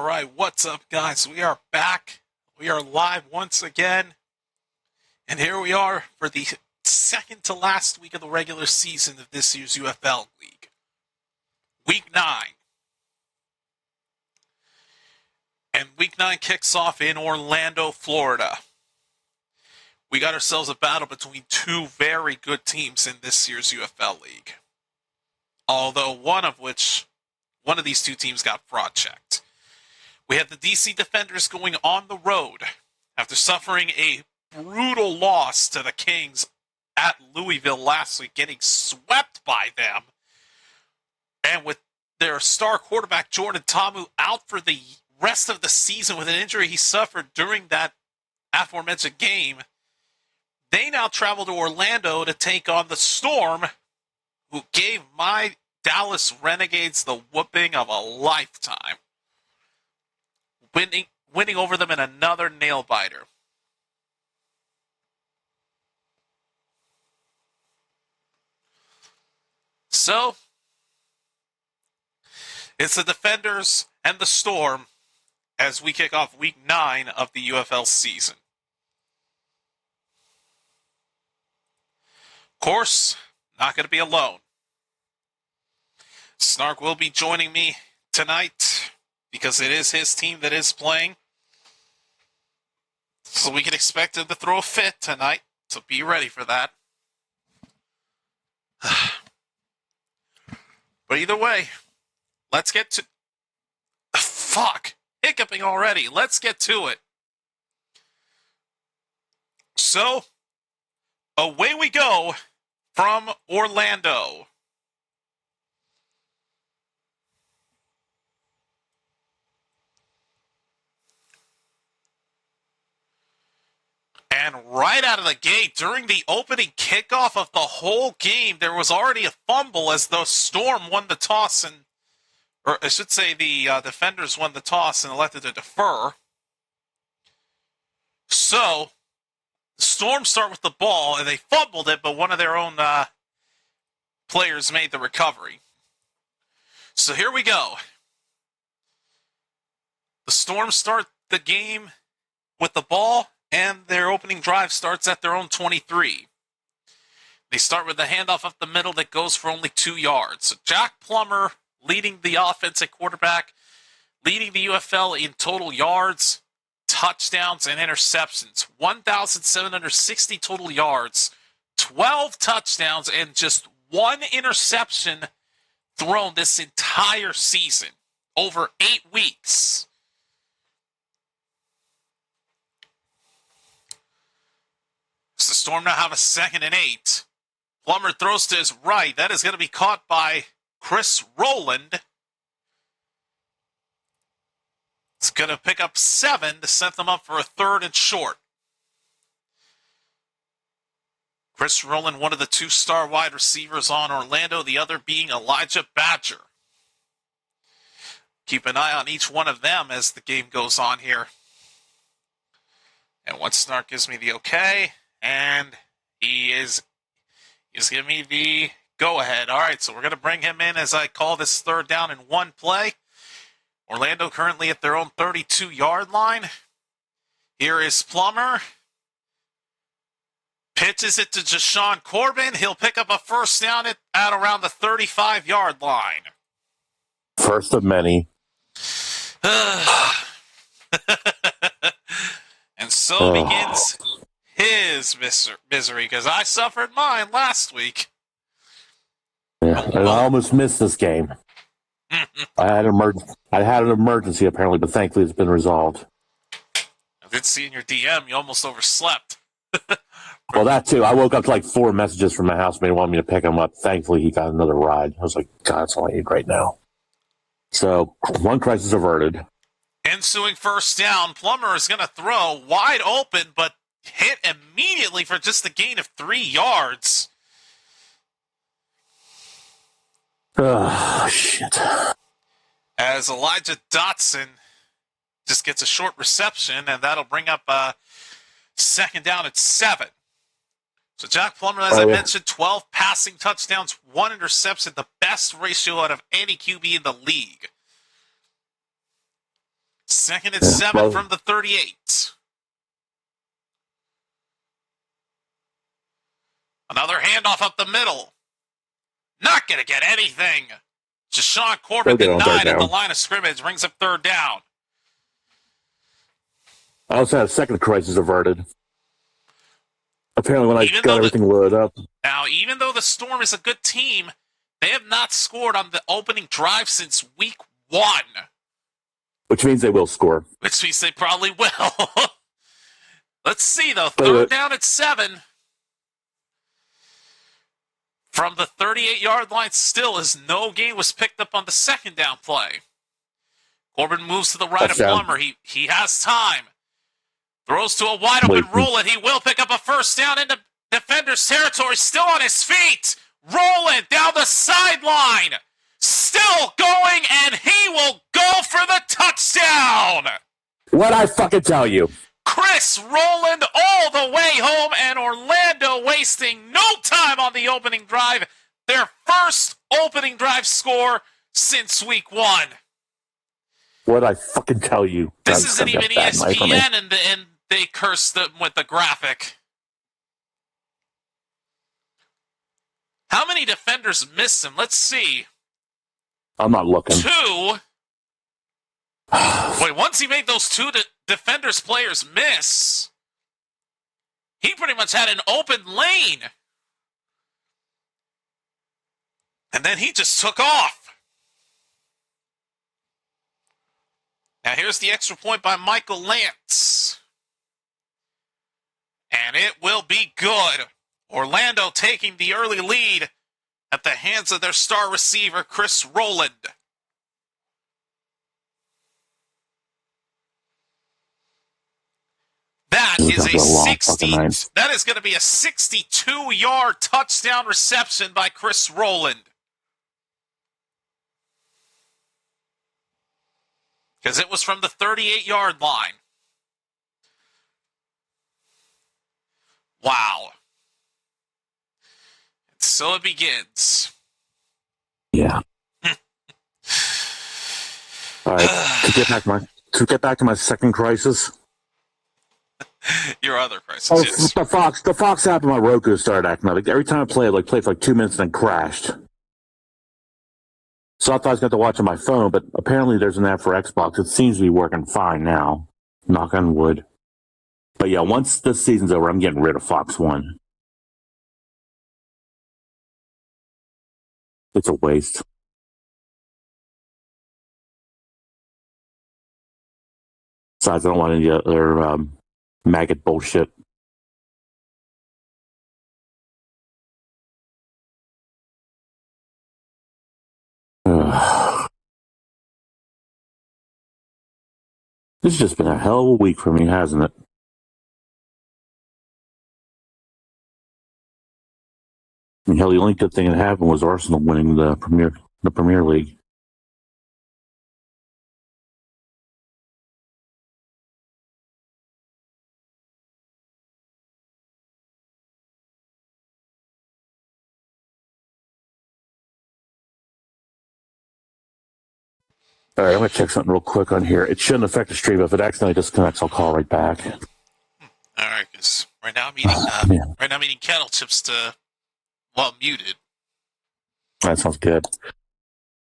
right, what's up, guys? We are back. We are live once again. And here we are for the second to last week of the regular season of this year's UFL League. Week 9. And Week 9 kicks off in Orlando, Florida. We got ourselves a battle between two very good teams in this year's UFL League. Although one of these two teams got fraud checked. We have the DC Defenders going on the road after suffering a brutal loss to the Kings at Louisville last week, getting swept by them. And with their star quarterback Jordan Ta'amu out for the rest of the season with an injury he suffered during that aforementioned game, they now travel to Orlando to take on the Storm, who gave my Dallas Renegades the whooping of a lifetime, winning over them in another nail-biter. So, it's the Defenders and the Storm as we kick off Week 9 of the UFL season. Of course, not going to be alone. Snark will be joining me tonight because it is his team that is playing. So we can expect him to throw a fit tonight. So be ready for that. But either way, let's get to... Fuck! Hiccuping already. Let's get to it. So, away we go from Orlando. And right out of the gate, during the opening kickoff of the whole game, there was already a fumble as the Storm won the toss, or I should say the Defenders won the toss and elected to defer. So, the Storm start with the ball, and they fumbled it, but one of their own players made the recovery. So here we go. The Storm start the game with the ball, and their opening drive starts at their own 23. They start with a handoff up the middle that goes for only 2 yards. So Jack Plummer leading the offense at quarterback, leading the UFL in total yards, touchdowns, and interceptions. 1,760 total yards, 12 touchdowns, and just 1 interception thrown this entire season, over 8 weeks. So the Storm now have a 2nd and 8. Plummer throws to his right. That is going to be caught by Chris Rowland. It's going to pick up 7 to set them up for a 3rd and short. Chris Rowland, one of the 2-star wide receivers on Orlando, the other being Elijah Badger. Keep an eye on each one of them as the game goes on here. And once Snark gives me the okay, and he's giving me the go-ahead. All right, so we're going to bring him in as I call this 3rd down in 1 play. Orlando currently at their own 32-yard line. Here is Plummer. Pitches it to Jashawn Corbin. He'll pick up a 1st down at around the 35-yard line. First of many. And so begins his misery, because I suffered mine last week. Yeah, and I almost missed this game. I had an emergency apparently, but thankfully it's been resolved. I did see in your DM you almost overslept. Well, that too. I woke up to like 4 messages from my housemate wanting me to pick him up. Thankfully, he got another ride. I was like, God, that's all I need right now. So, 1 crisis averted. Ensuing 1st down, Plummer is going to throw wide open, but hit immediately for just a gain of 3 yards. Oh, shit. As Elijah Dotson just gets a short reception, and that'll bring up a 2nd down at 7. So Jack Plummer, as I mentioned, 12 passing touchdowns, 1 interception, the best ratio out of any QB in the league. Second and Yeah, 7 well- from the 38. Another handoff up the middle. Not going to get anything. Jashawn Corbin They'll get on third denied at the down. line of scrimmage. Brings up third down. I also had a second crisis averted. Apparently, when I Even got though everything loaded up, Now, even though the Storm is a good team, they have not scored on the opening drive since week 1. which means they will score. Which means they probably will. Let's see, though. Wait. Third down at 7. From the 38-yard line still, as no gain was picked up on the second down play. Corbin moves to the right of Touchdown. Plummer. He has time. Throws to a wide open Roland. He will pick up a first down into defender's territory. Still on his feet. Roland down the sideline. Still going, and he will go for the touchdown. What'd I fucking tell you? Chris Roland all the way home, and Orlando wasting no time on the opening drive. Their first opening drive score since week 1. What'd I fucking tell you? This That's isn't gonna even get bad night for me. ESPN, and they cursed them with the graphic. How many defenders missed him? Let's see. I'm not looking. 2. Wait, once he made those 2 defenders players miss, he pretty much had an open lane. And then he just took off. Now here's the extra point by Michael Lance. And it will be good. Orlando taking the early lead at the hands of their star receiver, Chris Roland. That is a 60. That is going to be a 62-yard touchdown reception by Chris Roland. Because it was from the 38-yard line. Wow. And so it begins. Yeah. All right. To get back to my second crisis. Your other crisis. Oh, Yes. the Fox app on my Roku started acting up. Like, every time I play it, played for like 2 minutes and then crashed. So I thought I was going to watch on my phone, but apparently there's an app for Xbox. It seems to be working fine now. Knock on wood. But yeah, once this season's over, I'm getting rid of Fox One. It's a waste. Besides, I don't want any other maggot bullshit. Ugh. This has just been a hell of a week for me, hasn't it? I mean, hell, the only good thing that happened was Arsenal winning the Premier League. All right, I'm going to check something real quick on here. It shouldn't affect the stream. If it accidentally disconnects, I'll call right back. All right, because right now I'm eating. Man. Right now I'm eating kettle chips muted. That sounds good.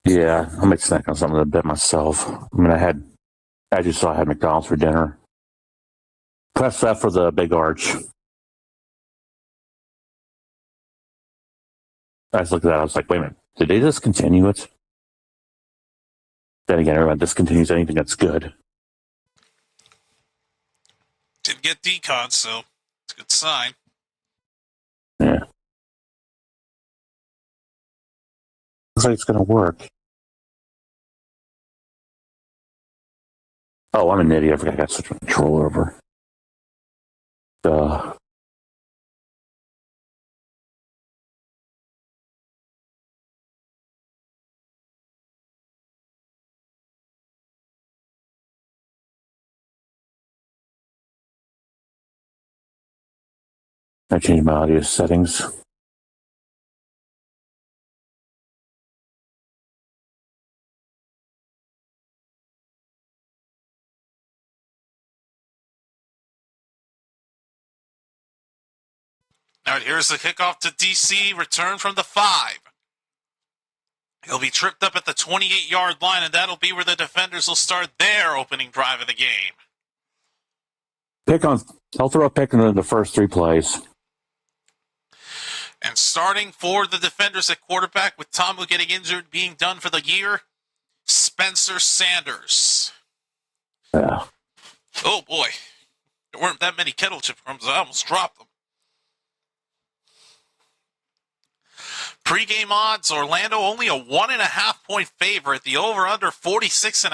Yeah, I might snack on something a bit myself. I mean, as you saw, I had McDonald's for dinner. Press F for the big arch. I just looked at that. I was like, wait a minute. Did they discontinue it? Then again, everyone discontinues anything that's good. Didn't get decon, so it's a good sign. Yeah. Looks like it's going to work. Oh, I'm an idiot. I forgot I got such control over. I changed my audio settings. All right, here's the kickoff to DC. Return from the 5. He'll be tripped up at the 28-yard line, and that'll be where the defenders will start their opening drive of the game. He'll throw a pick in the first 3 plays. And starting for the defenders at quarterback, with Tomu getting injured, being done for the year, Spencer Sanders. Yeah. Oh, boy. There weren't that many kettle chip crumbs. I almost dropped them. Pre-game odds, Orlando only a 1.5 point favorite. The over-under 46.5.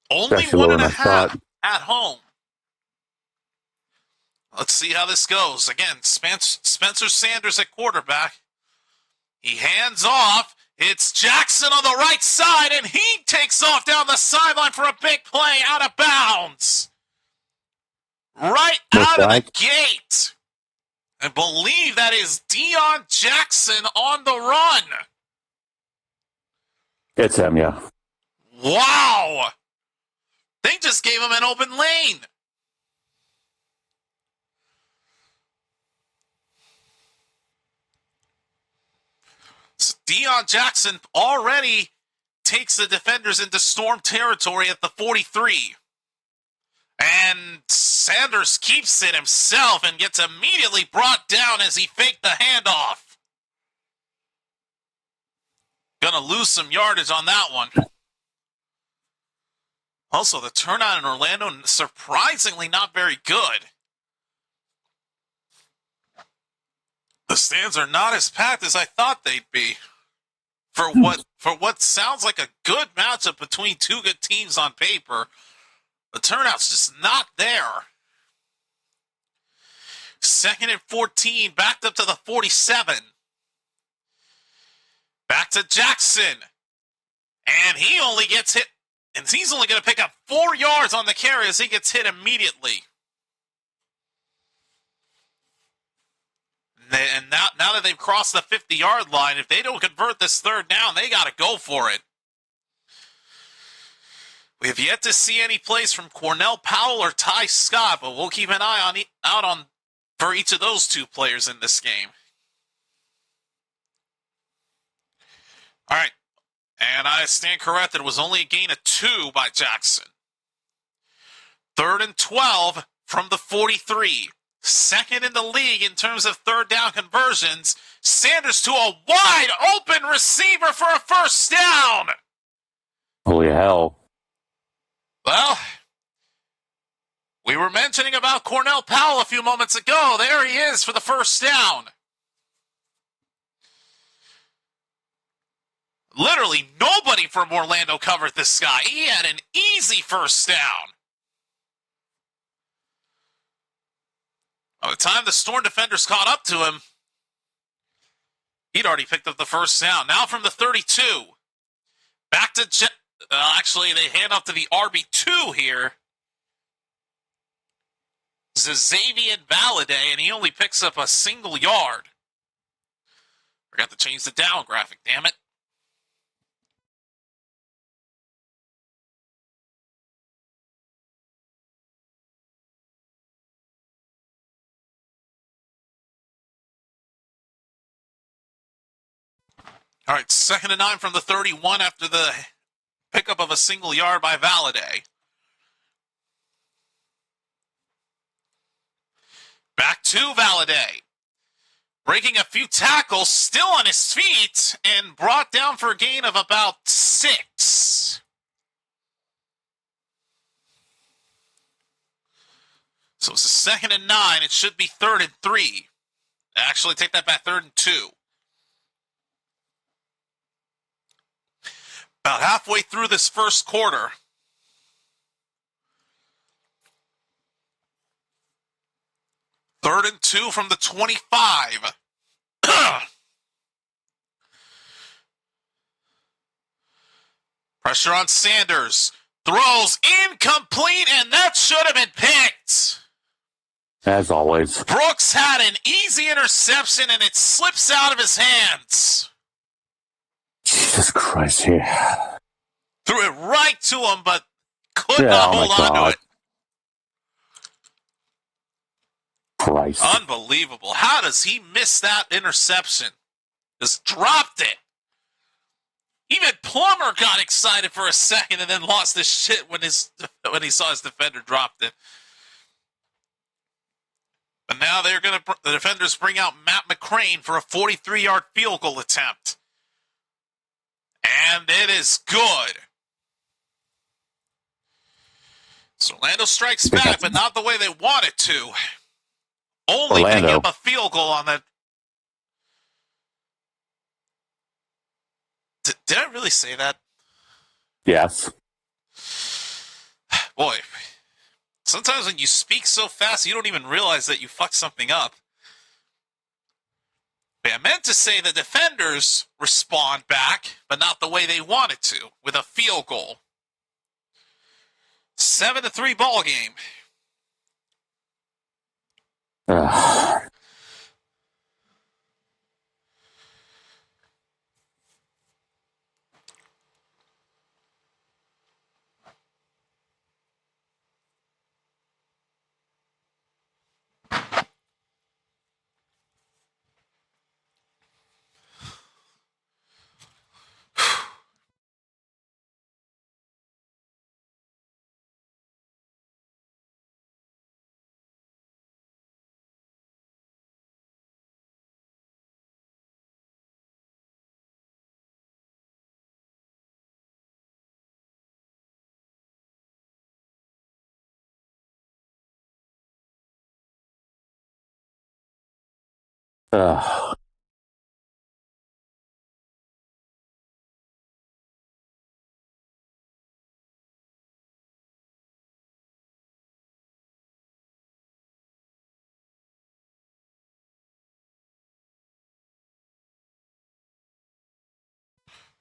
Only 1.5 at home. Let's see how this goes. Again, Spencer Sanders at quarterback. He hands off. It's Jackson on the right side, and he takes off down the sideline for a big play out of bounds. Right out of the gate. I believe that is Deion Jackson on the run. It's him, yeah. Wow. They just gave him an open lane. So Deion Jackson already takes the defenders into storm territory at the 43. And Sanders keeps it himself and gets immediately brought down as he faked the handoff. Gonna lose some yardage on that one. Also, the turnout in Orlando, surprisingly not very good. The stands are not as packed as I thought they'd be. For what sounds like a good matchup between two good teams on paper, the turnout's just not there. 2nd and 14, backed up to the 47. Back to Jackson. And he only gets hit, and he's only going to pick up 4 yards on the carry as he gets hit immediately. And now that they've crossed the 50-yard line, if they don't convert this 3rd down, they got to go for it. We have yet to see any plays from Cornell Powell or Ty Scott, but we'll keep an eye out for each of those 2 players in this game. All right, and I stand corrected. It was only a gain of 2 by Jackson. 3rd and 12 from the 43. 2nd in the league in terms of 3rd down conversions. Sanders to a wide open receiver for a 1st down. Holy hell. Well, we were mentioning about Cornell Powell a few moments ago. There he is for the 1st down. Literally nobody from Orlando covered this guy. He had an easy 1st down. By the time the Storm defenders caught up to him, he'd already picked up the 1st down. Now from the 32, back to actually, they hand off to the RB2 here. Xavier Valladay, and he only picks up a single yard. Forgot to change the down graphic, damn it. All right, 2nd and 9 from the 31 after the pickup of a single yard by Valladay. Back to Valladay. Breaking a few tackles, still on his feet, and brought down for a gain of about 6. So it's a 2nd and 9. It should be 3rd and 3. Actually, take that back, 3rd and 2. About halfway through this 1st quarter. Third and 2 from the 25. Pressure on Sanders. Throws incomplete, and that should have been picked. As always. Brooks had an easy interception, and it slips out of his hands. Jesus Christ, yeah. Threw it right to him, but could not hold on to it. Christ. Unbelievable. How does he miss that interception? Just dropped it. Even Plummer got excited for a second and then lost his shit when he saw his defender dropped it. But now the defenders bring out Matt McCrane for a 43-yard field goal attempt. And it is good. So Orlando strikes back, but not the way they wanted to. Only picking up a field goal on that. Did I really say that? Yes. Boy, sometimes when you speak so fast, you don't even realize that you fucked something up. I meant to say the defenders respond back, but not the way they wanted to, with a field goal. 7-3 ball game.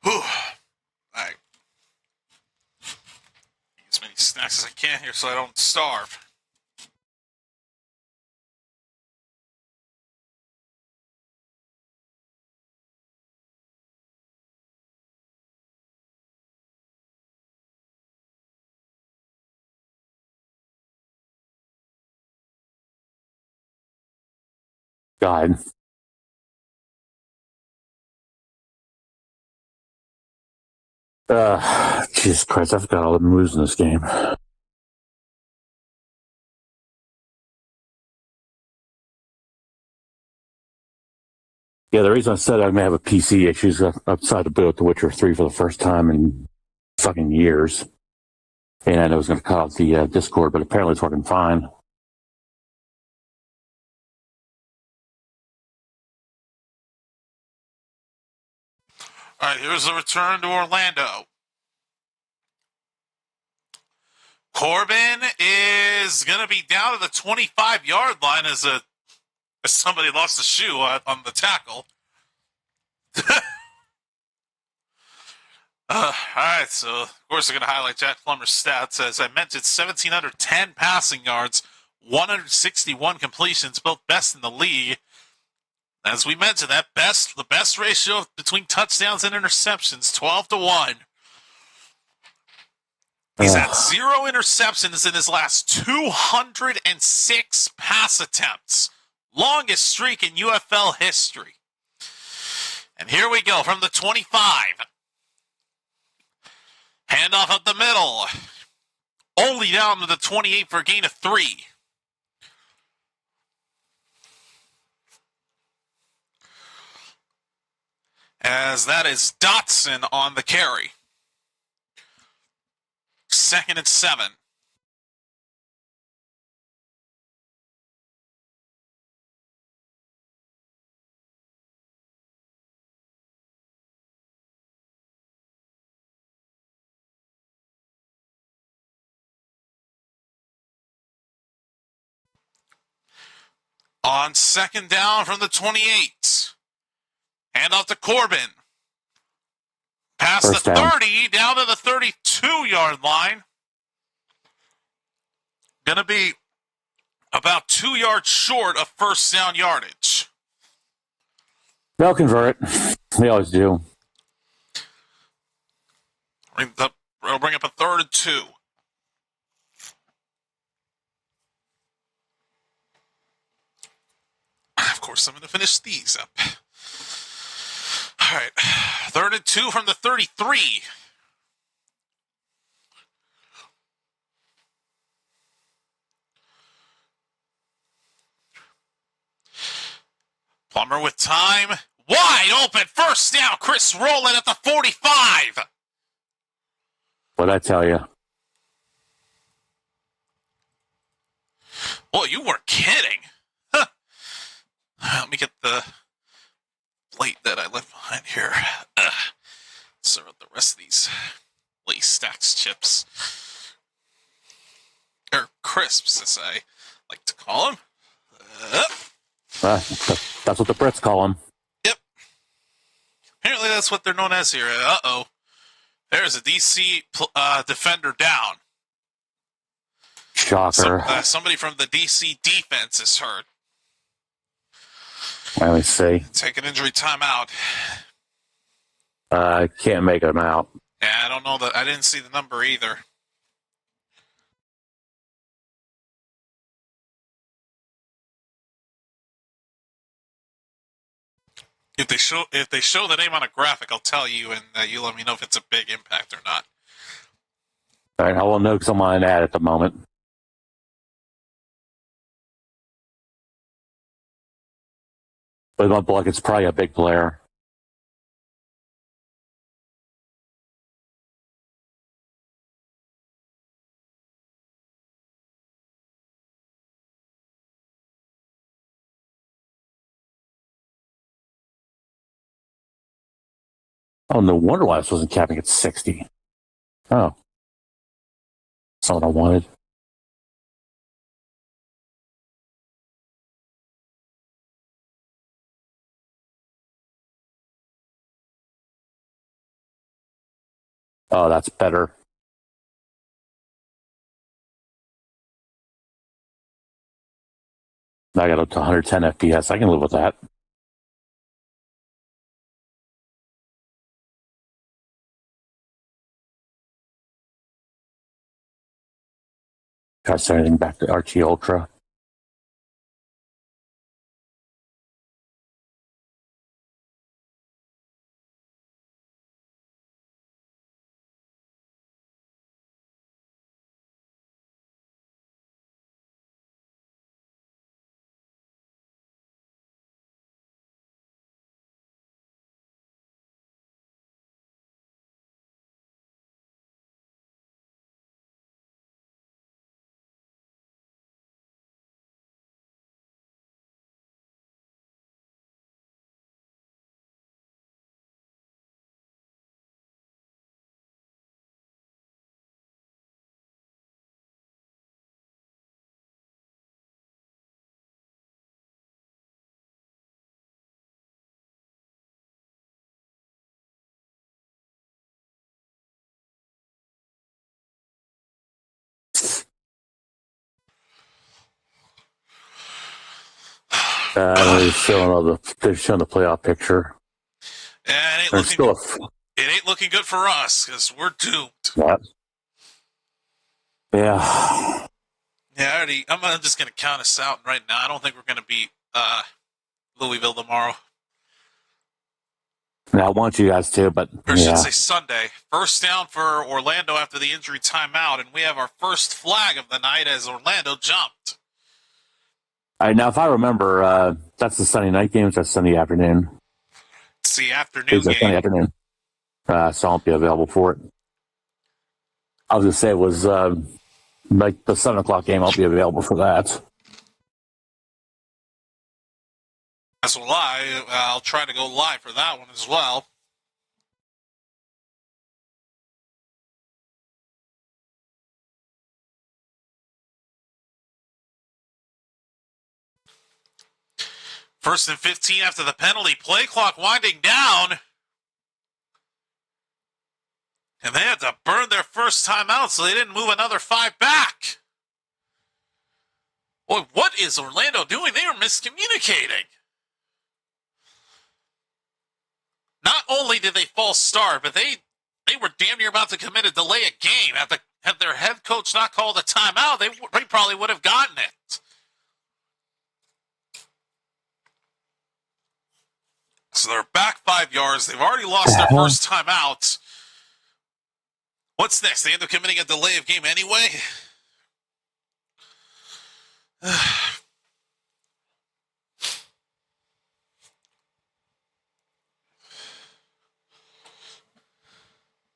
All right. Eat as many snacks as I can here so I don't starve. God. Jesus Christ, I forgot all the moves in this game. Yeah, the reason I said I may have a PC issue is I decided to boot up The Witcher 3 for the first time in fucking years. And I was going to cut off the Discord, but apparently it's working fine. All right, here's the return to Orlando. Corbin is going to be down to the 25-yard line as somebody lost a shoe on the tackle. All right, so of course they're going to highlight Jack Plummer's stats. As I mentioned, 1,710 passing yards, 161 completions, both best in the league. As we mentioned, the best ratio between touchdowns and interceptions, 12-1. He's had 0 interceptions in his last 206 pass attempts. Longest streak in UFL history. And here we go from the 25. Handoff up the middle. Only down to the 28 for a gain of 3. As that is Dotson on the carry. 2nd and 7. On 2nd down from the 28. Hand off to Corbin. Past the 30, down to the 32-yard line. Going to be about 2 yards short of first down yardage. They'll convert it. They always do. We'll bring up a 3rd and 2. Of course, I'm going to finish these up. All right. 3rd and 2 from the 33. Plummer with time. Wide open. First down. Chris Rowland at the 45. What'd I tell you? Boy, you weren't kidding. Huh. Let me get the plate that I left behind here. Serve out the rest of these Lay's Stacks chips. Or crisps, as I like to call them. That's what the Brits call them. Yep. Apparently that's what they're known as here. Uh-oh. There's a DC defender down. Shocker. Somebody from the DC defense is hurt. Let me see. Take an injury timeout. I can't make them out. Yeah, I don't know that. I didn't see the number either. If they show the name on a graphic, I'll tell you, and you let me know if it's a big impact or not. All right, I will know because I'm on an ad at the moment. But my block, it's probably a big player. Oh, no wonder why this wasn't capping at 60. Oh. That's not what I wanted. Oh, that's better. Now I got up to 110 FPS. I can live with that. Try to set anything back to RT Ultra. They're showing the playoff picture. Yeah, it ain't looking good for us because we're doomed. What? Yeah. Yeah, I'm just going to count us out right now. I don't think we're going to beat Louisville tomorrow. Now, I want you guys to, but Or I should say Sunday. First down for Orlando after the injury timeout, and we have our first flag of the night as Orlando jumped. All right, now, if I remember, that's the Sunday night game. That's Sunday afternoon. It's the afternoon game. Sunday afternoon. So I won't be available for it. I was going to say it was like the 7 o'clock game. I'll be available for that. That's a lie. I'll try to go live for that one as well. First and 15 after the penalty. Play clock winding down. And they had to burn their first timeout, so they didn't move another 5 back. Boy, what is Orlando doing? They are miscommunicating. Not only did they false start, but they were damn near about to commit a delay a game. Had their head coach not called a timeout, they probably would have gotten it. So they're back 5 yards. They've already lost their first time out. What's next? They end up committing a delay of game anyway?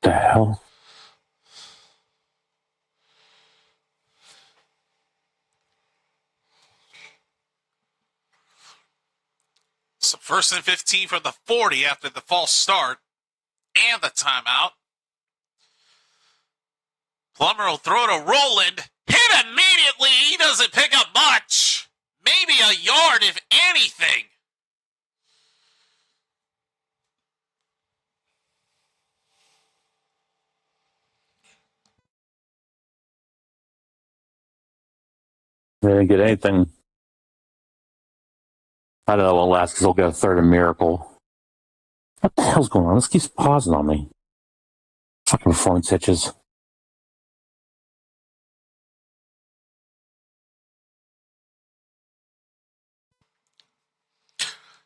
The hell? So 1st and 15 from the 40 after the false start and the timeout. Plummer will throw to Roland. Hit immediately. He doesn't pick up much. Maybe a yard, if anything. They didn't get anything. I don't know what last because they'll get a third and miracle. What the hell's going on? This keeps pausing on me. Fucking phone hitches.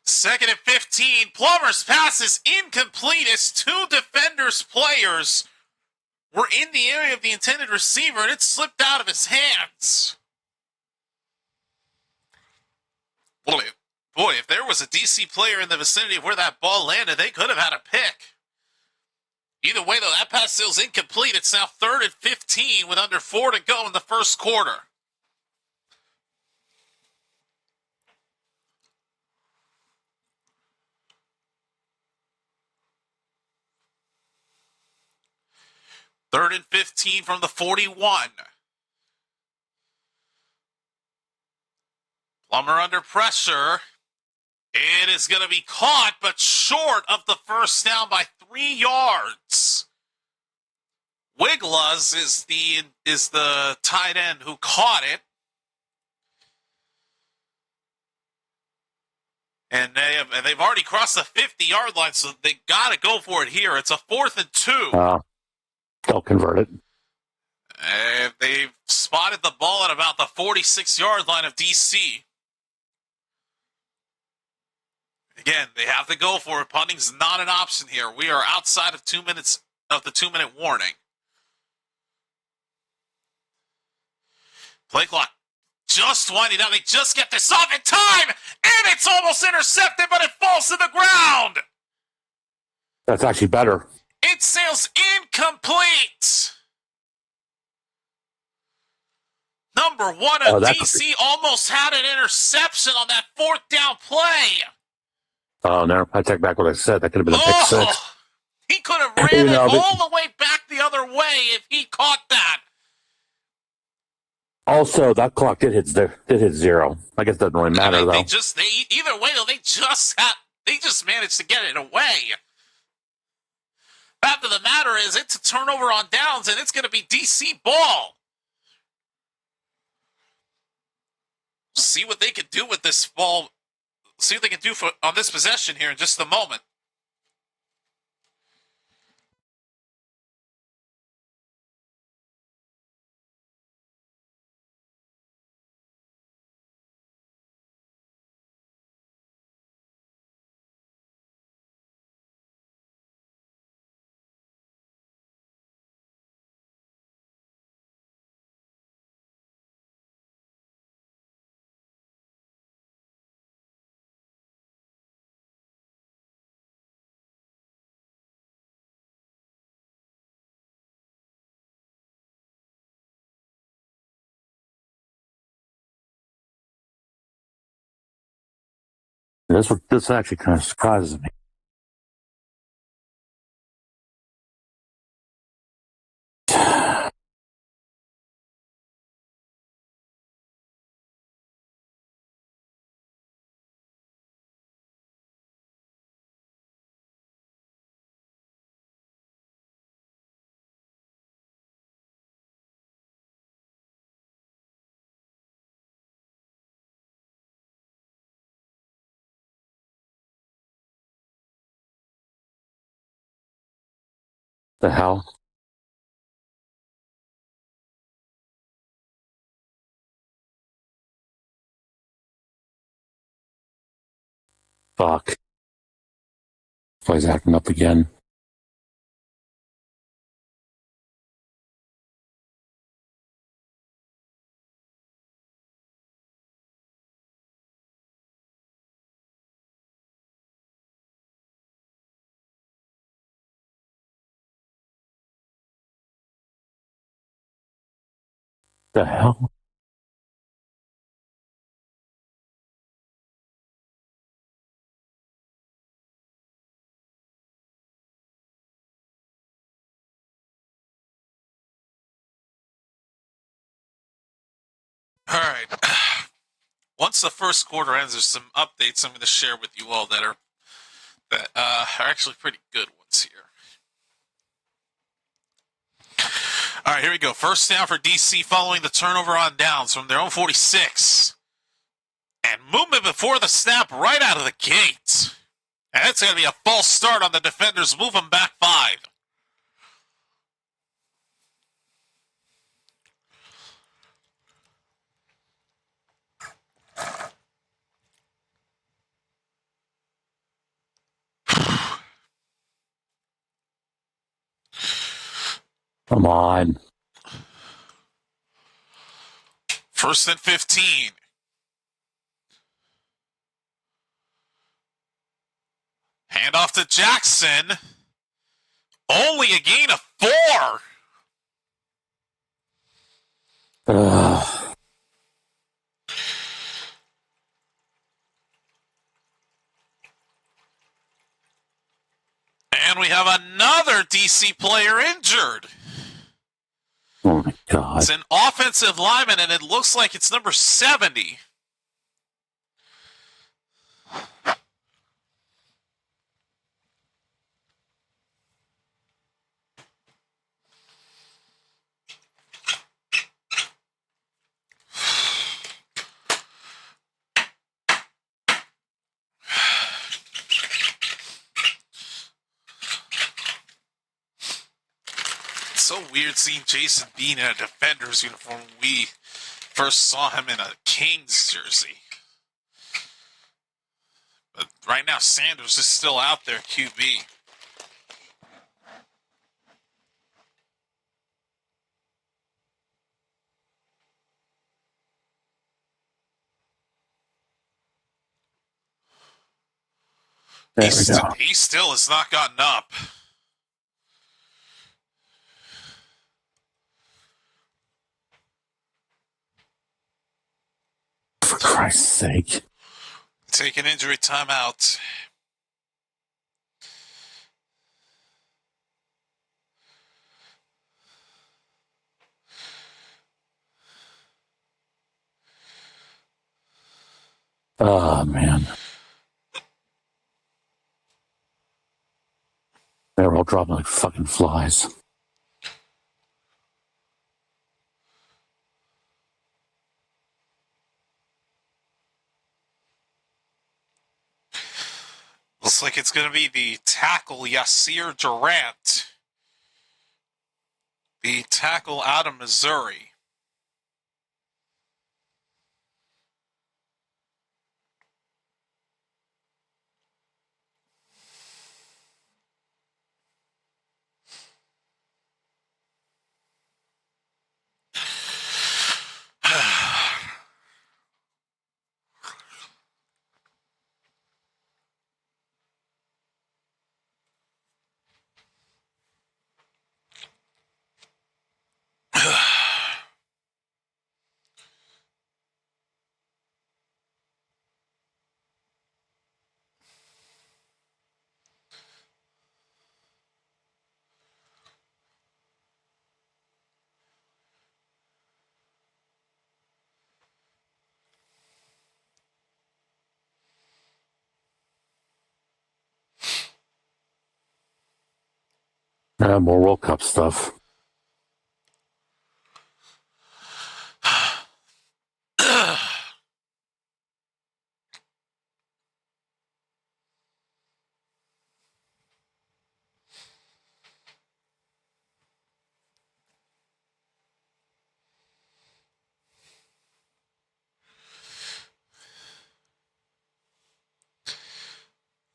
Second and 15. Plummer's pass is incomplete as two defenders players were in the area of the intended receiver and it slipped out of his hands. Boy, if there was a DC player in the vicinity of where that ball landed, they could have had a pick. Either way, though, that pass still is incomplete. It's now 3rd and 15 with under 4 to go in the first quarter. Third and 15 from the 41. Plummer under pressure. It is going to be caught, but short of the first down by 3 yards. Wiglas is the tight end who caught it. And they've already crossed the 50-yard line, so they got to go for it here. It's a 4th and 2. They'll convert it. They've spotted the ball at about the 46-yard line of DC. Again, they have to go for it. Punting's not an option here. We are outside of 2 minutes of the 2-minute warning. Play clock just winding down. They just get this off in time, and it's almost intercepted, but it falls to the ground. That's actually better. It sails incomplete. Number 1 of DC almost had an interception on that 4th down play. Oh, no. I take back what I said. That could have been a pick six. He could have ran it all the way back the other way if he caught that. Also, that clock did hit 0. I guess it doesn't really matter, though. Either way, though, they just managed to get it away. Fact of the matter is, it's a turnover on downs, and it's going to be DC ball. See what they can do with this ball. See what they can do on this possession here in just a moment. This actually kind of surprises me. The hell? Fuck. why he's acting up again. The hell? All right. Once the first quarter ends, there's some updates I'm going to share with you all that are actually pretty good ones here. All right, here we go. First down for DC following the turnover on downs from their own 46. And movement before the snap right out of the gate. And that's going to be a false start on the defenders. Move them back 5. Come on. First and 15. Hand off to Jackson. Only a gain of 4. And we have another DC player injured. Oh my God. It's an offensive lineman, and it looks like it's number 70. It's so weird seeing Jason Bean in a Defenders uniform. We first saw him in a Kings jersey. But right now, Sanders is still out there, QB. There we go. He still has not gotten up. For Christ's sake. Take an injury timeout. Oh, man. They're all dropping like fucking flies. Looks like it's going to be the tackle, Yasir Durant. The tackle out of Missouri. More World Cup stuff.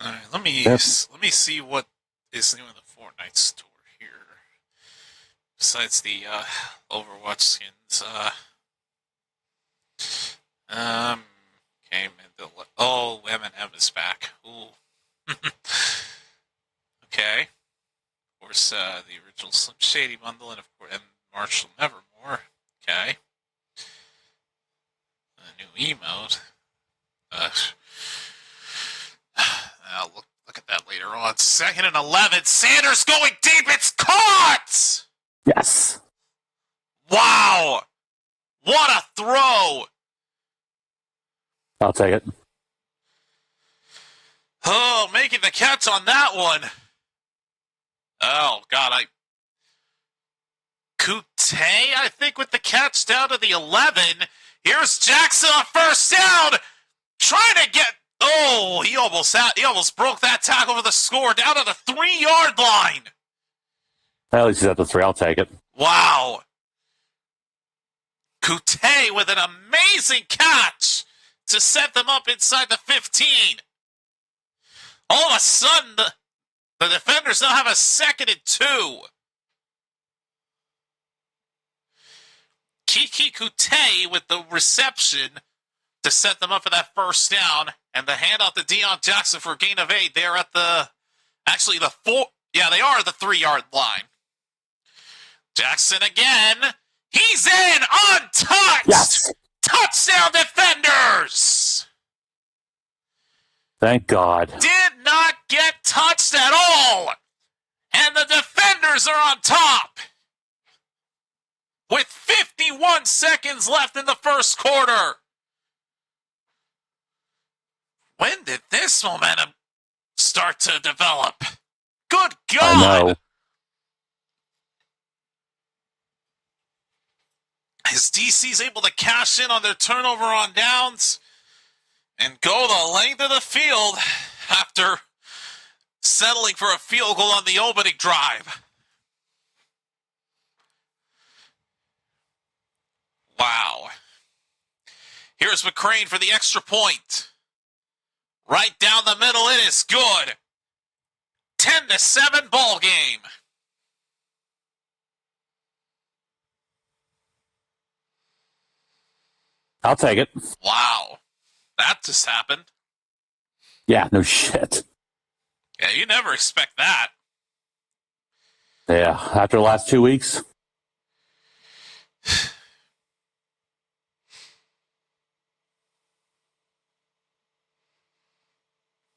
All right, let Yep. let me see what is new in the Fortnite store here. Besides the Overwatch skins, okay, Mandela. Oh, Eminem is back. Ooh. Okay. Of course, the original Slim Shady bundle, and of course, and Marshall Nevermore. Okay. A new emote. I'll look at that later on. 2nd and 11. Sanders going deep. It's caught! Yes. Wow! What a throw! I'll take it. Oh, making the catch on that one. Oh, God, Kute, I think, with the catch down to the 11. Here's Jackson on first down. Trying to get... Oh, he almost broke that tackle for the score down to the 3-yard line. At least he's at the 3. I'll take it. Wow. Kute with an amazing catch to set them up inside the 15. All of a sudden, the defenders now have a 2nd and 2. Kiki Kute with the reception to set them up for that first down, and the handoff to Deion Jackson for a gain of 8. They're at the 4. Yeah, they are at the 3-yard line. Jackson again. He's in, untouched. Yes. Touchdown, defenders. Thank God. Did not get touched at all. And the defenders are on top. With 51 seconds left in the first quarter. When did this momentum start to develop? Good God. I know. As DC's able to cash in on their turnover on downs and go the length of the field after settling for a field goal on the opening drive. Wow. Here's McCrane for the extra point. Right down the middle, it is good. 10-7 ball game. I'll take it. Wow. That just happened. Yeah, no shit. Yeah, you never expect that. Yeah, after the last 2 weeks.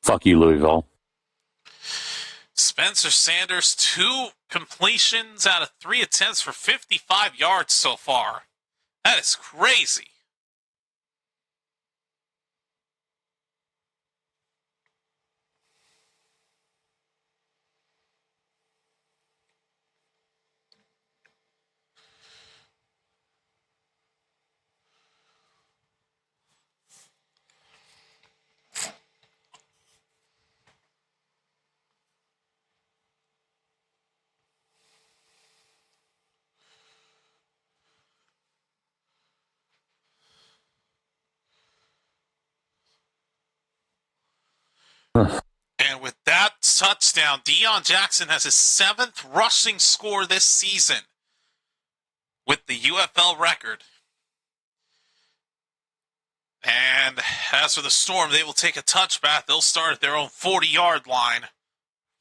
Fuck you, Louisville. Spencer Sanders, 2 completions out of 3 attempts for 55 yards so far. That is crazy. And with that touchdown, Deion Jackson has his 7th rushing score this season with the UFL record. And as for the Storm, they will take a touchback. They'll start at their own 40-yard line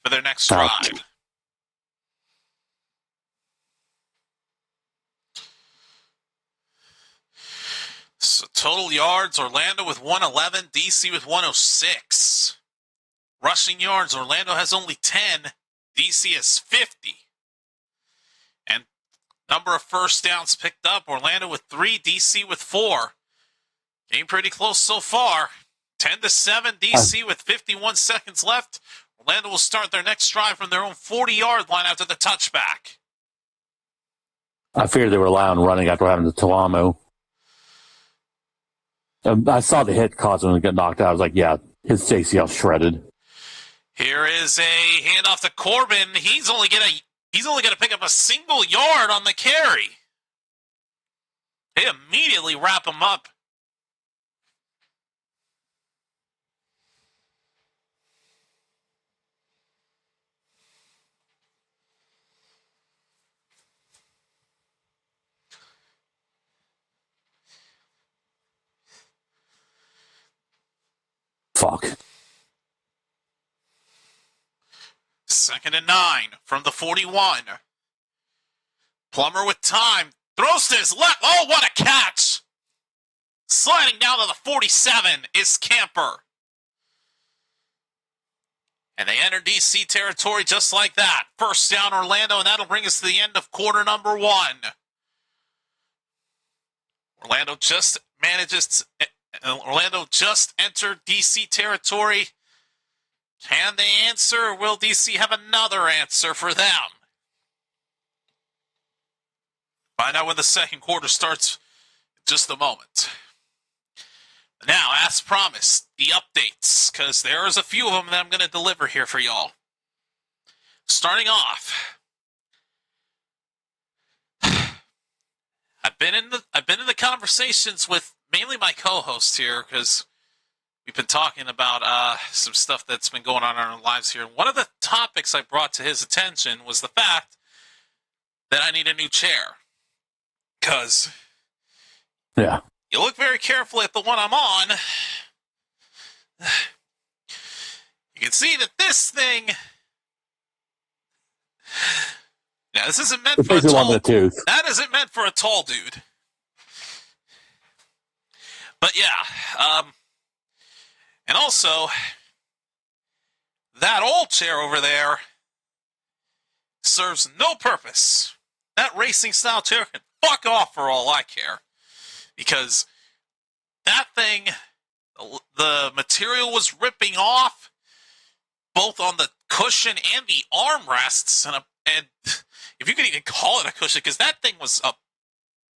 for their next drive. So total yards, Orlando with 111, DC with 106. Rushing yards, Orlando has only 10, DC has 50. And number of first downs picked up, Orlando with 3, DC with 4. Game pretty close so far. 10-7, DC with 51 seconds left. Orlando will start their next drive from their own 40-yard line after the touchback. I figured they were rely on running after having the Tuamu. I saw the hit cause him to get knocked out. I was like, yeah, his ACL shredded. Here is a handoff to Corbin. He's only gonna pick up a single yard on the carry. They immediately wrap him up. fuck. 2nd and 9 from the 41. Plummer with time. Throws to his left. Oh, what a catch. Sliding down to the 47 is Camper. And they enter DC territory just like that. First down, Orlando, and that'll bring us to the end of quarter number 1. Orlando just entered DC territory. Can they answer, or will DC have another answer for them? Find out when the second quarter starts in just a moment. Now, as promised, the updates, because there's a few of them that I'm going to deliver here for y'all. Starting off, I've been in the conversations with mainly my co-host here, because we've been talking about some stuff that's been going on in our lives here. And one of the topics I brought to his attention was the fact that I need a new chair. Because yeah, you look very carefully at the one I'm on, you can see that this thing, yeah, this isn't meant for a tall, that isn't meant for a tall dude. But yeah, and also, that old chair over there serves no purpose. That racing style chair can fuck off for all I care. Because that thing, the material was ripping off, both on the cushion and the armrests. And if you could even call it a cushion, because that thing was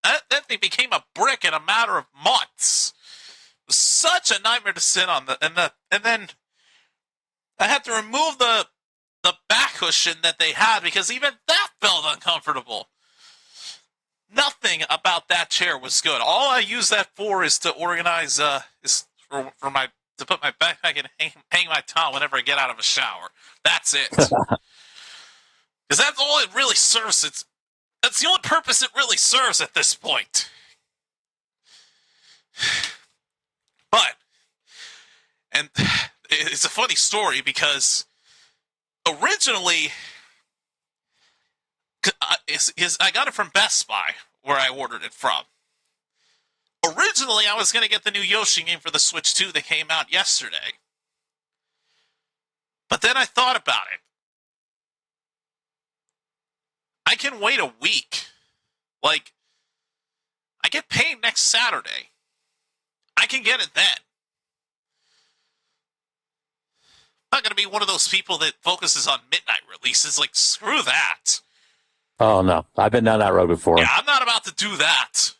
that thing became a brick in a matter of months. It was such a nightmare to sit on. And then I had to remove the back cushion that they had, because even that felt uncomfortable. Nothing about that chair was good. All I use that for is to organize, is to put my backpack and hang my towel whenever I get out of a shower. That's it. Because that's all it really serves. That's the only purpose it really serves at this point. But, and it's a funny story, because originally, I got it from Best Buy, where I ordered it from. Originally, I was going to get the new Yoshi game for the Switch 2 that came out yesterday. But then I thought about it. I can wait a week. Like, I get paid next Saturday. I can get it then. I'm not going to be one of those people that focuses on midnight releases. Like, screw that. Oh, no. I've been down that road before. Yeah, I'm not about to do that.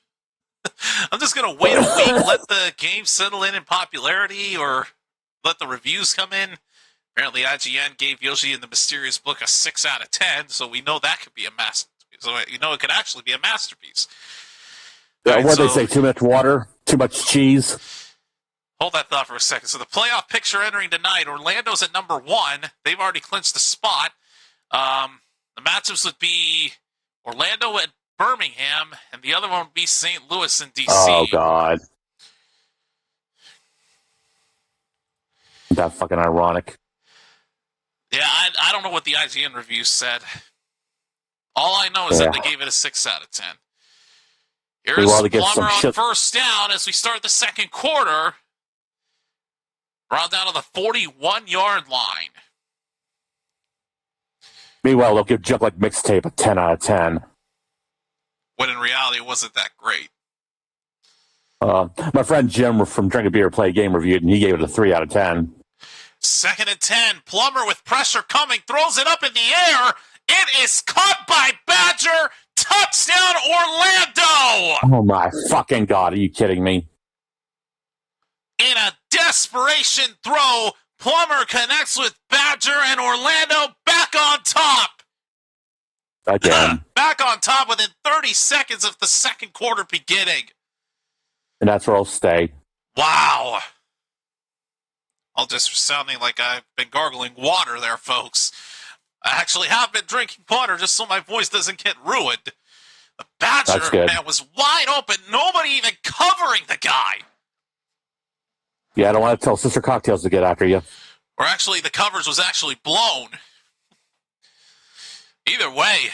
I'm just going to wait a week, let the game settle in popularity, or let the reviews come in. Apparently, IGN gave Yoshi and the Mysterious Book a 6 out of 10, so we know that could be a masterpiece. So you know it could actually be a masterpiece. Yeah, right, what they say, too much water, too much cheese. Hold that thought for a second. So the playoff picture entering tonight, Orlando's at number 1. They've already clinched the spot. The matchups would be Orlando at Birmingham, and the other one would be St. Louis and DC. Oh, God. That fucking ironic. Yeah, I don't know what the IGN review said. All I know is that they gave it a 6 out of 10. Here's Plummer on first down as we start the second quarter. Round down to the 41-yard line. Meanwhile, they'll give Junk Like Mixtape a 10 out of 10. When in reality, it wasn't that great. My friend Jim from Drink a Beer Play Game reviewed, and he gave it a 3 out of 10. 2nd and 10. Plummer with pressure coming, throws it up in the air. It is caught by Badger. Touchdown, Orlando! Oh, my fucking God. Are you kidding me? In a desperation throw, Plummer connects with Badger, and Orlando back on top. Again. Back on top within 30 seconds of the second quarter beginning. And that's where I'll stay. Wow. All just sounding like I've been gargling water there, folks. I actually have been drinking water just so my voice doesn't get ruined. The Badger, man, was wide open. Nobody even covering the guy. Yeah, I don't want to tell Sister Cocktails to get after you. Or actually, the covers was actually blown. Either way,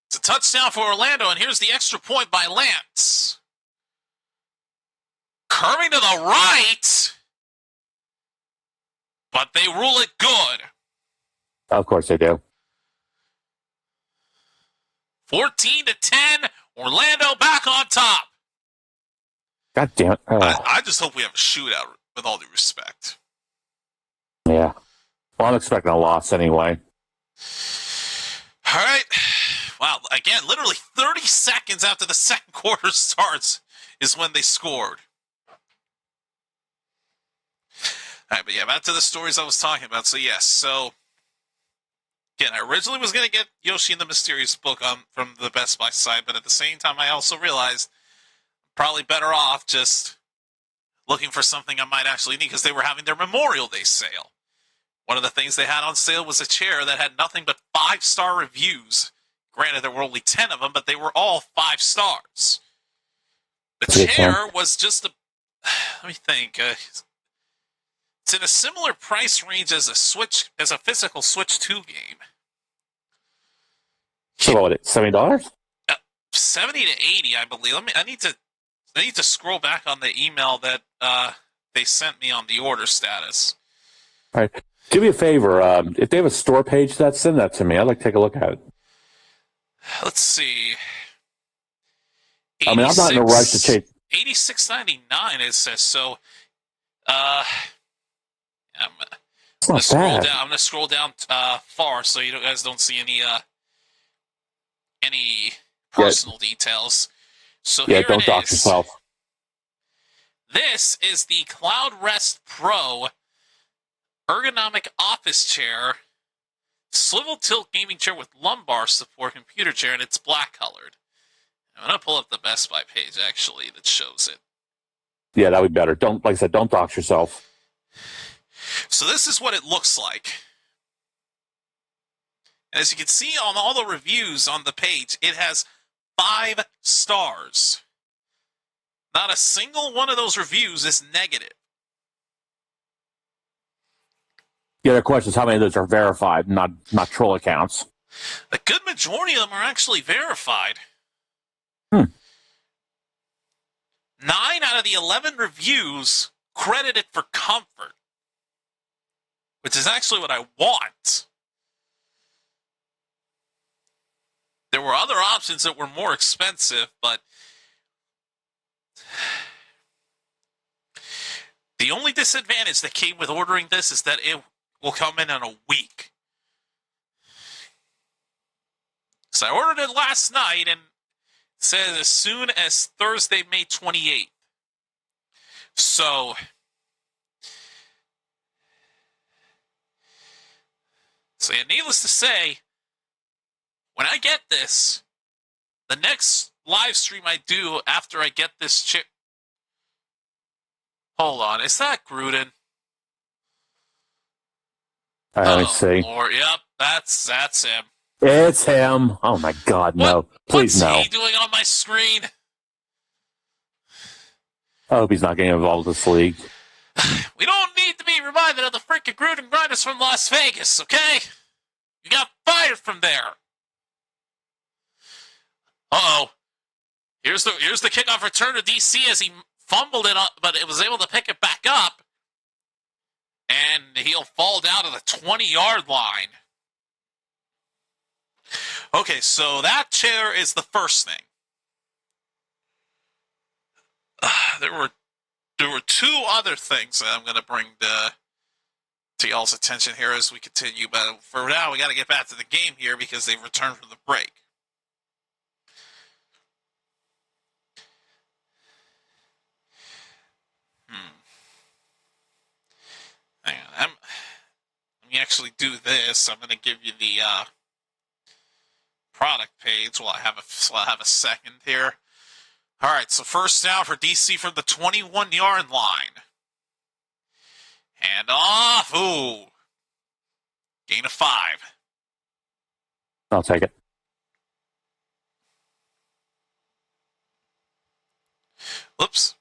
it's a touchdown for Orlando, and here's the extra point by Lance. Curving to the right, but they rule it good. Of course they do. 14-10, Orlando back on top. God damn it. I just hope we have a shootout, with all due respect. Yeah. Well, I'm expecting a loss anyway. All right. Wow, again, literally 30 seconds after the second quarter starts is when they scored. All right, but yeah, back to the stories I was talking about. So, yes, so, again, I originally was going to get Yoshi and the Mysterious Book from the Best Buy site, but at the same time, I also realized probably better off just looking for something I might actually need because they were having their Memorial Day sale. One of the things they had on sale was a chair that had nothing but 5-star reviews. Granted, there were only 10 of them, but they were all 5 stars. The chair was just a... Let me think. It's in a similar price range as a physical Switch 2 game. So what? $70? 70 to 80, I believe. I need to scroll back on the email that they sent me on the order status. All right. Do me a favor. If they have a store page, send that to me. I'd like to take a look at it. Let's see. I mean, I'm not in a rush to change. $86.99 it says. So, I'm gonna scroll down. I'm gonna scroll down far so you guys don't see any personal details. So yeah, here don't it dox is. yourself. This is the CloudRest Pro ergonomic office chair, swivel tilt gaming chair with lumbar support computer chair, and it's black colored. I'm gonna pull up the Best Buy page actually that shows it. Yeah, that would be better. Like I said, don't dox yourself. So this is what it looks like. And as you can see on all the reviews on the page, it has 5 stars. Not a single one of those reviews is negative. The other question is how many of those are verified, not troll accounts. A good majority of them are actually verified. 9 out of the 11 reviews credited for comfort, which is actually what I want. There were other options that were more expensive, but the only disadvantage that came with ordering this is that it will come in a week. So I ordered it last night and it says as soon as Thursday, May 28th. So yeah, needless to say, when I get this, the next live stream I do after I get this chip. Hold on, is that Gruden? Let me see. Lord, yep, that's him. It's him. Oh my God, no! Please, no. What's he doing on my screen? I hope he's not getting involved with this league. We don't need to be reminded of the freaking Gruden grinders from Las Vegas, okay? You got fired from there. Uh-oh. Here's the kickoff return to DC as he fumbled it up, but it was able to pick it back up. And he'll fall down to the 20-yard line. Okay, so that chair is the first thing. There were 2 other things that I'm going to bring to y'all's attention here as we continue. But for now, we got to get back to the game here because they've returned from the break. Hang on. Let me actually do this. I'm going to give you the product page while I have a second here. All right, so first down for DC from the 21-yard line. Hand off. Ooh. Gain of 5. I'll take it. Whoops.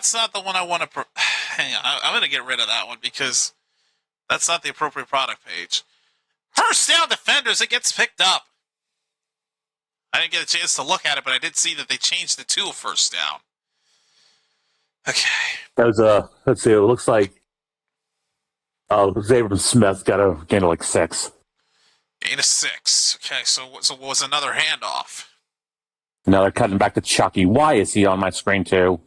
that's not the one I want to. Hang on, I'm going to get rid of that one because that's not the appropriate product page. First down defenders, it gets picked up. I didn't get a chance to look at it, but I did see that they changed it to a first down. Okay. That was let's see, it looks like Xavier Smith got a gain of like 6. Gain of 6. Okay, so what was another handoff? Now they're cutting back to Chucky. Why is he on my screen too?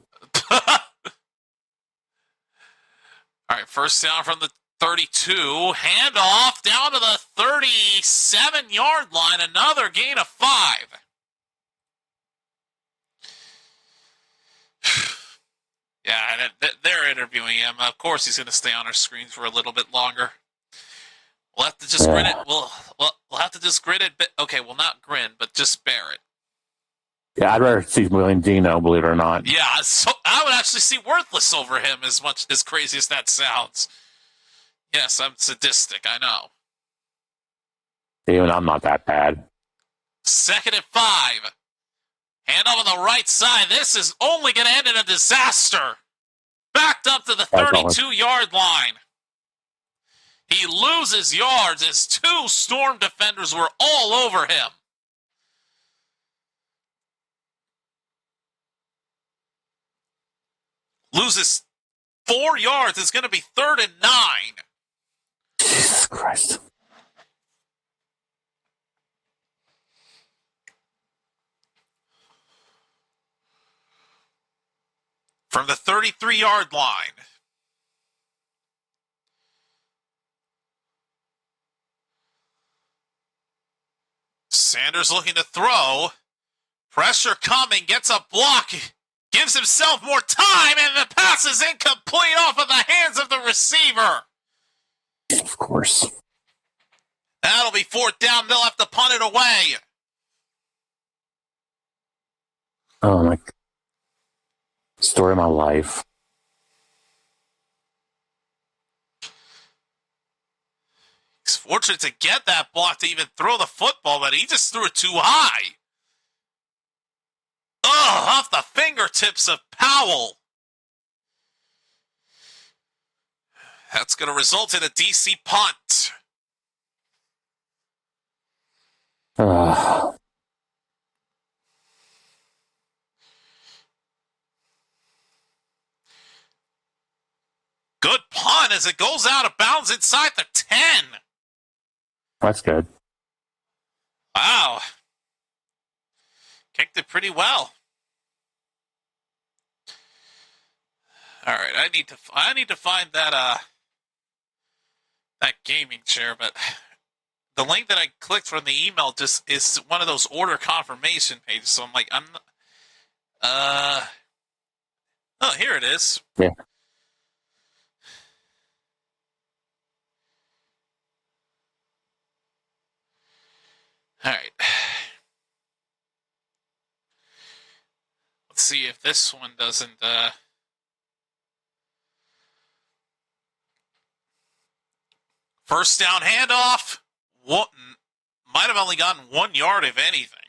All right, first down from the 32. Handoff down to the 37-yard line. Another gain of 5. Yeah, they're interviewing him. Of course, he's going to stay on our screen for a little bit longer. We'll have to just grin it. We'll have to just grin it. Okay, well, not grin, but just bear it. Yeah, I'd rather see William Dino, believe it or not. Yeah, so I would actually see Worthless over him, as crazy as that sounds. Yes, I'm sadistic, I know. Even I'm not that bad. 2nd and 5. Handoff on the right side. This is only going to end in a disaster. Backed up to the 32-yard line. He loses yards as 2 Storm defenders were all over him. Loses 4 yards. It's going to be 3rd and 9. Jesus Christ. From the 33-yard line. Sanders looking to throw. Pressure coming. Gets a block. Gives himself more time, and the pass is incomplete off of the hands of the receiver. Of course. That'll be 4th down. They'll have to punt it away. Oh, my. Story of my life. He's fortunate to get that block to even throw the football, but he just threw it too high. Off the fingertips of Powell. That's going to result in a DC punt. Good punt as it goes out of bounds inside the 10. That's good. Wow. Kicked it pretty well. All right, I need to find that that gaming chair, but the link that I clicked from the email just is one of those order confirmation pages. So I'm like, oh, here it is. Yeah. All right. Let's see if this one doesn't. First down handoff. Might have only gotten 1 yard, if anything.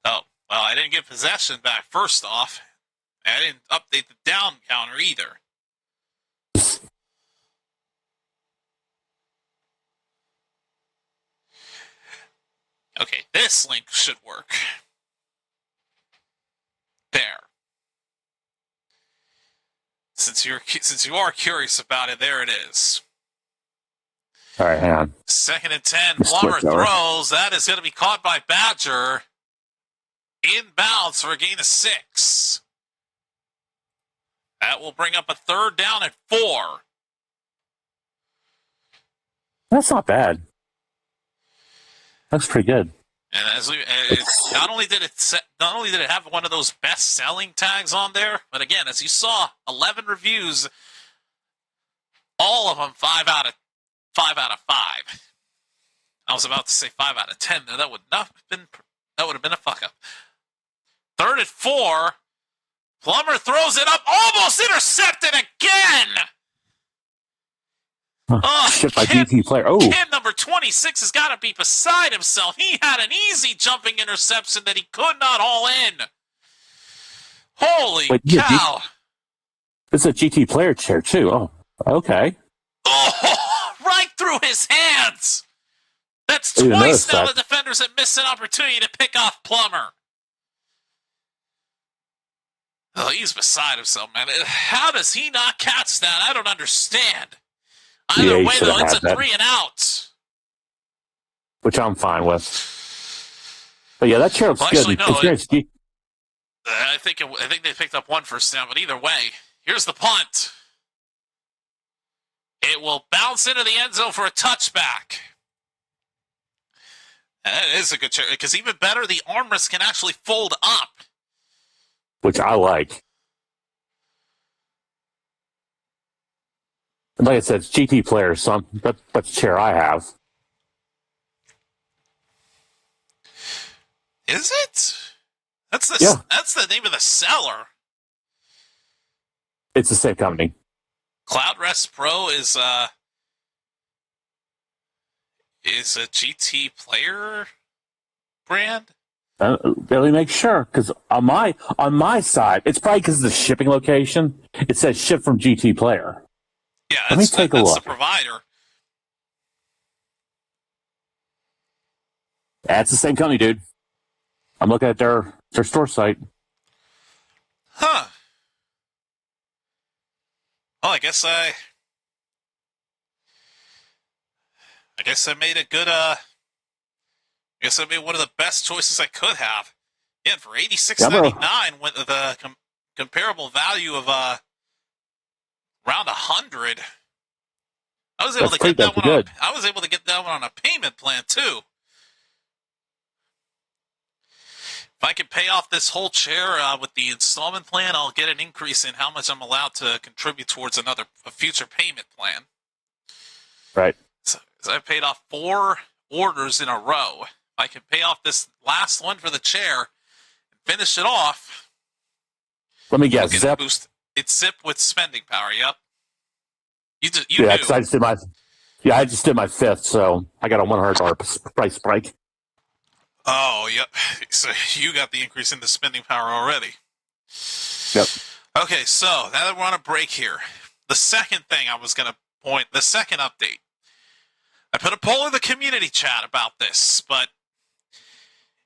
Oh, well, I didn't get possession back first off. I didn't update the down counter either. Okay, this link should work. There. Since you are curious about it, there it is. All right, hang on. 2nd and 10. Plummer throws. That is going to be caught by Badger. Inbounds for a gain of 6. That will bring up a 3rd down at 4. That's not bad. That's pretty good. And not only did it have one of those best-selling tags on there, but again, as you saw, 11 reviews, all of them 5 out of 5. I was about to say 5 out of 10. That would have been a fuck up. 3rd and 4. Plummer throws it up, almost intercepted again. Shit by DT player. Oh, Kid number 26 has got to be beside himself. He had an easy jumping interception that he could not haul in. Holy Wait, cow! It's a GT player chair too. Oh, okay. Oh, right through his hands. That's I didn't twice notice now that. the defenders have missed an opportunity to pick off Plummer. Oh, he's beside himself, man. How does he not catch that? I don't understand. Either Yeah, he way, should though, have it's had a that. 3 and out. Which I'm fine with. But yeah, that chair looks Well, good. actually, no. I I think they picked up 1 first down, but either way, here's the punt. It will bounce into the end zone for a touchback. That is a good chair, because even better, the armrest can actually fold up. which I like. And like I said, it's GT player, so that's the chair I have. Is it? That's the name of the seller. It's the same company. CloudRest Pro is a GT player brand. Let me make sure, because on my side, it's probably because of the shipping location. It says ship from GT Player. Yeah, Let me take a that's look. the provider. That's the same company, dude. I'm looking at their store site. Huh. Well, I guess I made a good I guess I made one of the best choices I could have. Yeah, for $86.99 with the comparable value of around 100. I was able to get that one on. I was able to get that one on a payment plan too. If I can pay off this whole chair with the installment plan, I'll get an increase in how much I'm allowed to contribute towards a future payment plan. Right. So I paid off 4 orders in a row. If I can pay off this last one for the chair and finish it off. Let me guess. Zip. It's Zip with spending power. Yep. You yeah, because I just did my 5th, so I got a $100 price spike. Oh, yep. So you got the increase in the spending power already. Yep. Okay, so now that we're on a break here, the second thing I was going to point, the second update. I put a poll in the community chat about this, but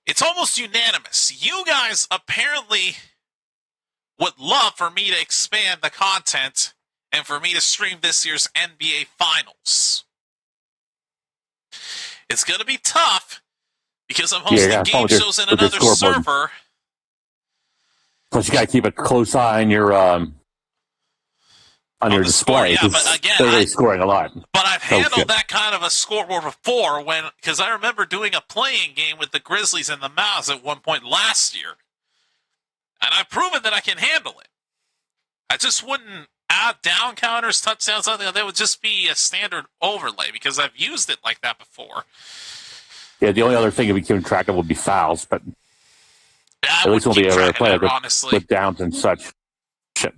it's almost unanimous. You guys apparently would love for me to expand the content and for me to stream this year's NBA Finals. It's going to be tough because I'm hosting game shows in another server. Plus, you got to keep a close eye on your display. Yeah, but again, they're scoring a lot. But I've handled that kind of a scoreboard before because I remember doing a playing game with the Grizzlies and the Mavs at one point last year. And I've proven that I can handle it. I just wouldn't add down counters, touchdowns, something that would just be a standard overlay because I've used it like that before. Yeah, the only other thing to be keeping track of would be fouls, but at least we'll be able to play with downs and such. Shit.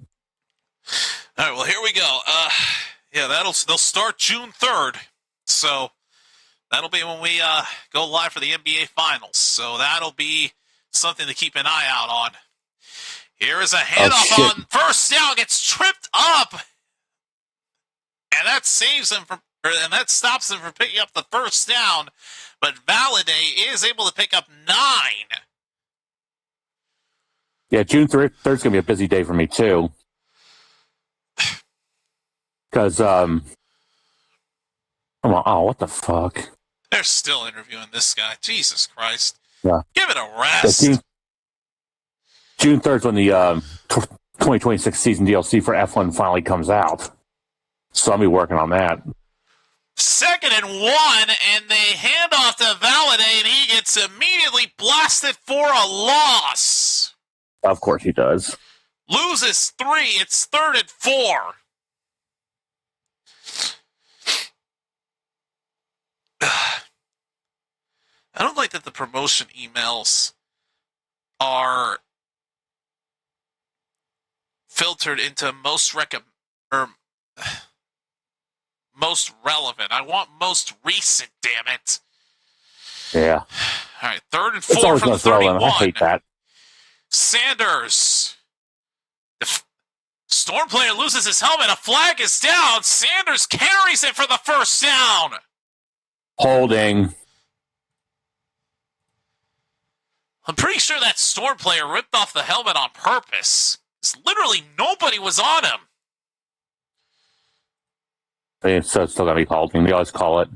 All right, well, here we go. Yeah, they'll start June 3rd, so that'll be when we go live for the NBA Finals. So that'll be something to keep an eye out on. Here is a handoff on first down, gets tripped up, and that saves him and that stops him from picking up the first down. But Valladay is able to pick up 9. Yeah, June 3rd is going to be a busy day for me too. Because, oh, what the fuck? They're still interviewing this guy. Jesus Christ. Yeah. Give it a rest. June 3rd is when the 2026 season DLC for F1 finally comes out. So I'll be working on that. 2nd and 1, and they hand off to Valladay, and he gets immediately blasted for a loss. Of course he does. Loses 3. It's 3rd and 4. I don't like that the promotion emails are filtered into most relevant. I want most recent, damn it. Yeah. All right, 3rd and 4 from the 31. I hate that. Sanders Storm player loses his helmet. A flag is down. Sanders carries it for the first down. Holding. I'm pretty sure that Storm player ripped off the helmet on purpose. Literally nobody was on him. It's still got to be holding. They always call it.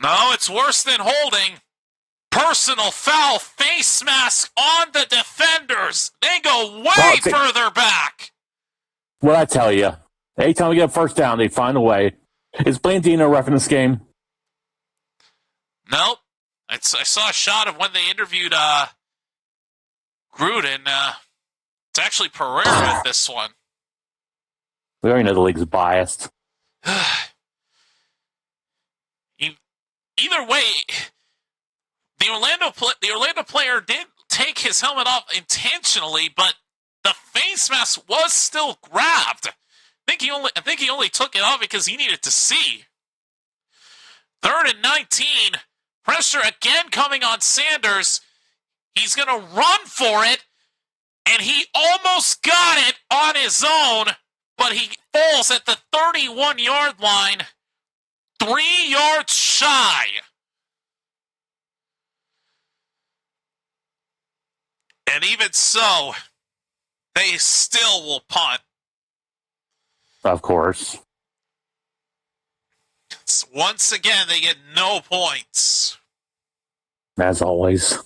No, it's worse than holding. Personal foul, face mask on the defenders. They go way further back. What I tell you, anytime we get a first down, they find a way. Is Blandino ref in this game? Nope. I saw a shot of when they interviewed Gruden. It's actually Pereira at this one. We already know the league's biased. Either way, the Orlando player did take his helmet off intentionally, but the face mask was still grabbed. I think he only took it off because he needed to see. 3rd and 19. Pressure again coming on Sanders. He's going to run for it, and he almost got it on his own, but he falls at the 31-yard line, 3 yards shy. And even so, they still will punt. Of course. Once again, they get no points. As always.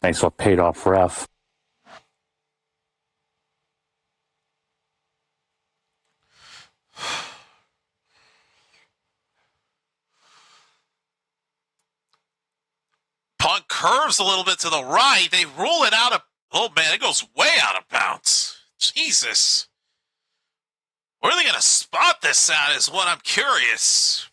Thanks for paid off ref. Punt curves a little bit to the right. They rule it out of... Oh, man, it goes way out of bounds. Jesus. Where are they going to spot this at is what I'm curious.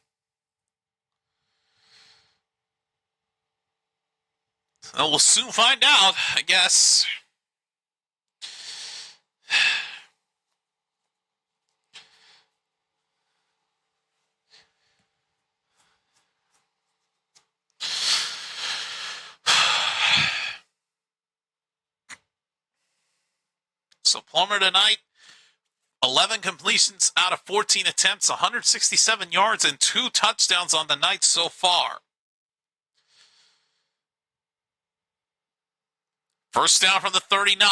Well, we'll soon find out, I guess. So Plummer tonight, 11 completions out of 14 attempts, 167 yards, and 2 touchdowns on the night so far. First down from the 39.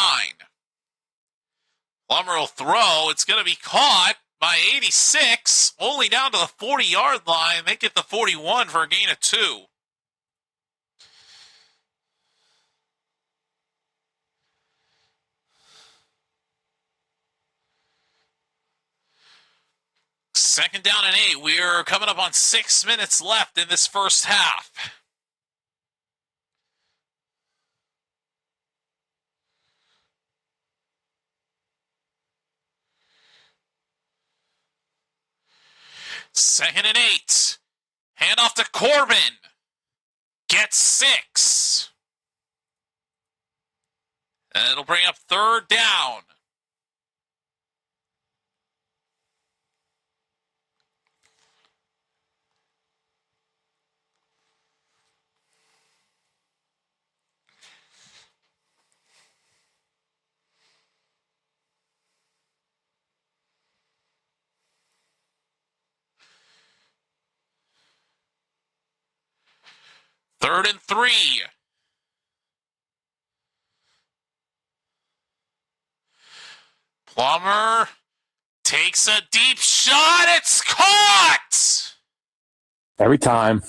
Plummer will throw. It's going to be caught by 86, only down to the 40-yard line. They get the 41 for a gain of 2. Second down and 8. We're coming up on 6 minutes left in this first half. Second and 8. Hand off to Corbin. Gets 6. And it'll bring up third down. Third and 3. Plummer takes a deep shot. It's caught! Every time.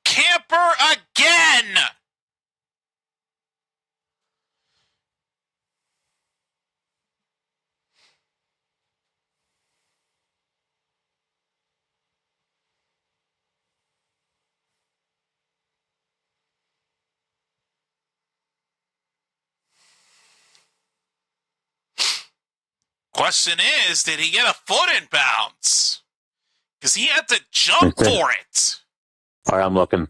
Camper again! Question is, did he get a foot in bounds? Because he had to jump for it. All right, I'm looking.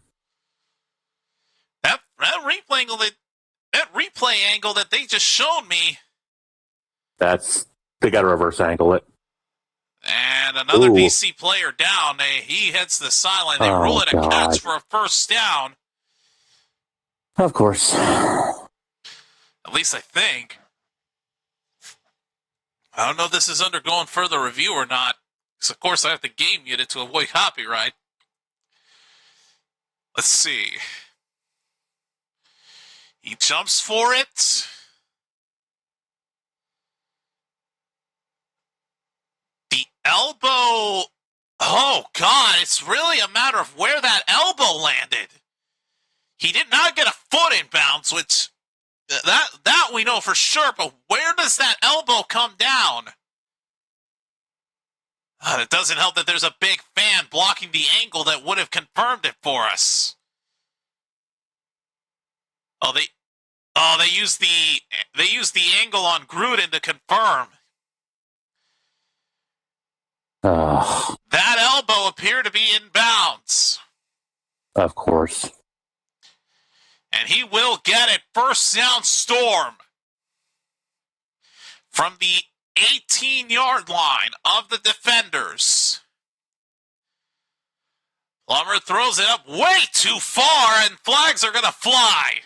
That replay angle that they just showed me. They got to reverse angle it. And another Ooh. DC player down. He hits the sideline. They rule it a God. catch for a first down. Of course. At least I think. I don't know if this is undergoing further review or not. Because, of course, I have the game muted to avoid copyright. Let's see. He jumps for it. The elbow. Oh, God. It's really a matter of where that elbow landed. He did not get a foot in bounds, which that we know for sure, but where does that elbow come down? It doesn't help that there's a big fan blocking the angle that would have confirmed it for us. They used the angle on Gruden to confirm. That elbow appeared to be in bounds. Of course. And he will get it. First down, Storm. From the 18-yard line of the defenders. Plummer throws it up way too far, and flags are going to fly.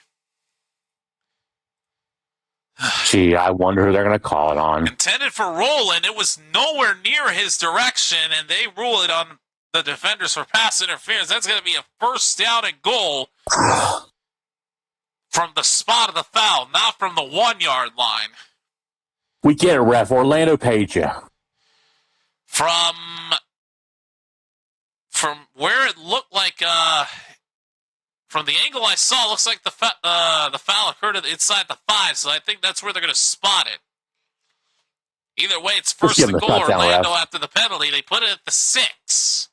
Gee, I wonder who they're going to call it on. Intended for Roland, it was nowhere near his direction, and they rule it on the defenders for pass interference. That's going to be a first down and goal from the spot of the foul, not from the 1-yard line. We get it, ref. Orlando paid you. From where it looked like, from the angle I saw, it looks like the foul occurred inside the 5, so I think that's where they're going to spot it. Either way, it's first and goal Orlando after the penalty. They put it at the 6.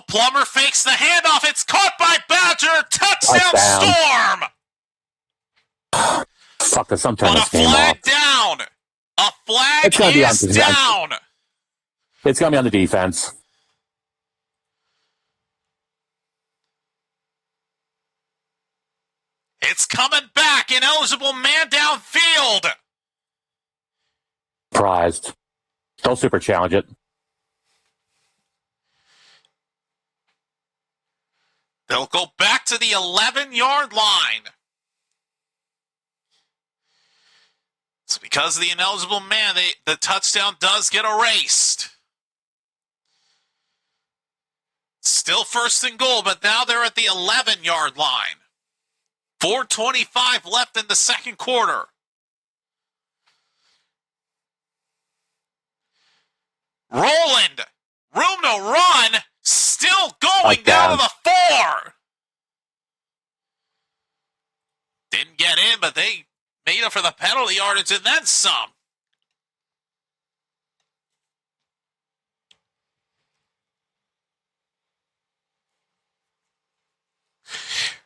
Plummer fakes the handoff. It's caught by Badger. Touchdown, Storm. Fuck this. I'm turning this game off. A flag is down. It's going to be on the defense. It's coming back. Ineligible man downfield. Prized. Don't super challenge it. They'll go back to the 11-yard line. So because of the ineligible man, the touchdown does get erased. Still first and goal, but now they're at the 11-yard line. 4:25 left in the second quarter. Roland, room to run, still going down to the 4. Didn't get in, but they made up for the penalty yardage and then some.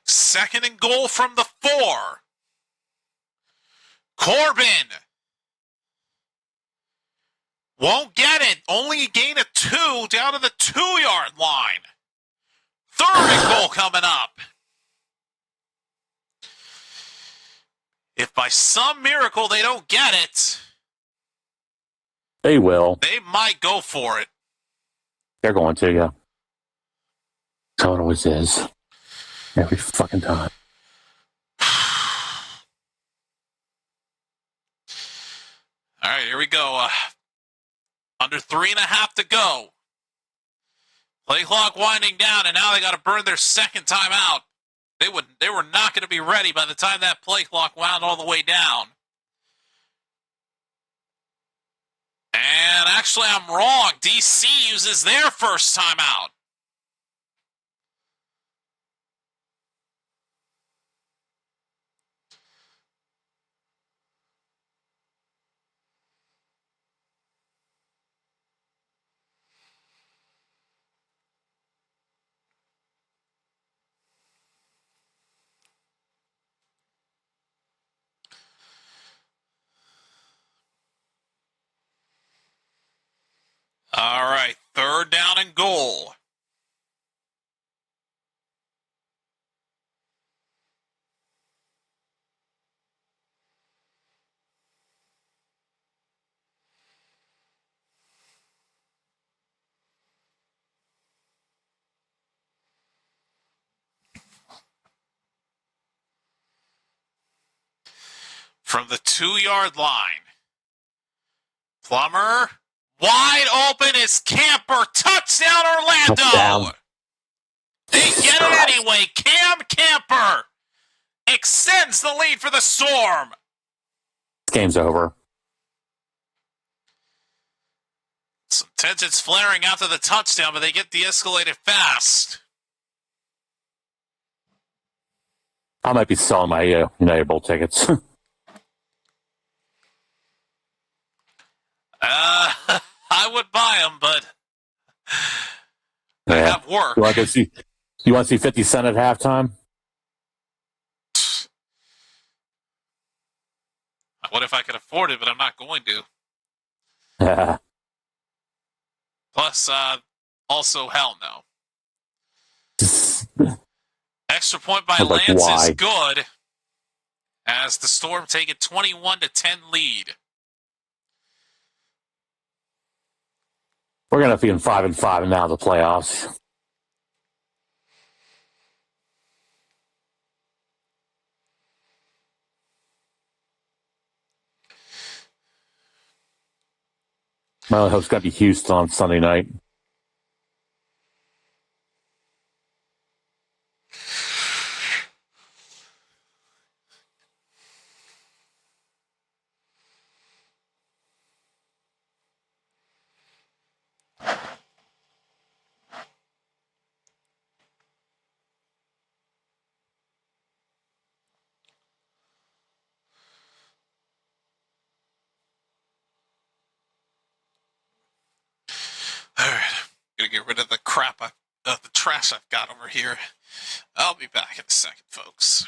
Second and goal from the 4. Corbin won't get it. Only a gain of 2 down to the 2-yard line. Third and goal coming up. If by some miracle they don't get it, they will. They might go for it. They're going to, yeah. That's how it always is. Every fucking time. All right, here we go. Under 3.5 to go. Play clock winding down, and now they got to burn their second time out. They were not going to be ready by the time that play clock wound all the way down. And actually, I'm wrong. DC uses their first time out. All right, 3rd goal. From the 2-yard line. Plummer. Wide open is Camper. Touchdown, Orlando. Touchdown. They get it anyway. Cam Camper extends the lead for the Storm. This game's over. Some tensions flaring after the touchdown, but they get de-escalated fast. I might be selling my United Bowl tickets. I would buy them, but I have work. You want to see 50 Cent at halftime? What if I could afford it, but I'm not going to? Yeah. Plus, also, hell no. Extra point by Lance is good as the Storm take a 21-10 lead. We're going to be in 5-5 and now the playoffs. My only hope's got to be Houston on Sunday night. All right, I'm gonna get rid of the the trash I've got over here. I'll be back in a second, folks.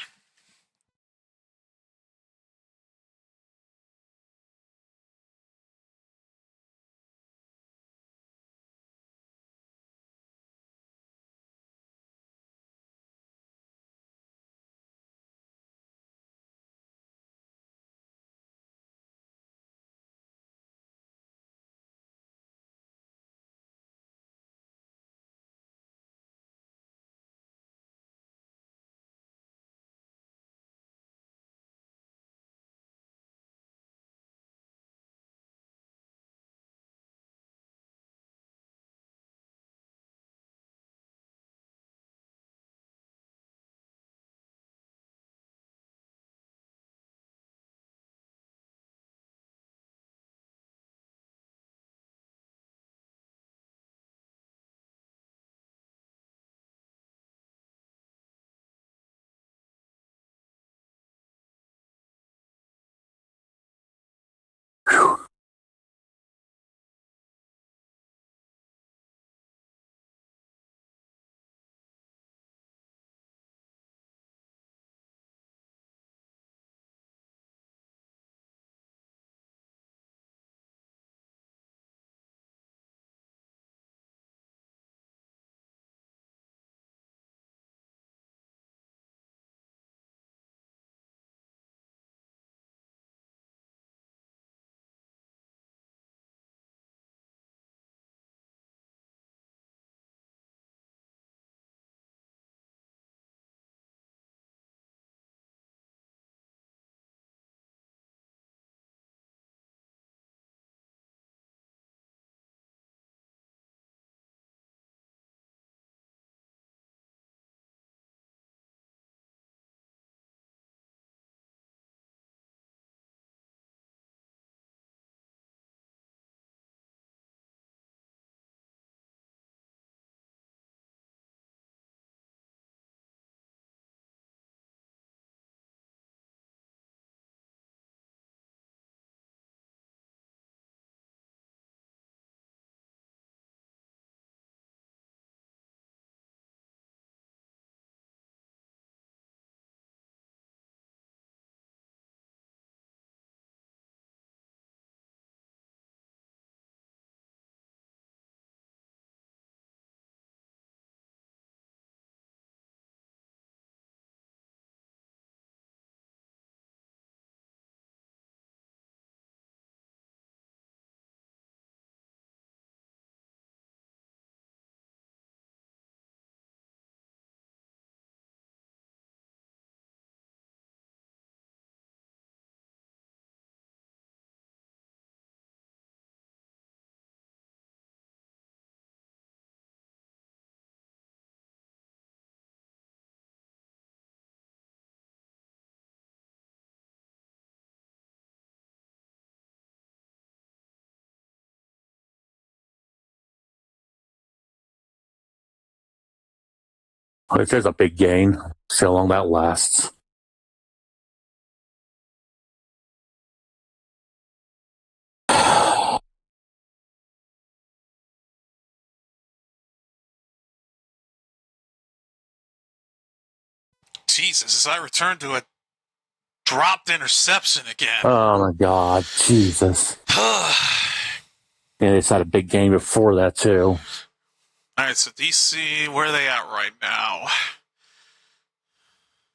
This is a big gain. See how long that lasts. Jesus, as I return to a dropped interception again. Oh my God, Jesus! And it's had a big game before that too. All right, so DC, where are they at right now? I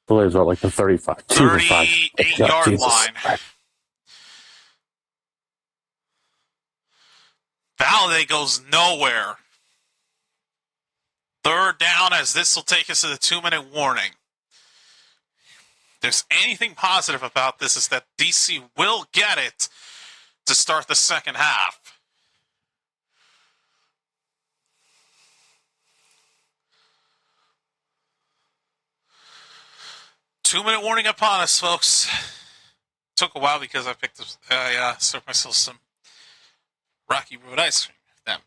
believe it's about like the 35, 38-yard line. Valladay goes nowhere. Third down, as this will take us to the 2-minute warning. If there's anything positive about this, is that DC will get it to start the second half. Two-minute warning upon us, folks. Took a while because I served myself some Rocky Road ice cream.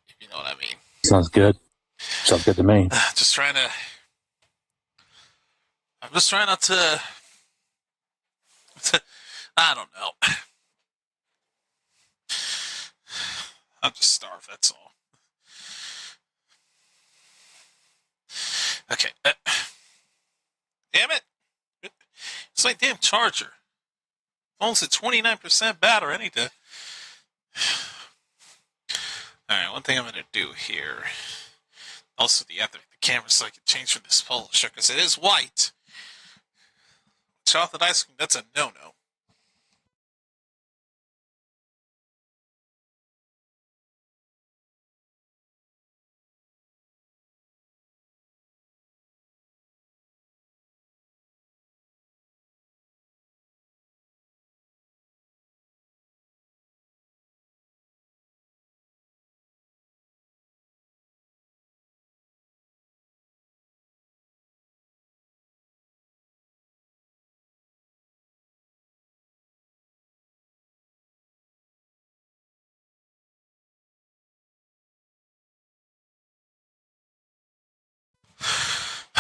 If you know what I mean. Sounds good. Sounds good to me. I'm just trying not to I don't know. I'm just starved, that's all. Okay. Damn it. It's like damn Charger. Phone's at 29% battery. I need to... Alright, one thing I'm going to do here. Also, the camera so I can change from this polo shirt, because it is white. Chocolate ice cream, that's a no-no.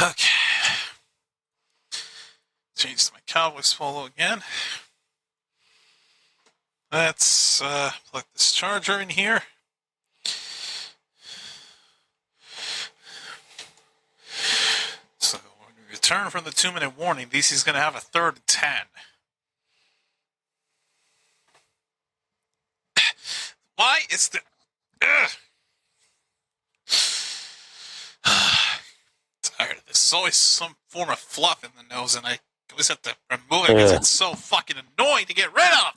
Okay. Change to my Cowboys polo again. Let's plug this charger in here. So when we return from the 2-minute warning, DC's going to have a 3rd and 10. Why is the... Tired of this. There's always some form of fluff in the nose, and I always have to remove it because it's so fucking annoying to get rid of.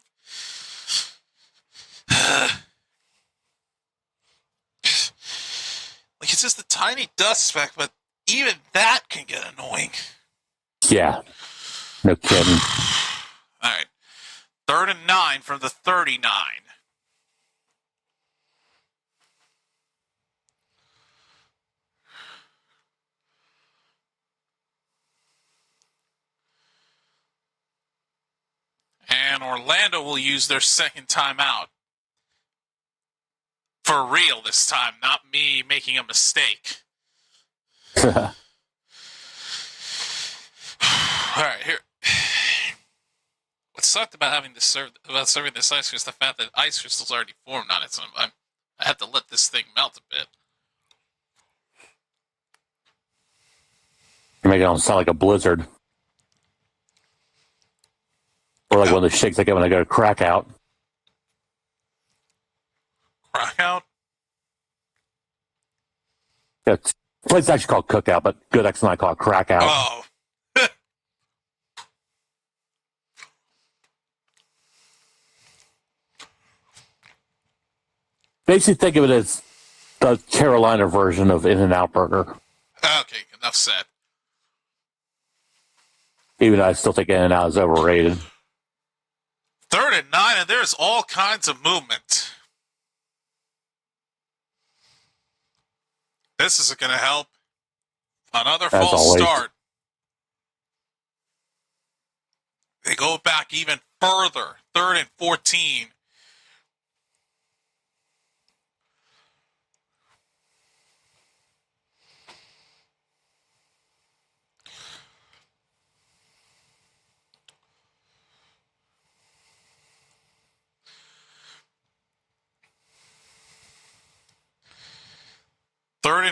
Like, it's just a tiny dust speck, but even that can get annoying. Yeah. No kidding. All right. 3rd and 9 from the 39. And Orlando will use their second timeout. For real this time, not me making a mistake. All right, here. What sucked about serving this ice cream is the fact that ice crystals already formed on it, so I have to let this thing melt a bit. You're making it sound like a blizzard. Or like one of the shakes I get when I go to crack out. Crack out? It's actually called Cookout, but Good X and I call it Crack Out. Oh. Basically, think of it as the Carolina version of In-N-Out Burger. Okay, enough said. Even though I still think In-N-Out is overrated. 3rd and 9, and there's all kinds of movement. This isn't going to help. Another false start. They go back even further. 3rd and 14.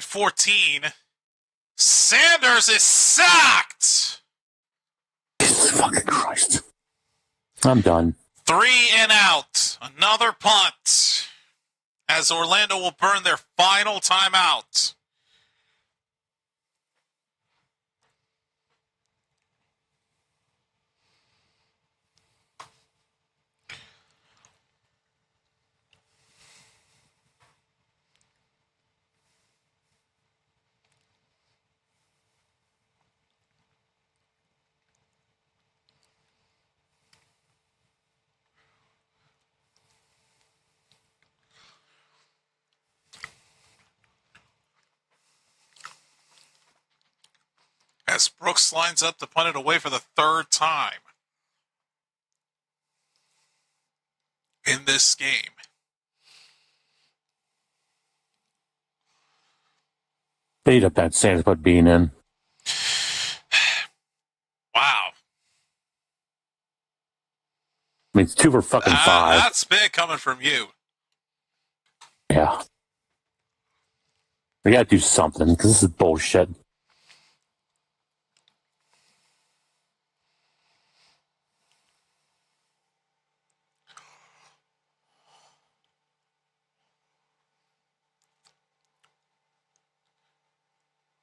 and 14. Sanders is sacked. Jesus fucking Christ. I'm done. 3 and out. Another punt. As Orlando will burn their final timeout. As Brooks lines up to punt it away for the third time in this game. Beat up that Sanders put Bean in. Wow. I mean, it's 2 for fucking 5. That's big coming from you. Yeah. We gotta do something, because this is bullshit.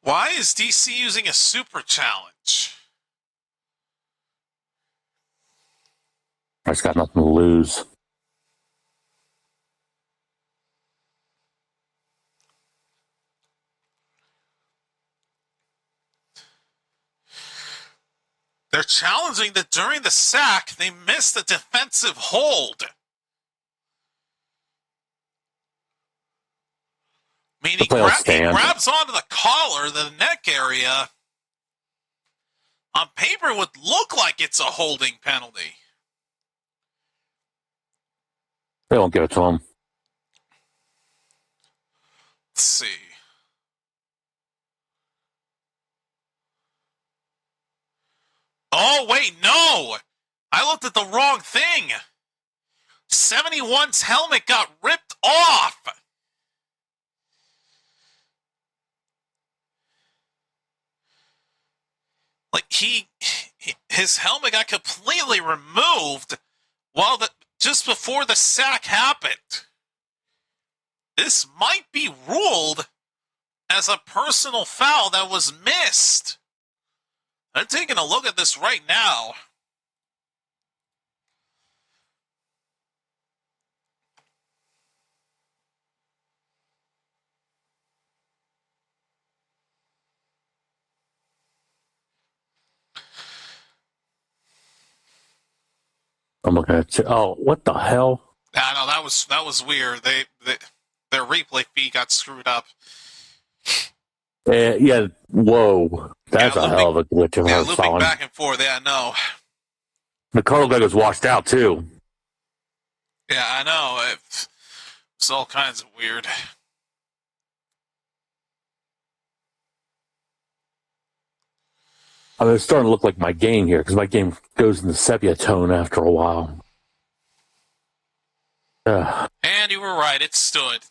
Why is DC using a super challenge? I just got nothing to lose. They're challenging that during the sack, they missed a defensive hold. Meaning he grabs onto the collar, the neck area. On paper, would look like it's a holding penalty. They won't give it to him. Let's see. Oh, wait, no! I looked at the wrong thing. 71's helmet got ripped off. Like his helmet got completely removed just before the sack happened. This might be ruled as a personal foul that was missed. I'm taking a look at this right now. I'm looking at you. Oh, what the hell? I know that was weird. Their replay feed got screwed up. Yeah, whoa. That's a hell of a glitch of her looping falling. Back and forth, yeah, I know. The color guy was washed out, too. Yeah, I know. It's all kinds of weird. I mean, it's starting to look like my game here, because my game goes in the sepia tone after a while. And you were right, it stood.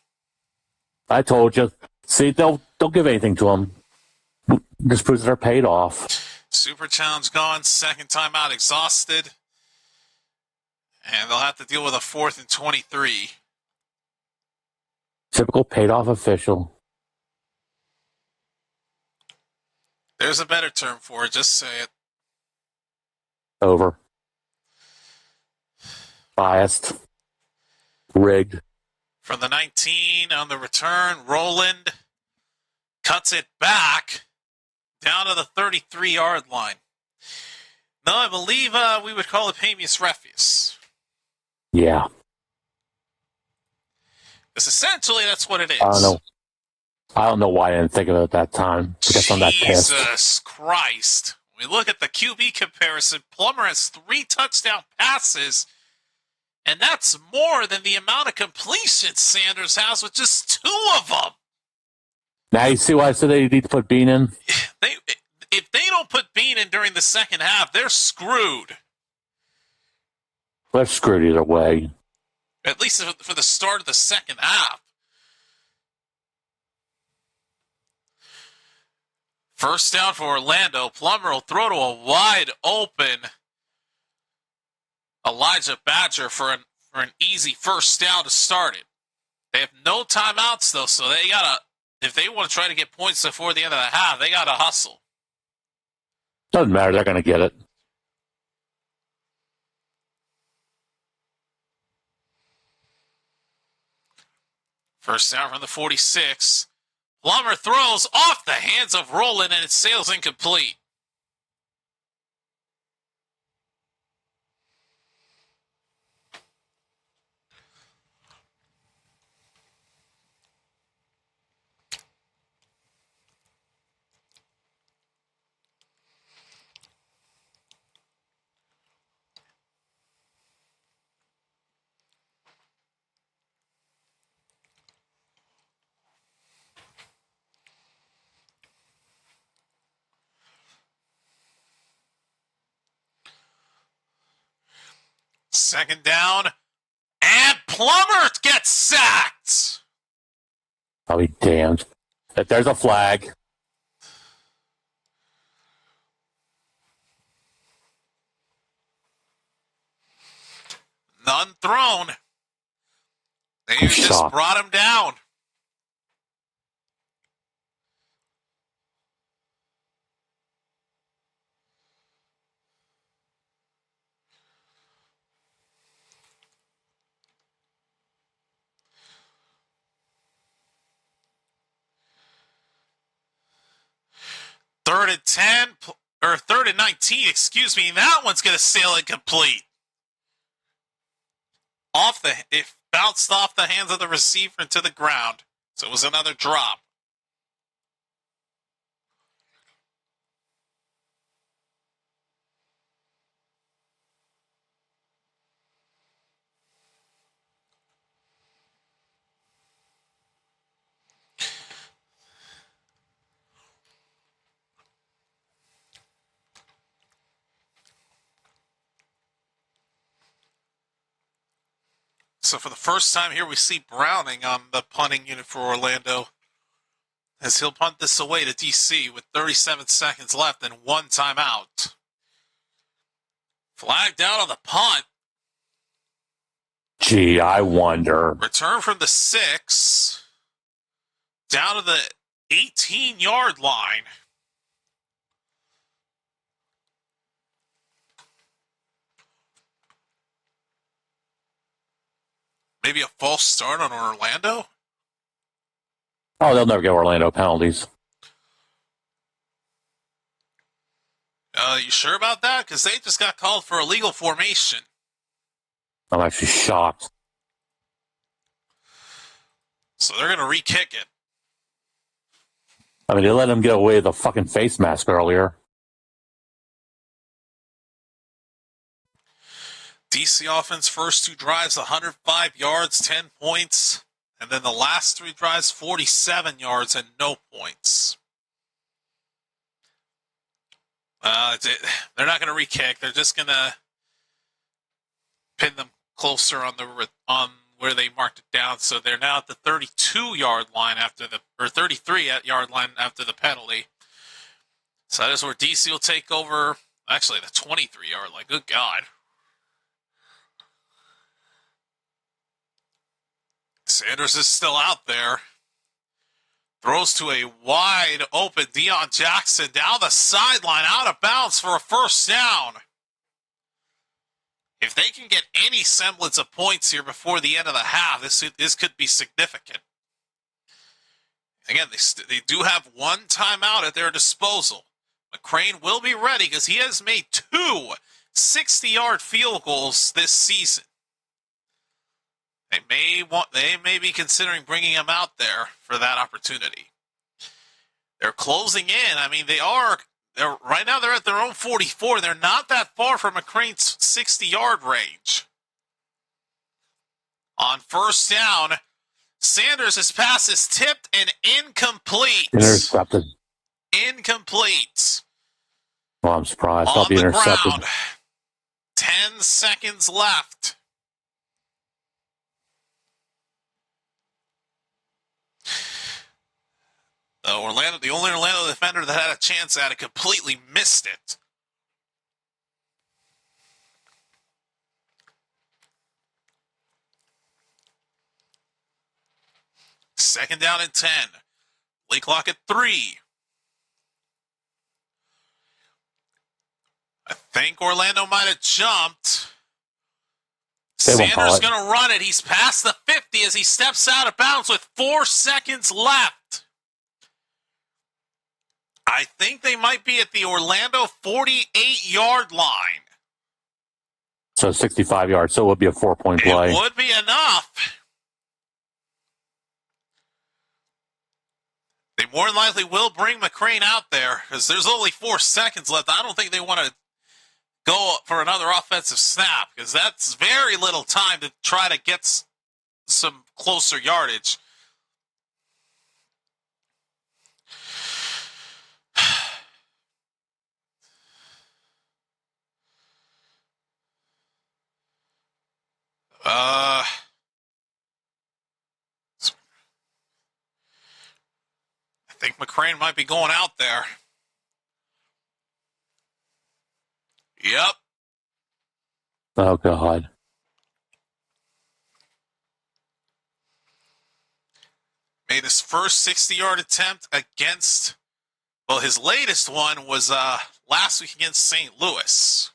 I told you. See, they'll give anything to them. Just proves they're paid off. Super challenge gone, second time out exhausted. And they'll have to deal with a 4th and 23. Typical paid off official. There's a better term for it, just say it. Over. Biased. Rigged. From the 19 on the return, Roland cuts it back down to the 33-yard line. No, I believe we would call it Pamius Refius. Yeah. Because essentially that's what it is. I don't know why I didn't think of it at that time. Because I'm that pissed. Jesus Christ. When we look at the QB comparison, Plummer has 3 touchdown passes, and that's more than the amount of completions Sanders has with just 2 of them. Now you see why I said they need to put Bean in? If they don't put Bean in during the second half, they're screwed. They're screwed either way. At least for the start of the second half. First down for Orlando. Plummer will throw to a wide open Elijah Badger for an easy first down to start it. They have no timeouts, though, so they gotta, if they want to try to get points before the end of the half, they gotta hustle. Doesn't matter. They're going to get it. First down from the 46. Plummer throws off the hands of Rowland, and it sails incomplete. Second down, and Plummer gets sacked. I'll be damned. If there's a flag. None thrown. They just brought him down. Third and 10, or third and 19, excuse me. That one's going to sail incomplete. It bounced off the hands of the receiver into the ground. So it was another drop. So for the first time here, we see Browning on the punting unit for Orlando, as he'll punt this away to DC with 37 seconds left and one timeout. Flagged out on the punt. Gee, I wonder. Return from the 6, down to the 18-yard line. Maybe a false start on Orlando? Oh, they'll never get Orlando penalties. You sure about that? Because they just got called for illegal formation. I'm actually shocked. So they're going to re-kick it. I mean, they let him get away with a fucking face mask earlier. DC offense first 2 drives, 105 yards, 10 points. And then the last 3 drives, 47 yards and no points. They're not going to re-kick. They're just going to pin them closer on where they marked it down. So they're now at the 32-yard line or 33-yard line after the penalty. So that is where DC will take over. Actually, the 23-yard line. Good God. Sanders is still out there. Throws to a wide open Deion Jackson down the sideline, out of bounds for a first down. If they can get any semblance of points here before the end of the half, this could be significant. Again, they do have one timeout at their disposal. McCrane will be ready because he has made 2 60-yard field goals this season. They may be considering bringing him out there for that opportunity. They're closing in. I mean, right now they're at their own 44. They're not that far from McCrane's 60-yard range. On first down, Sanders' pass is tipped and incomplete. Intercepted. Incomplete. Well, I'm surprised. I'll be intercepted. Ground. 10 seconds left. The only Orlando defender that had a chance at it completely missed it. Second down and 10. Play clock at 3. I think Orlando might have jumped. Sanders going to run it. He's past the 50 as he steps out of bounds with 4 seconds left. I think they might be at the Orlando 48-yard line. So 65 yards. So it would be a 4-point play. It would be enough. They more than likely will bring McCrane out there because there's only 4 seconds left. I don't think they want to go for another offensive snap because that's very little time to try to get some closer yardage. I think McCrane might be going out there. Yep. Oh, God. Made his first 60-yard attempt against, well, his latest one was last week against St. Louis.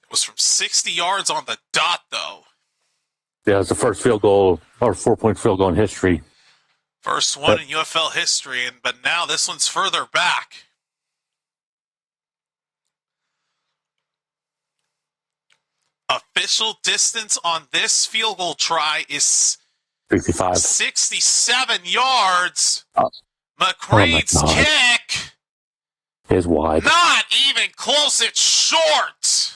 It was from 60 yards on the dot, though. Yeah, it's the first field goal or 4-point field goal in history. First one in UFL history, but now this one's further back. Official distance on this field goal try is 67 yards. McCrane's kick is wide. Not even close. It's short.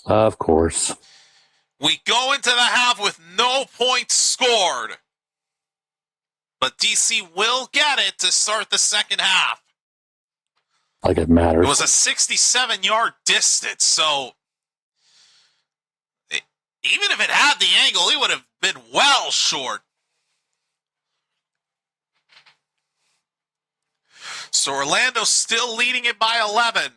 Of course. We go into the half with no points scored. But DC will get it to start the second half. Like it matters. It was a 67-yard distance, so even if it had the angle, he would have been well short. So Orlando still leading it by 11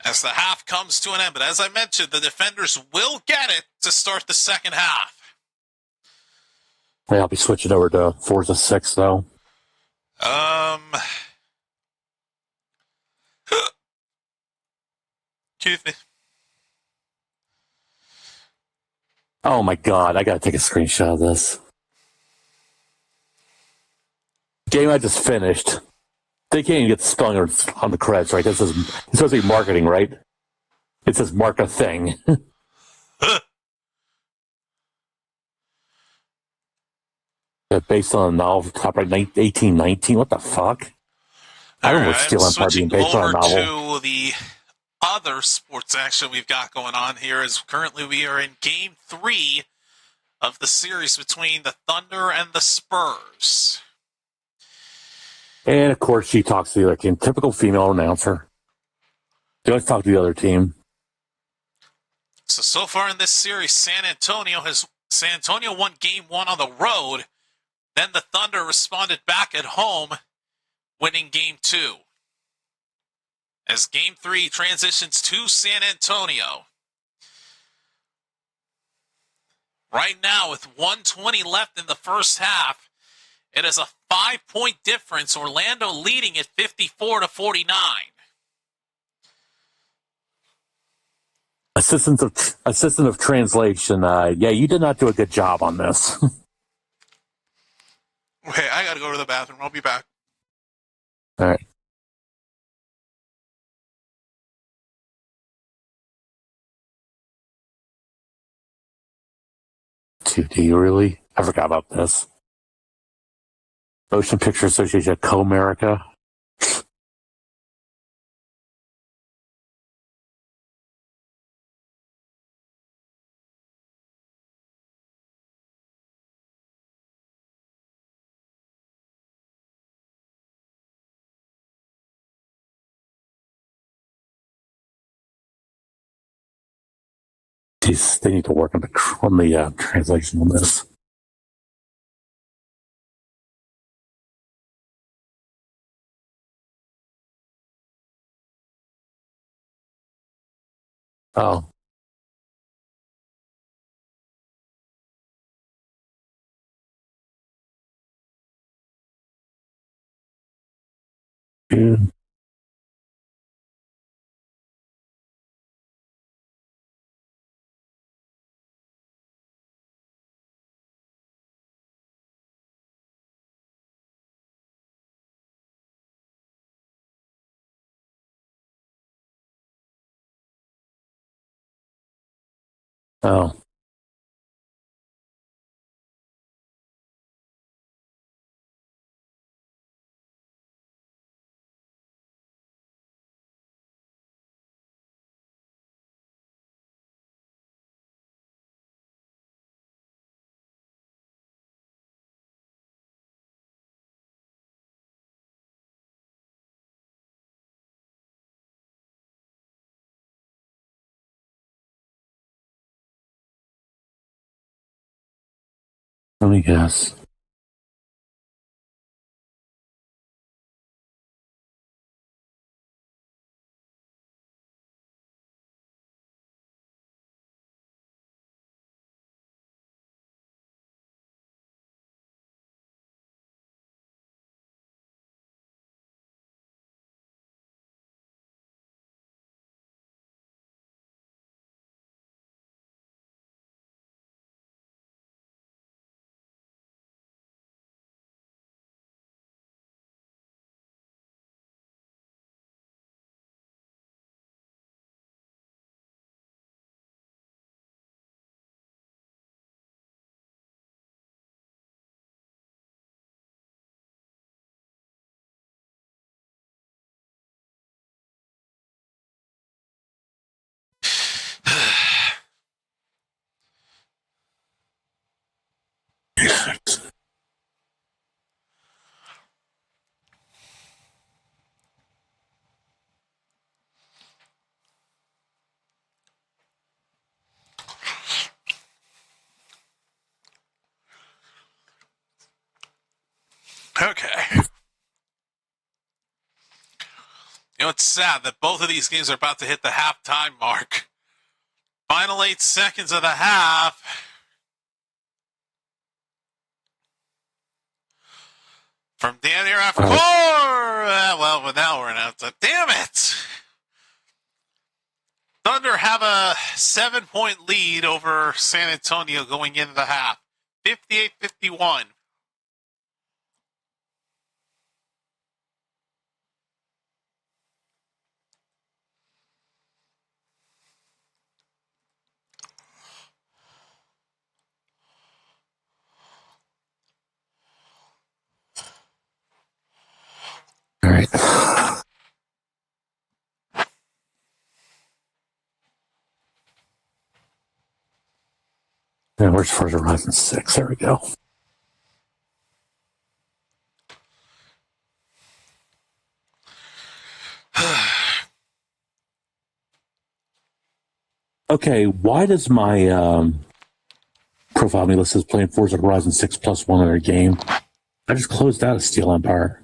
as the half comes to an end. But as I mentioned, the defenders will get it to start the second half. Yeah, I'll be switching over to 4th and 6, though. Excuse me. Oh, my God. I got to take a screenshot of this. Game I just finished. They can't even get the spelling on the credits, right? This is it's supposed to be marketing, right? It says mark a thing. Based on a novel copyright 1819. What the fuck? I don't know what Steel Empire being based on a novel. To the other sports action we've got going on here is currently we are in Game 3 of the series between the Thunder and the Spurs. And, of course, she talks to the other team. Typical female announcer. She always talks to the other team. So far in this series, San Antonio won Game 1 on the road. Then the Thunder responded back at home, winning Game 2. As Game 3 transitions to San Antonio. Right now, with 1:20 left in the first half, it is a 5-point difference. Orlando leading at 54-49. Assistant of translation. Yeah, you did not do a good job on this. Okay, I got to go to the bathroom. I'll be back. All right. $2D, really? I forgot about this. Motion Picture Association of Comerica. Jeez, they need to work on the translation on this. Oh. Yeah. Oh. Let me guess. Okay. You know, it's sad that both of these games are about to hit the halftime mark. Final 8 seconds of the half. From Danny Rafcore. Well, now we're in outside. Damn it! Thunder have a 7-point lead over San Antonio going into the half. 58-51. All right. Now where's Forza Horizon 6? There we go. Okay, why does my profile me list is playing Forza Horizon 6 plus one other game? I just closed out of Steel Empire.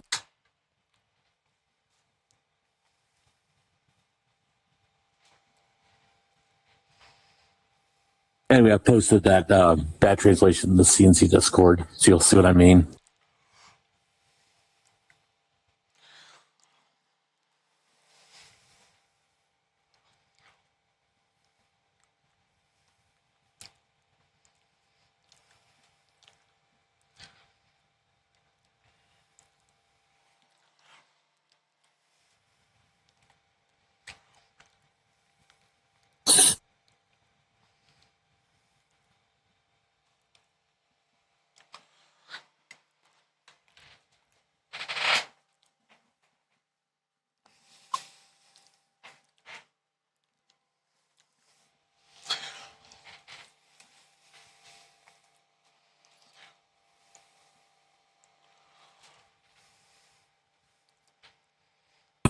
Anyway, I posted that bad translation in the CNC Discord, so you'll see what I mean.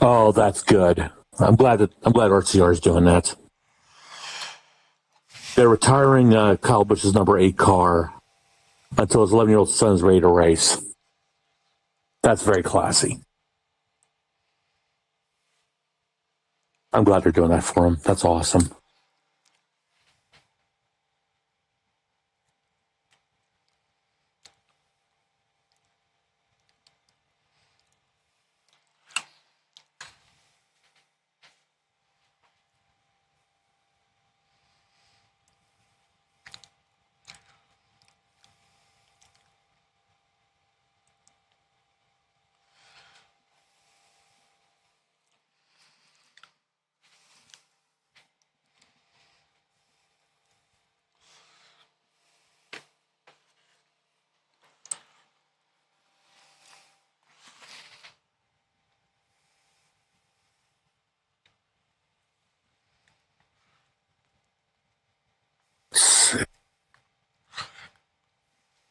Oh, that's good. I'm glad RCR is doing that. They're retiring Kyle Busch's number 8 car until his 11-year-old son's ready to race. That's very classy. I'm glad they're doing that for him. That's awesome.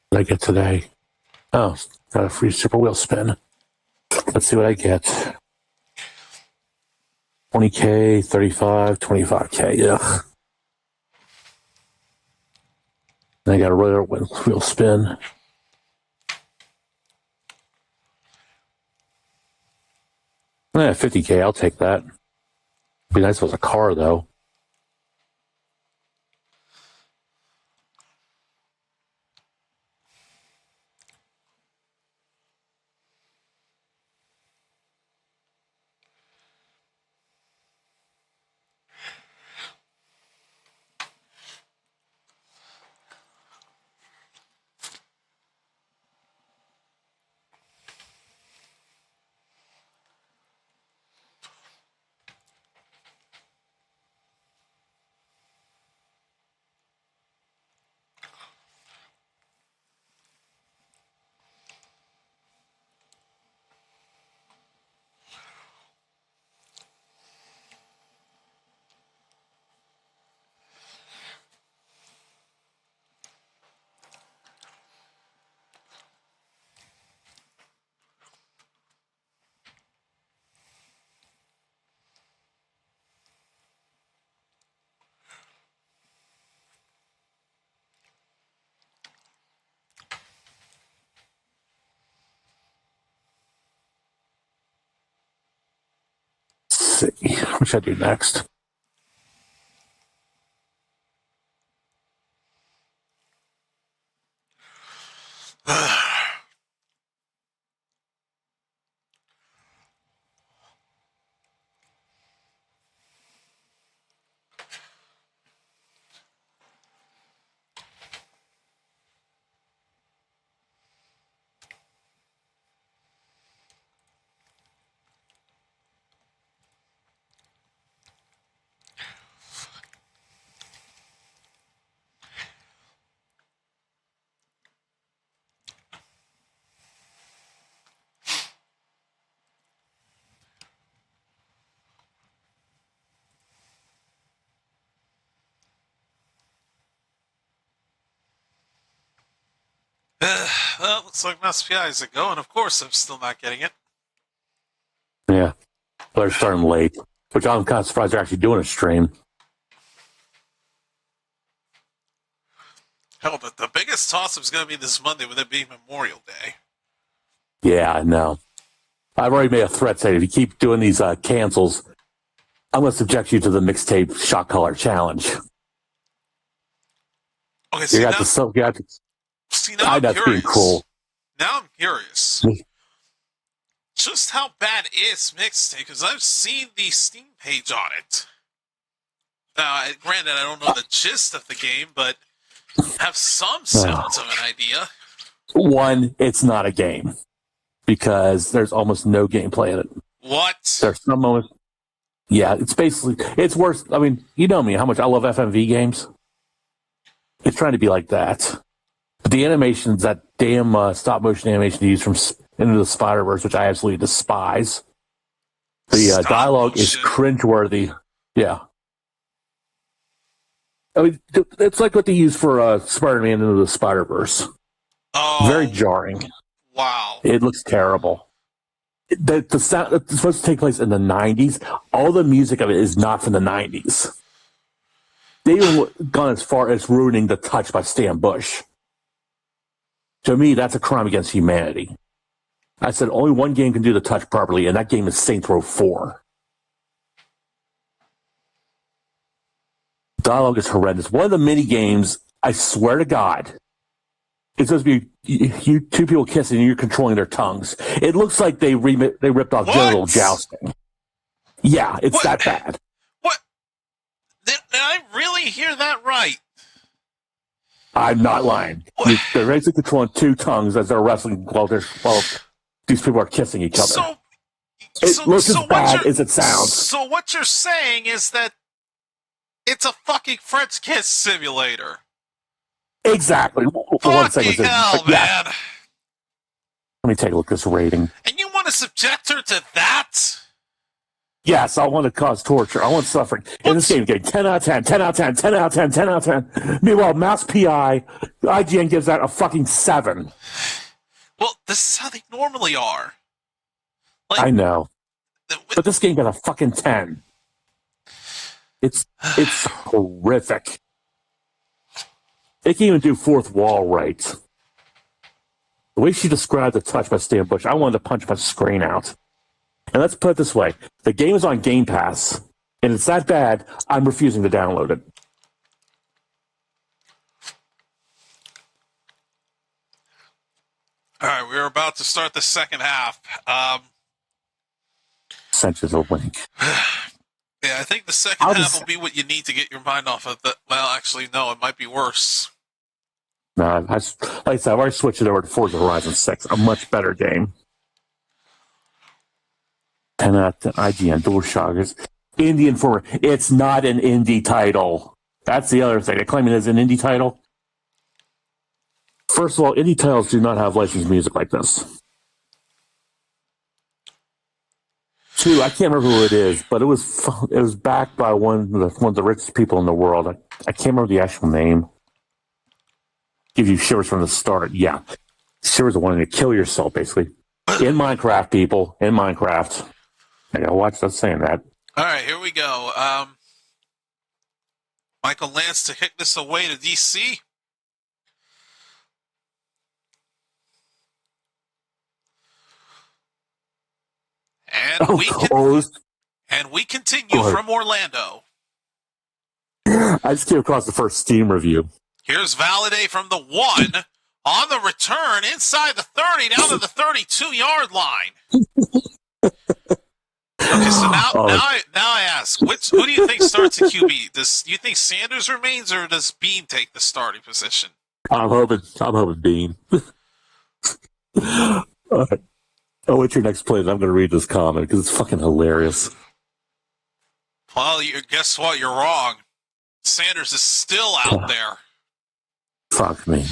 What did I get today? Oh, got a free super wheel spin. Let's see what I get. 20K, 35, 25K. Yeah. And I got a regular wheel spin. Yeah, 50K. I'll take that. Be nice if it was a car, though. Let's see. What should I do next? Well, looks like Mass PI is a go, and of course I'm still not getting it. Yeah. They're starting late, which I'm kind of surprised they're actually doing a stream. Hell, but the biggest toss-up is going to be this Monday with it being Memorial Day. Yeah, I know. I've already made a threat saying if you keep doing these cancels, I'm going to subject you to the mixtape shot color challenge. Okay, see, now I'm that's curious. being cool. Now I'm curious. Just how bad is mixtape? Because I've seen the Steam page on it. Granted, I don't know the gist of the game, but have some semblance of an idea. One, it's not a game because there's almost no gameplay in it. What? There's some moments. Yeah, it's worse. I mean, you know me, how much I love FMV games. It's trying to be like that. But the animations, that damn stop motion animation they use from Into the Spider-Verse, which I absolutely despise. The dialogue is cringeworthy. Yeah. I mean, it's like what they use for Spider-Man Into the Spider-Verse. Oh. Very jarring. Wow. It looks terrible. The sound, it's supposed to take place in the 90s. All the music of it is not from the 90s. They even gone as far as ruining the touch by Stan Bush. To me, that's a crime against humanity. I said only one game can do the touch properly, and that game is Saints Row 4. Dialogue is horrendous. One of the mini games, I swear to God, it's supposed to be you two people kissing and you're controlling their tongues. It looks like they ripped off genital jousting. Yeah, it's that bad. What? Did I really hear that right? I'm not lying. They're basically controlling two tongues as they're wrestling while these people are kissing each other. It looks as bad as it sounds. So what you're saying is that it's a fucking French kiss simulator. Exactly. Fucking hell, man. Let me take a look at this rating. And you want to subject her to that? Yes, I want to cause torture. I want suffering. In this game, getting 10 out of 10, 10 out of 10, 10 out of 10, 10 out of 10. Meanwhile, Mouse PI, IGN gives that a fucking 7. Well, this is how they normally are. Like, I know. But this game got a fucking 10. It's horrific. They can't even do fourth wall right. The way she described the touch by Stan Bush, I wanted to punch my screen out. And let's put it this way. The game is on Game Pass, and it's that bad, I'm refusing to download it. All right, we're about to start the second half. Sent you the link. Yeah, I think the second half will be what you need to get your mind off of the... Well, actually, no, it might be worse. No, like I said, I've already switched it over to Forza Horizon 6, a much better game. 10 out of 10 IGN DualShockers. Indie Informer. It's not an indie title. That's the other thing. They're claiming it as an indie title. First of all, indie titles do not have licensed music like this. 2, I can't remember who it is, but it was backed by one of the richest people in the world. I can't remember the actual name. Give you shivers from the start. Yeah. Shivers of wanting to kill yourself, basically. In Minecraft, people. In Minecraft. I gotta watch that saying that. All right, here we go. Michael Lance to kick this away to DC. And we continue from Orlando. I just came across the first Steam review. Here's Valaday from the 1 on the return inside the 30 down to the 32-yard line. Okay, so now I ask, who do you think starts at QB? Do you think Sanders remains, or does Bean take the starting position? I'm hoping Bean. All right. Oh, what's your next play? I'm going to read this comment because it's fucking hilarious. Well, guess what? You're wrong. Sanders is still out there. Fuck me.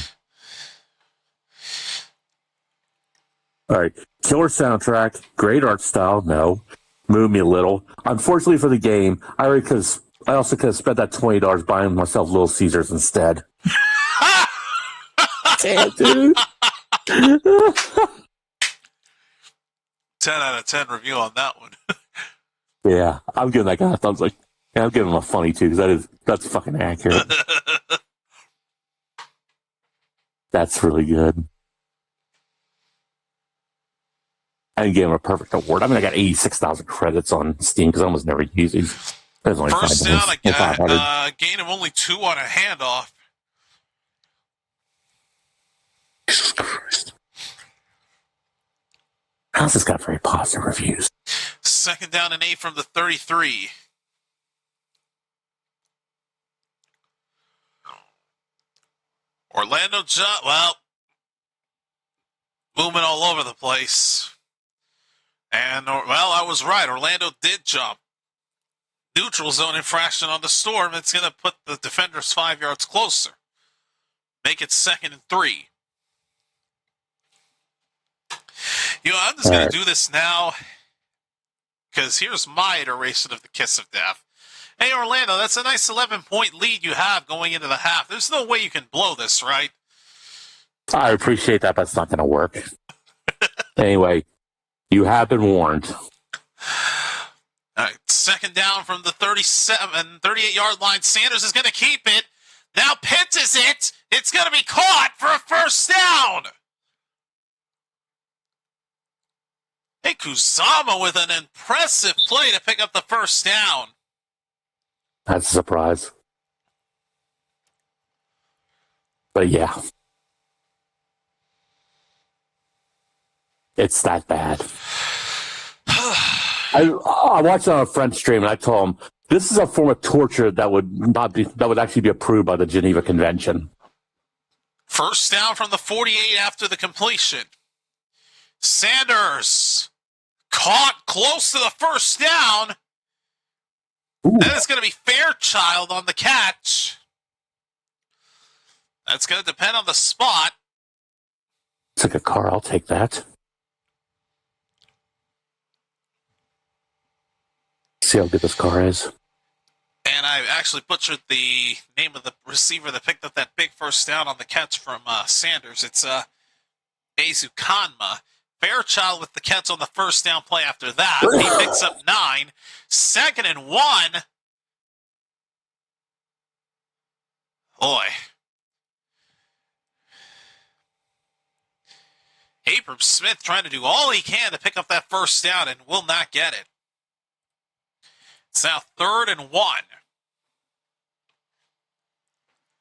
All right. Killer soundtrack. Great art style. No. Move me a little. Unfortunately for the game, I also could have spent that $20 buying myself Little Caesars instead. Damn, dude. 10 out of 10 review on that one. Yeah, I'm giving that guy a thumbs up. Yeah, I'm giving him a funny too, because that's fucking accurate. That's really good. I gave him a perfect award. I mean, I got 86,000 credits on Steam because I almost never use these. First down, gain of only 2 on a handoff. Jesus Christ. How's this got very positive reviews? Second down and 8 from the 33. Orlando moving all over the place. And, I was right. Orlando did jump. Neutral zone infraction on the Storm. It's going to put the defenders 5 yards closer. Make it 2nd and 3. I'm just going to do this now because here's my iteration of the kiss of death. Hey, Orlando, that's a nice 11-point lead you have going into the half. There's no way you can blow this, right? I appreciate that, but it's not going to work. Anyway, you have been warned. All right. Second down from the 38-yard line. Sanders is going to keep it. Now pitches it. It's going to be caught for a first down. Hey, Kusama with an impressive play to pick up the first down. That's a surprise. But yeah. It's that bad. I watched it on a friend's stream and I told him this is a form of torture that would actually be approved by the Geneva Convention. First down from the 48 after the completion. Sanders caught close to the first down. Ooh. Then it's going to be Fairchild on the catch. That's going to depend on the spot. It's like a car. I'll take that. See how good this car is. And I actually butchered the name of the receiver that picked up that big first down on the catch from Sanders. It's Bezu Kanma. Fairchild with the catch on the first down play after that. He picks up 9. 2nd and 1. Boy. Abram Smith trying to do all he can to pick up that first down and will not get it. It's now 3rd and 1. What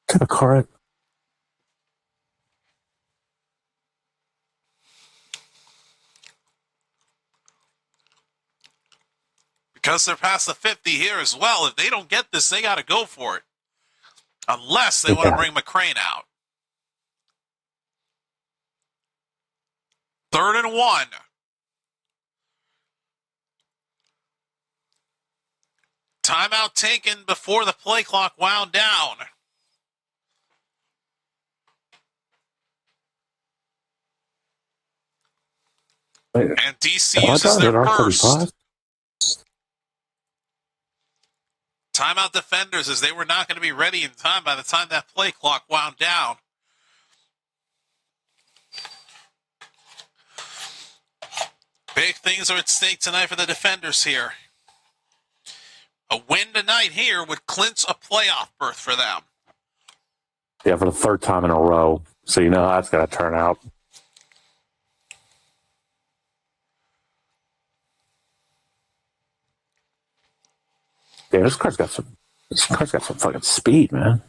kind of car? Because they're past the 50 here as well. If they don't get this, they got to go for it. Unless they want to bring McCrane out. 3rd and 1. Timeout taken before the play clock wound down. And DC uses their first. Timeout defenders, as they were not going to be ready in time by the time that play clock wound down. Big things are at stake tonight for the defenders here. A win tonight here would clinch a playoff berth for them. Yeah, for the 3rd time in a row. So you know how that's going to turn out. Yeah, this car's got some fucking speed, man.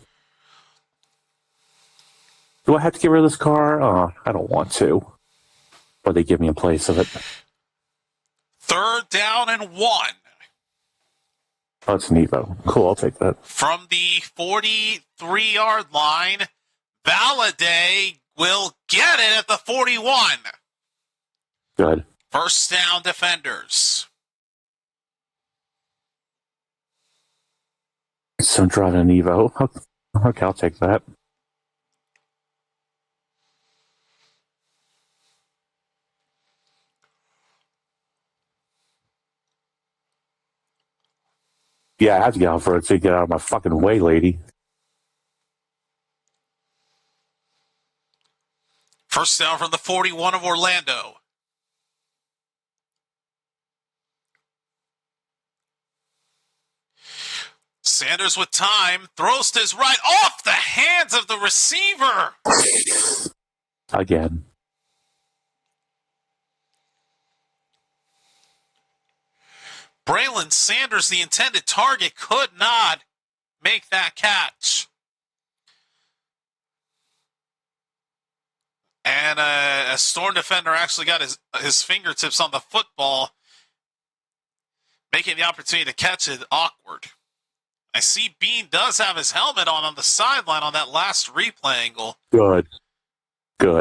Do I have to get rid of this car? Oh, I don't want to. Or they give me a place of it. 3rd down and 1. Oh, it's an Evo. Cool, I'll take that. From the 43-yard line, Valladay will get it at the 41. Good. First down defenders. So I'm driving an Evo. Okay, I'll take that. Yeah, I have to get out for it so you get out of my fucking way, lady. First down from the 41 of Orlando. Sanders with time, throws to his right, off the hands of the receiver. Again. Braylon Sanders, the intended target, could not make that catch. And a Storm defender actually got his fingertips on the football, making the opportunity to catch it awkward. I see Bean does have his helmet on the sideline on that last replay angle. Good.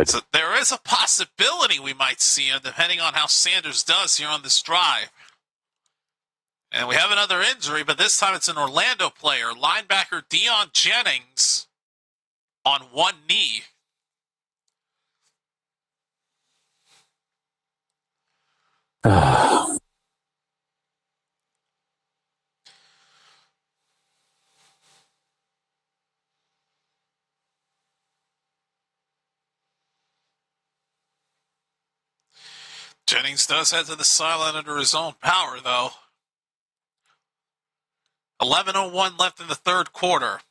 So there is a possibility we might see him, depending on how Sanders does here on this drive. And we have another injury, but this time it's an Orlando player, linebacker Deion Jennings, on one knee. Jennings does head to the sideline under his own power, though. 11:01 left in the third quarter.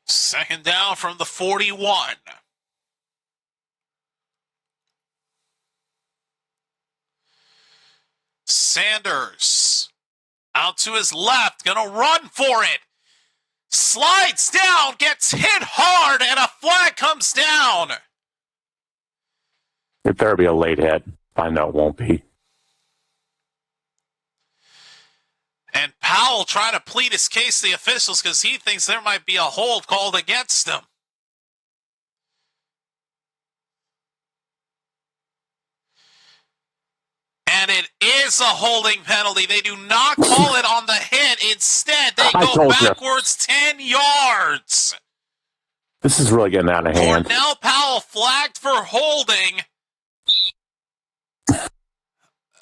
Second down from the 41. Sanders out to his left, gonna run for it. Slides down, gets hit hard, and a flag comes down. It better be a late hit. I know it won't be. And Powell trying to plead his case to the officials because he thinks there might be a hold called against him. And it is a holding penalty. They do not call it on the hit. Instead, they go backwards 10 yards. This is really getting out of hand. Cornell Powell flagged for holding.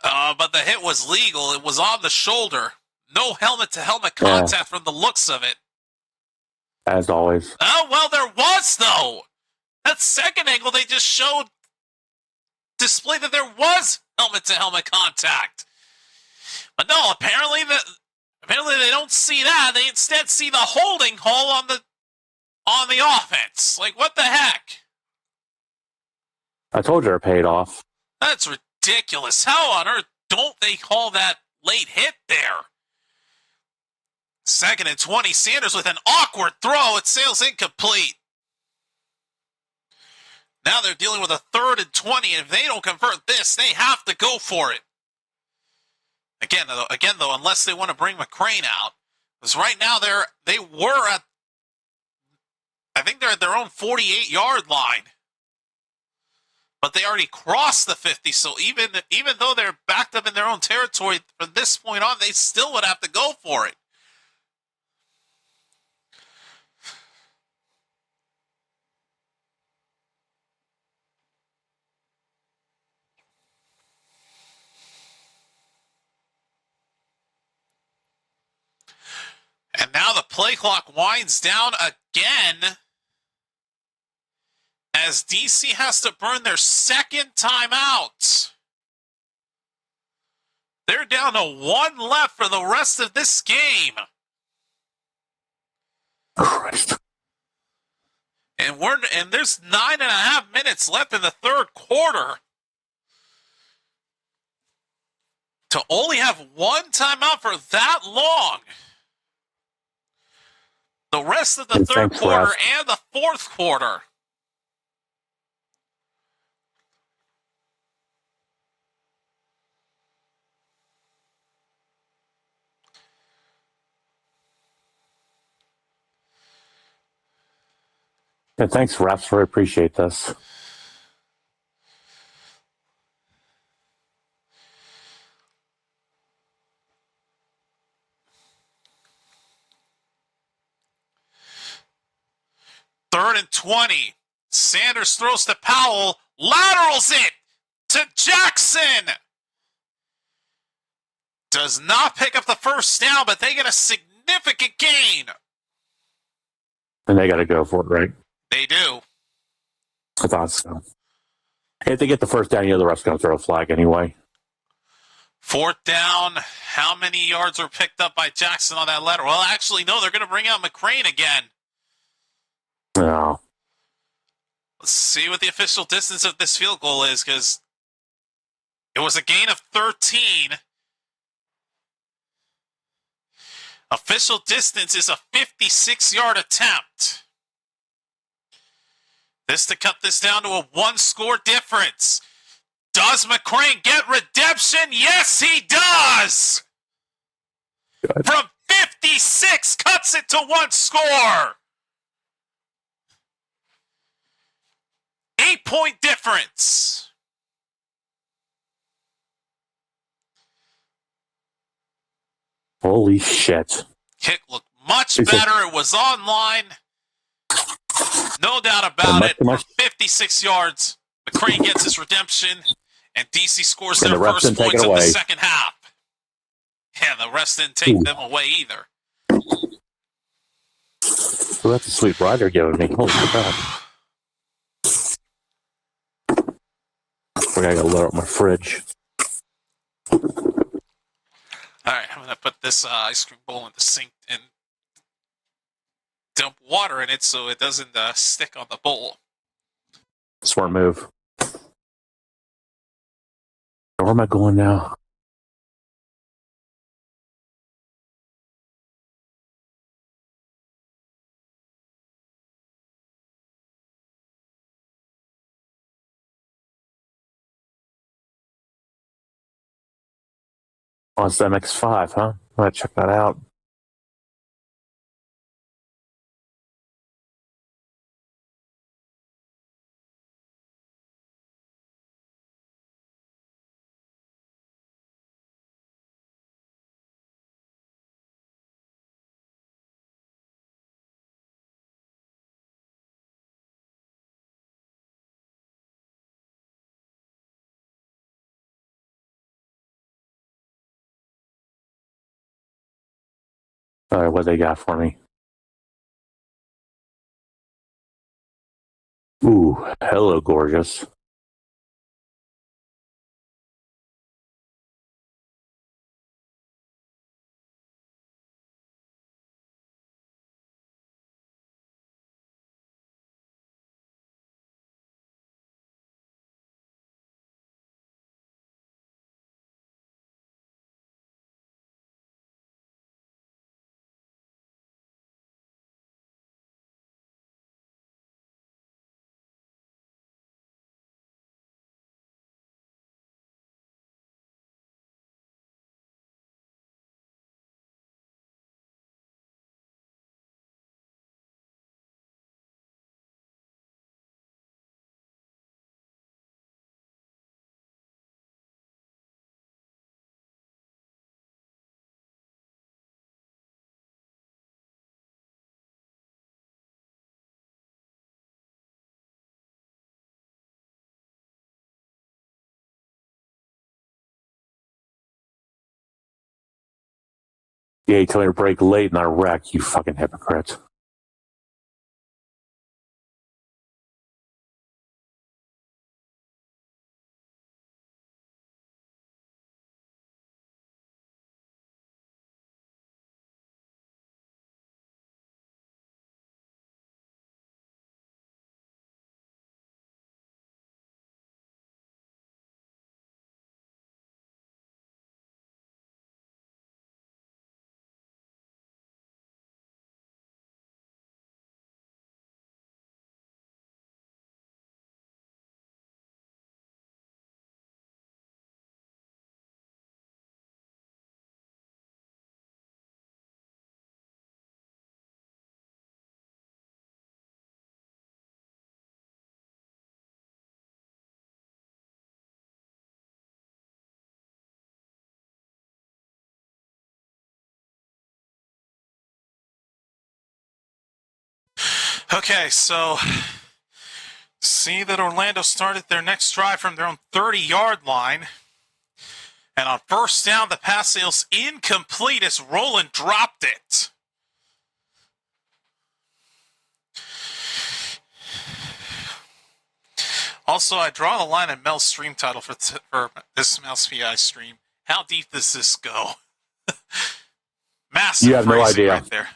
But the hit was legal. It was on the shoulder. No helmet-to-helmet contact from the looks of it. As always. Oh, well, there was, though. That second angle, they just displayed that there was helmet-to-helmet contact. But no, apparently they don't see that. They instead see the holding call on the offense. Like, what the heck? I told you it paid off. That's ridiculous. How on earth don't they call that late hit there? 2nd and 20. Sanders with an awkward throw. It sails incomplete. Now they're dealing with a 3rd and 20, and if they don't convert this, they have to go for it. Again, though, unless they want to bring McCrane out, because right now they were at, I think they're at their own 48-yard line, but they already crossed the 50. So even though they're backed up in their own territory from this point on, they still would have to go for it. And now the play clock winds down again as DC has to burn their second timeout. They're down to 1 left for the rest of this game. Christ. And there's 9.5 minutes left in the third quarter. To only have 1 timeout for that long. The rest of the third quarter and the fourth quarter. And thanks, refs. I appreciate this. Third and 20. Sanders throws to Powell. Laterals it to Jackson. Does not pick up the first down, but they get a significant gain. And they got to go for it, right? They do. I thought so. If they get the first down, the ref's going to throw a flag anyway. 4th down. How many yards were picked up by Jackson on that lateral? Well, actually, no. They're going to bring out McCrane again. No. Let's see what the official distance of this field goal is, because it was a gain of 13. Official distance is a 56-yard attempt. This to cut this down to a 1-score difference. Does McCrane get redemption? Yes, he does! Good. From 56, cuts it to 1 score. 8-point difference. Holy shit. Kick looked much better. It was online. No doubt about it. From 56 yards, McCrane gets his redemption, and DC scores their first points of the second half. Yeah, the rest didn't take them away either. Well, that's a sweet ride they're giving me. Holy crap. I gotta load up my fridge. All right, I'm going to put this ice cream bowl in the sink and dump water in it so it doesn't stick on the bowl. Smart move. Where am I going now? Oh, it's MX5, huh? I'm going to check that out. All right, what they got for me? Ooh, hello, gorgeous. Yeah, you tell me to break late and I wreck, you fucking hypocrite. Okay, so see that Orlando started their next drive from their own 30-yard line. And on first down, the pass sail's incomplete as Roland dropped it. Also, I draw the line at Mel's stream title for this Mel's PI stream. How deep does this go? Massive. You have no idea. Right there.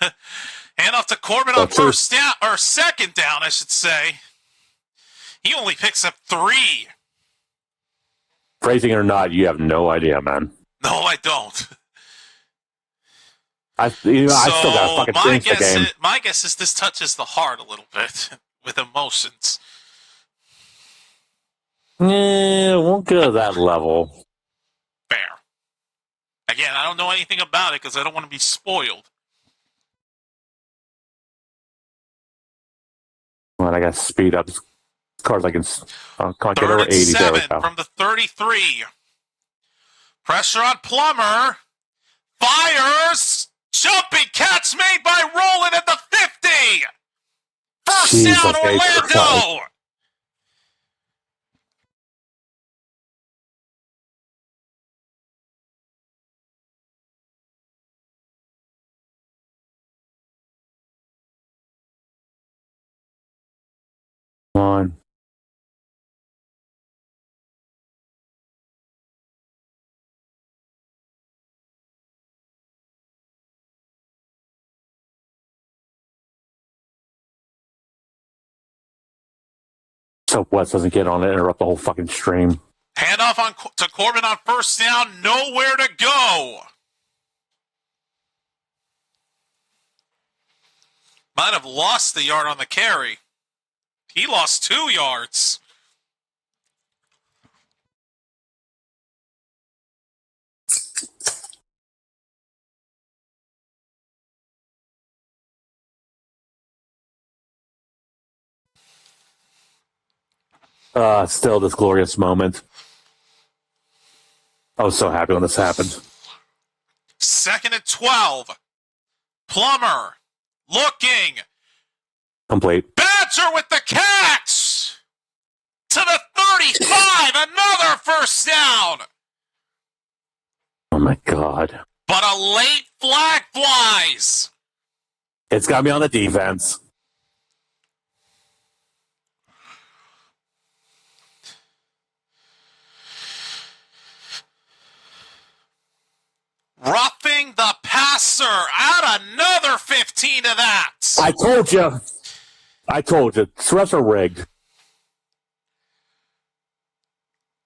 Hand off to Corbin on first down, or second down, I should say. He only picks up 3. Phrasing it or not, you have no idea, man. No, I don't. I still got fucking finish the game. My guess is this touches the heart a little bit with emotions. Yeah, it won't go to that level. Fair. Again, I don't know anything about it because I don't want to be spoiled. Well, I got to speed up. Cars I can get over 80. There we go. From the 33. Pressure on Plummer. Fires! Jumping catch made by Roland at the 50! First Jesus down, H. Orlando! On. So West doesn't get on it and interrupt the whole fucking stream. Handoff to Corbin on first down, nowhere to go. Might have lost the yard on the carry. He lost 2 yards. Still this glorious moment. I was so happy when this happened. 2nd and 12. Plummer looking. Complete. Badger with the catch. To the 35. Another first down. Oh my God. But a late flag flies. It's got me on the defense. Roughing the passer. Add another 15 to that. I told you. Refs are rigged.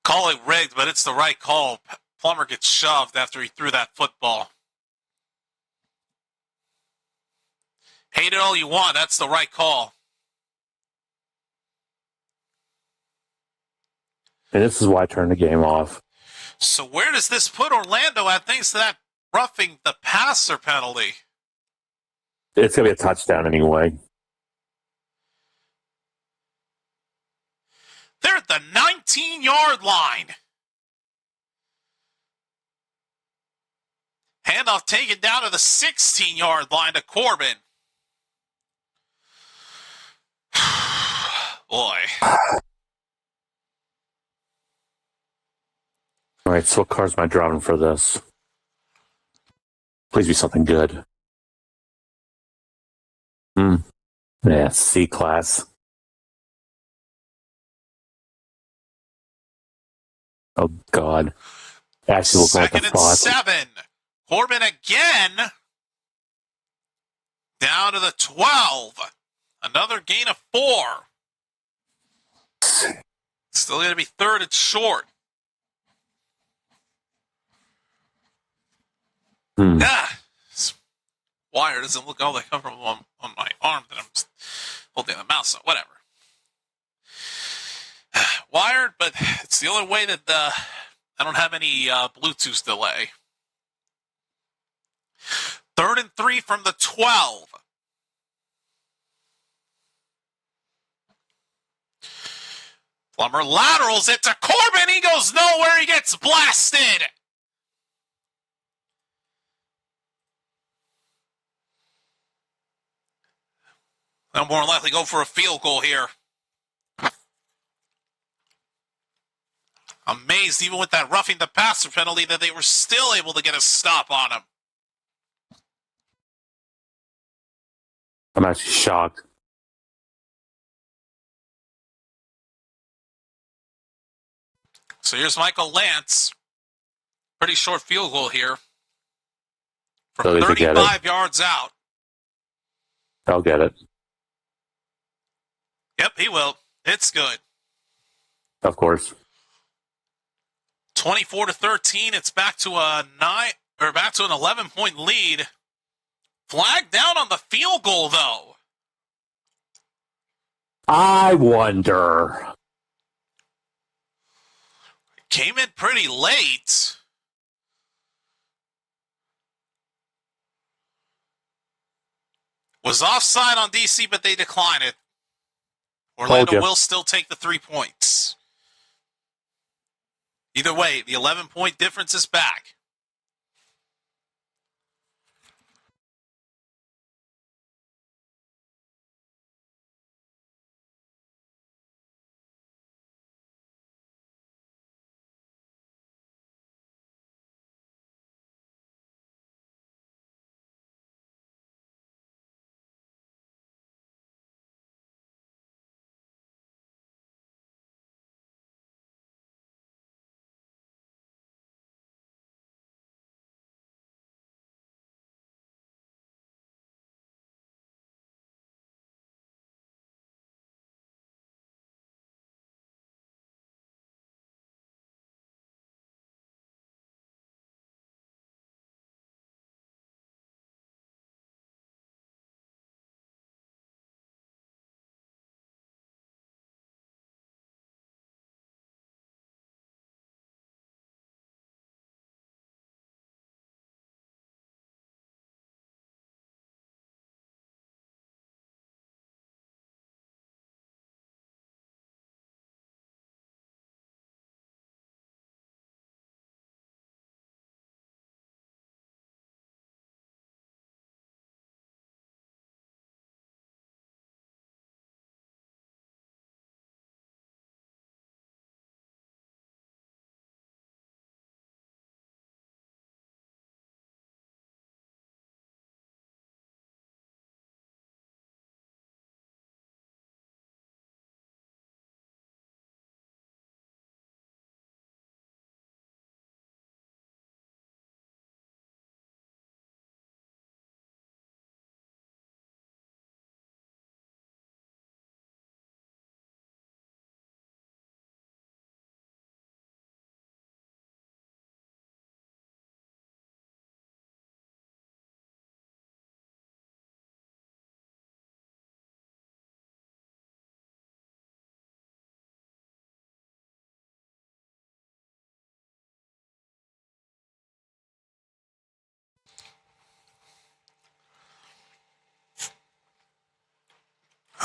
Call it rigged, but it's the right call. Plummer gets shoved after he threw that football. Hate it all you want. That's the right call. And this is why I turned the game off. So where does this put Orlando at thanks to that roughing the passer penalty? It's going to be a touchdown anyway. They're at the 19-yard line. Handoff taken down to the 16-yard line to Corbin. Boy. All right, so what car's am I driving for this? Please be something good. Yeah, C-class. Oh, God. Actually, we'll go at the 2nd and spot. 7. Corbin again. Down to the 12. Another gain of 4. Still going to be 3rd and short. This wire doesn't look all that comfortable on my arm that I'm holding the mouse on. Whatever. Wired, but it's the only way that I don't have any Bluetooth delay. 3rd and 3 from the 12. Plummer laterals it to Corbin. He goes nowhere. He gets blasted. They'll more than likely go for a field goal here. Amazed, even with that roughing the passer penalty, that they were still able to get a stop on him. I'm actually shocked. So here's Michael Lance. Pretty short field goal here. From 35 yards out. I'll get it. Yep, he will. It's good. Of course. 24-13. It's back to an 11-point lead. Flag down on the field goal, though. I wonder. Came in pretty late. Was offside on DC, but they declined it. Orlando will still take the 3 points. Either way, the 11-point difference is back.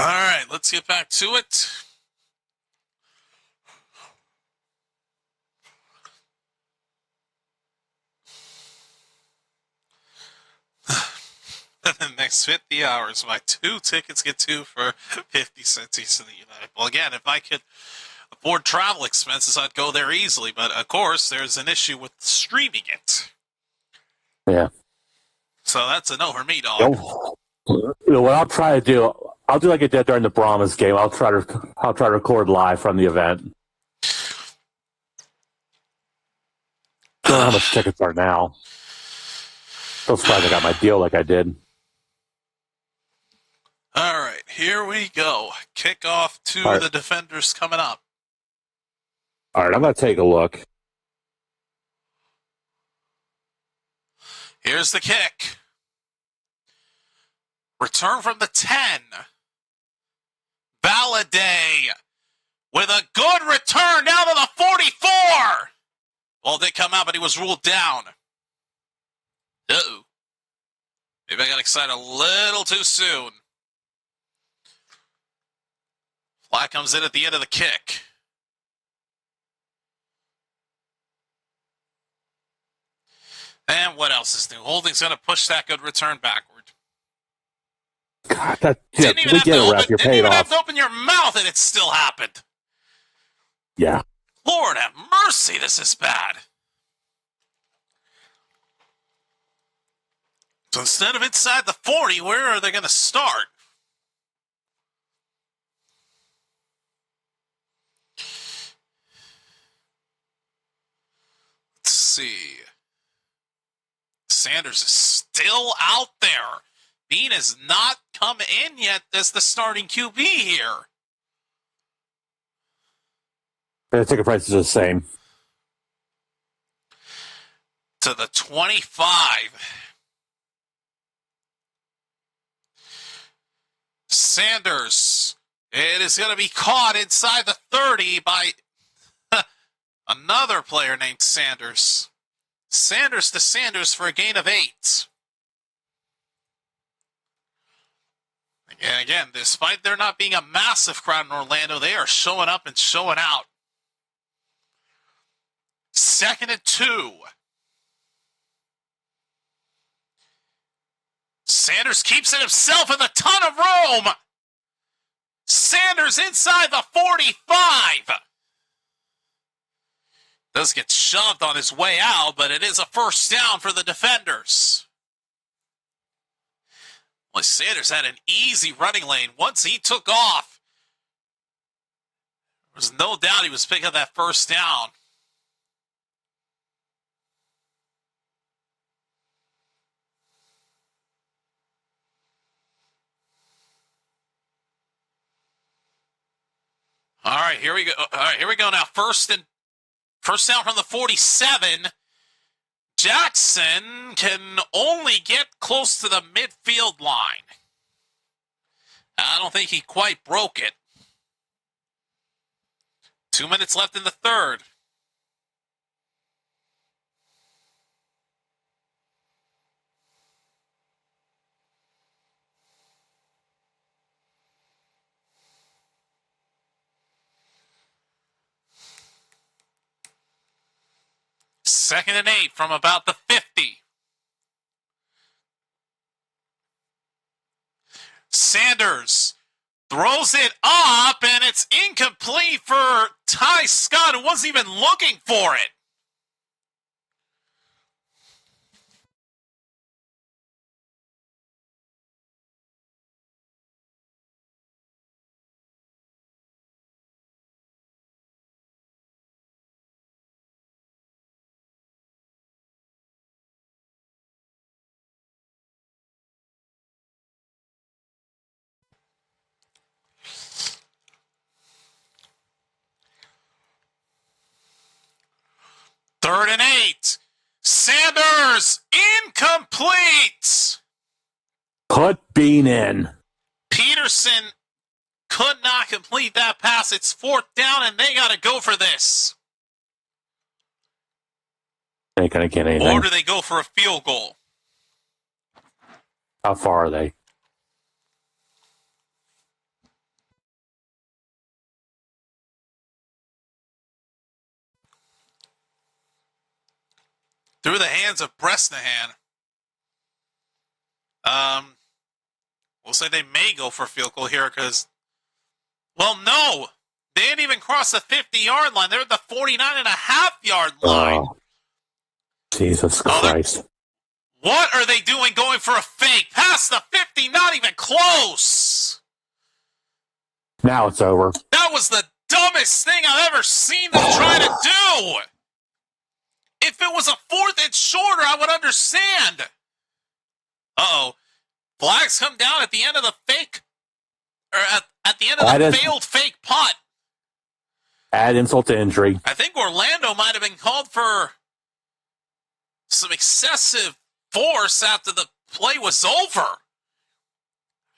All right, let's get back to it. In the next 50 hours, my 2 tickets get 2 for 50 cents each in the United. Well, again, if I could afford travel expenses, I'd go there easily. But, of course, there's an issue with streaming it. Yeah. So that's a no for me, dog. What I'll try to do, I'll do like I did during the Brahmas game. I'll try to record live from the event. Don't know how much tickets are now. So surprised I got my deal like I did. All right, here we go. Kickoff to the Defenders coming up. All right, I'm going to take a look. Here's the kick. Return from the 10. Valladay with a good return down to the 44. Ball did come out, but he was ruled down. Uh-oh. Maybe I got excited a little too soon. Flag comes in at the end of the kick. And what else is new? Holding's going to push that good return backward. God, didn't even have to open your mouth, and it still happened. Yeah. Lord have mercy, this is bad. So instead of inside the 40, where are they going to start? Let's see. Sanders is still out there. Bean has not come in yet as the starting QB here. The ticket price is the same. To the 25. Sanders. It is going to be caught inside the 30 by another player named Sanders. Sanders to Sanders for a gain of 8. And again, despite there not being a massive crowd in Orlando, they are showing up and showing out. 2nd and 2. Sanders keeps it himself with a ton of room. Sanders inside the 45. Does get shoved on his way out, but it is a first down for the Defenders. Well, Sanders had an easy running lane. Once he took off, there was no doubt he was picking up that first down. All right, here we go. All right, here we go now. First down from the 47. Jackson can only get close to the midfield line. I don't think he quite broke it. 2 minutes left in the third. Second and 8 from about the 50. Sanders throws it up, and it's incomplete for Ty Scott, who wasn't even looking for it. Third and 8. Sanders, incomplete. Put Bean in. Peterson could not complete that pass. It's 4th down, and they got to go for this. Ain't going to get anything. Or do they go for a field goal? How far are they? through the hands of Bresnahan. We'll say they may go for a field goal here because, well, no. They didn't even cross the 50-yard line. They're at the 49.5-yard line. Oh, Jesus Christ. What are they doing going for a fake? Past the 50, not even close. Now it's over. That was the dumbest thing I've ever seen them try to do. If it was a fourth and shorter, I would understand. Uh-oh. Flags come down at the end of the fake, or at the end of the failed fake punt. Add insult to injury. I think Orlando might have been called for some excessive force after the play was over.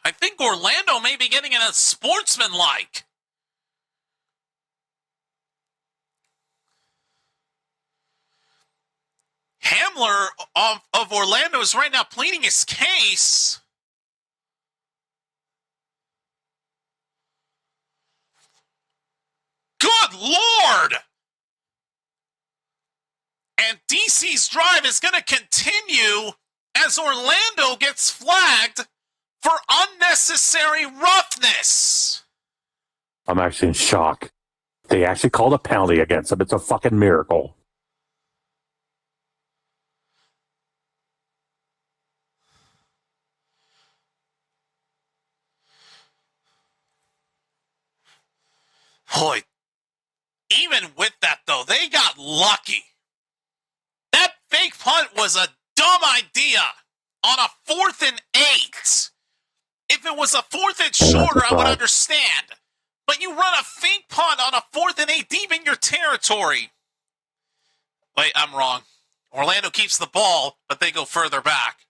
I think Orlando may be getting in a sportsmanlike. Hamler of Orlando is right now pleading his case. Good Lord! And DC's drive is going to continue as Orlando gets flagged for unnecessary roughness. I'm actually in shock. They actually called a penalty against him. It's a fucking miracle. Boy, even with that, though, they got lucky. That fake punt was a dumb idea on a 4th and 8. If it was a 4th and shorter, I would understand. But you run a fake punt on a 4th and 8 deep in your territory. Wait, I'm wrong. Orlando keeps the ball, but they go further back.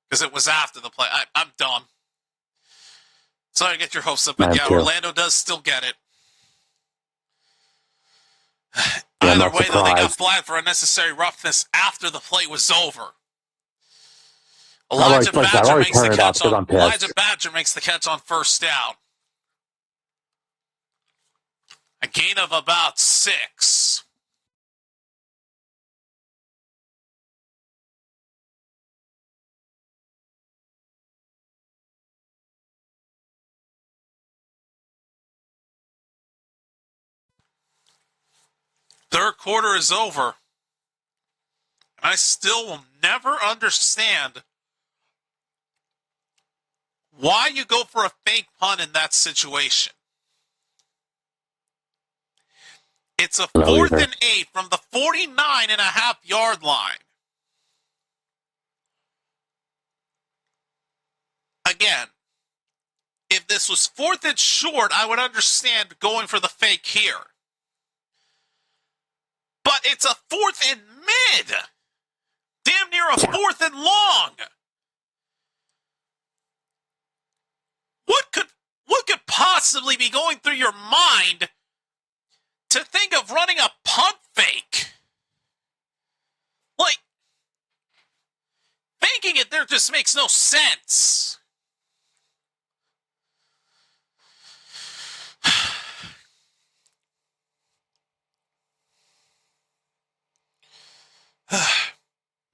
Because it was after the play. I'm dumb. Sorry to get your hopes up, but yeah, Orlando does still get it. Either way, though, they got flagged for unnecessary roughness after the play was over. Elijah Badger makes the catch on first down. A gain of about 6. Third quarter is over. And I still will never understand why you go for a fake punt in that situation. It's a 4th and 8 from the 49.5-yard line. Again, if this was 4th and short, I would understand going for the fake here. But it's a 4th and mid. Damn near a 4th and long. What could possibly be going through your mind to think of running a punt fake? Like, faking it there just makes no sense.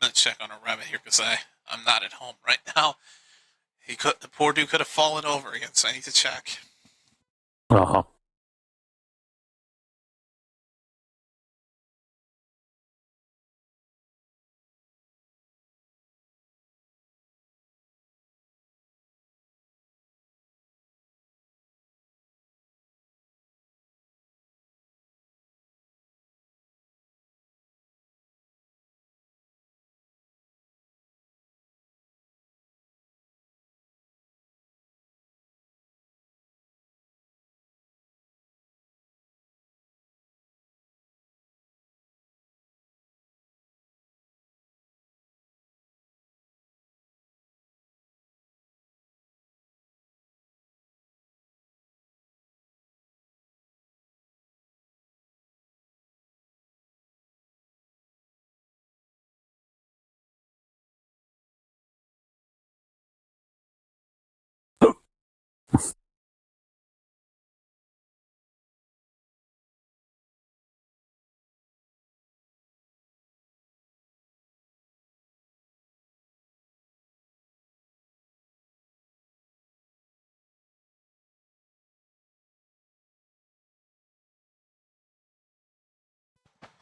Let's check on a rabbit here because I'm not at home right now. The poor dude could have fallen over again, so I need to check. Uh-huh.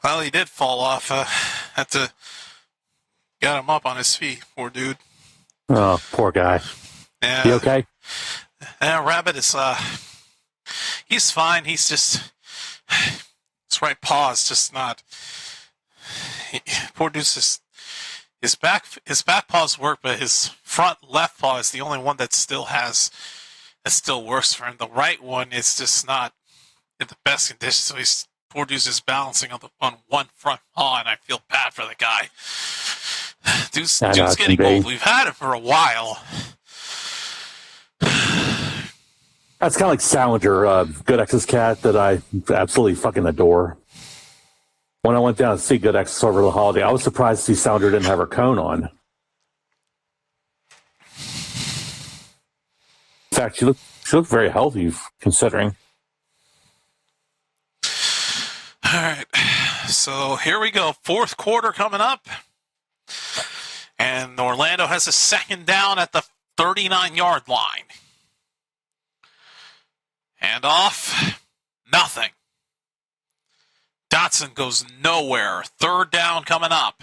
Well, he did fall off. Had to get him up on his feet. Poor dude. Oh, poor guy. Yeah. You okay? Yeah, Rabbit is, he's fine. He's just, his right paw is just not, poor dude's just, his back paws work, but his front left paw is the only one that still works for him. The right one is just not in the best condition, so poor dude's just balancing on one front paw, and I feel bad for the guy. Dude's getting old. We've had him for a while. That's kind of like Salinger, Good X's cat that I absolutely fucking adore. When I went down to see Good X over the holiday, I was surprised to see Salinger didn't have her cone on. In fact, she looked very healthy, considering. All right, so here we go. Fourth quarter coming up, and Orlando has a second down at the 39-yard line. Hand off, nothing. Dotson goes nowhere. Third down coming up.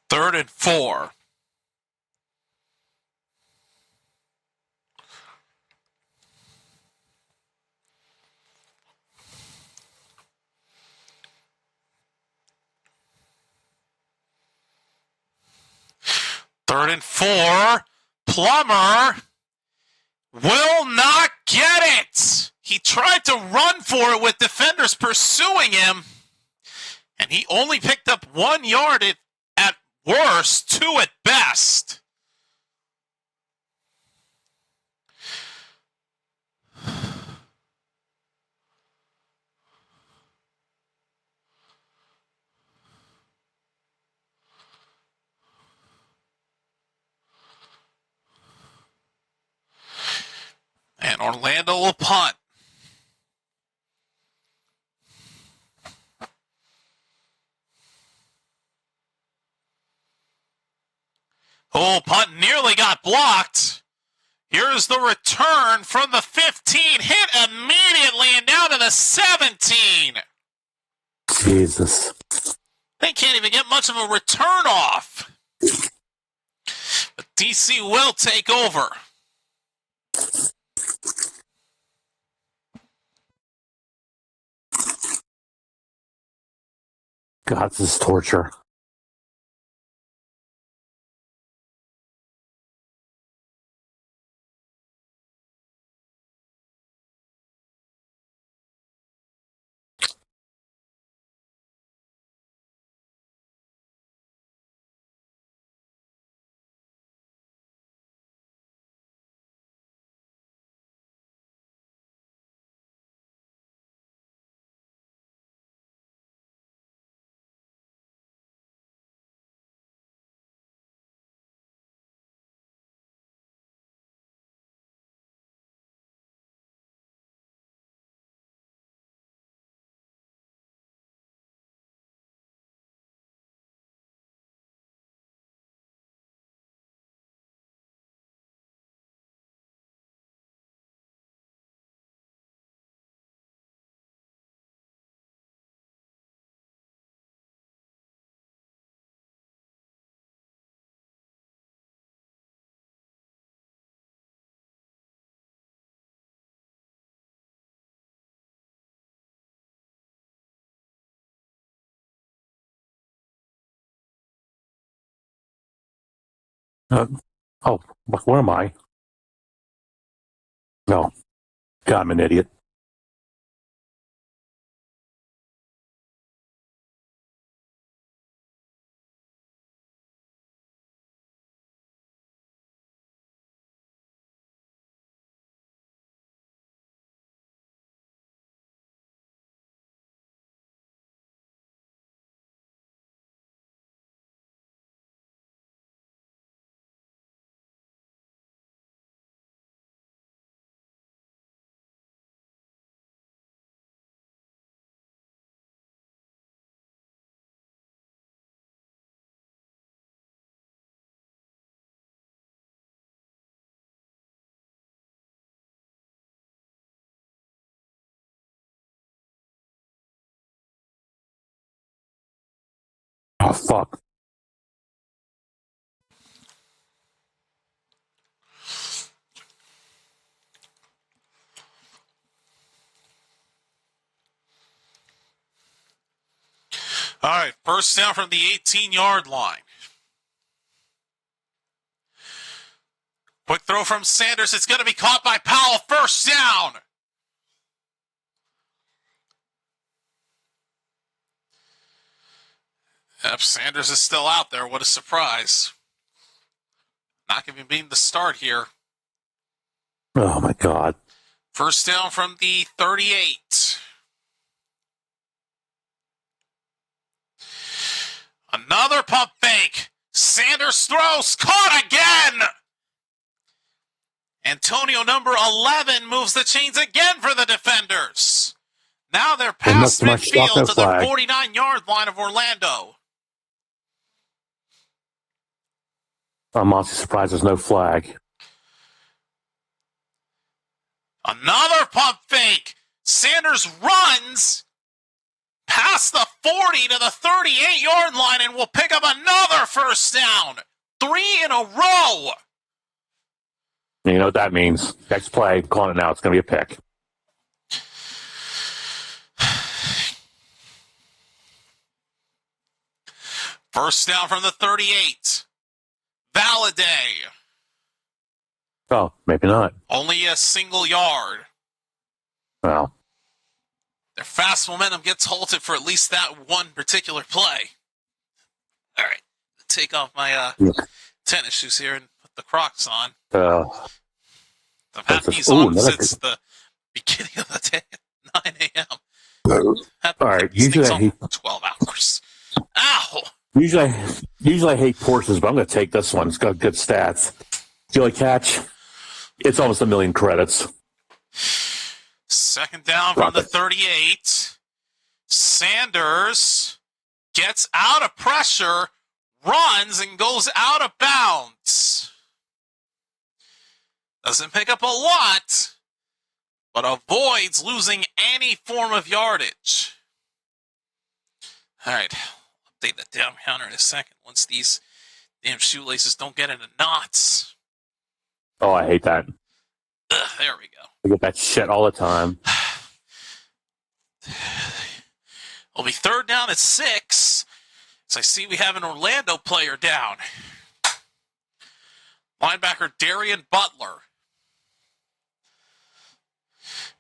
Third and 4. Third and 4. Plummer will not get it. He tried to run for it with defenders pursuing him, and he only picked up 1 yard at worst, 2 at best. And Orlando will punt. Oh, punt nearly got blocked. Here's the return from the 15. Hit immediately and down to the 17. Jesus. They can't even get much of a return off. But DC will take over. God, this is torture. What am I? No. God, I'm an idiot. Oh, fuck. All right, first down from the 18-yard line. Quick throw from Sanders. It's going to be caught by Powell. First down. Yep, Sanders is still out there. What a surprise. Not going to be the start here. Oh, my God. First down from the 38. Another pump fake. Sanders throws. Caught again. Antonio, number 11, moves the chains again for the defenders. Now they're past midfield to the 49-yard line of Orlando. I'm honestly surprised there's no flag. Another pump fake. Sanders runs past the 40 to the 38-yard line and will pick up another first down. 3 in a row. You know what that means. Next play, calling it now. It's going to be a pick. First down from the 38. Valladay. Oh, maybe not. Only a single yard. Well. Their fast momentum gets halted for at least that one particular play. All right. Take off my tennis shoes here and put the Crocs on. I've had these on since the beginning of the day at 9 a.m. All right. Usually I hate 12 hours. Ow! Usually I hate Porsches, but I'm going to take this one. It's got good stats. Joey catch. It's almost 1 million credits. Second down from the 38. Sanders gets out of pressure, runs, and goes out of bounds. Doesn't pick up a lot, but avoids losing any form of yardage. All right. Update the down counter in a second once these damn shoelaces don't get into knots. Oh, I hate that. There we go. I get that shit all the time. It'll be third down at 6. So I see we have an Orlando player down. Linebacker Darian Butler.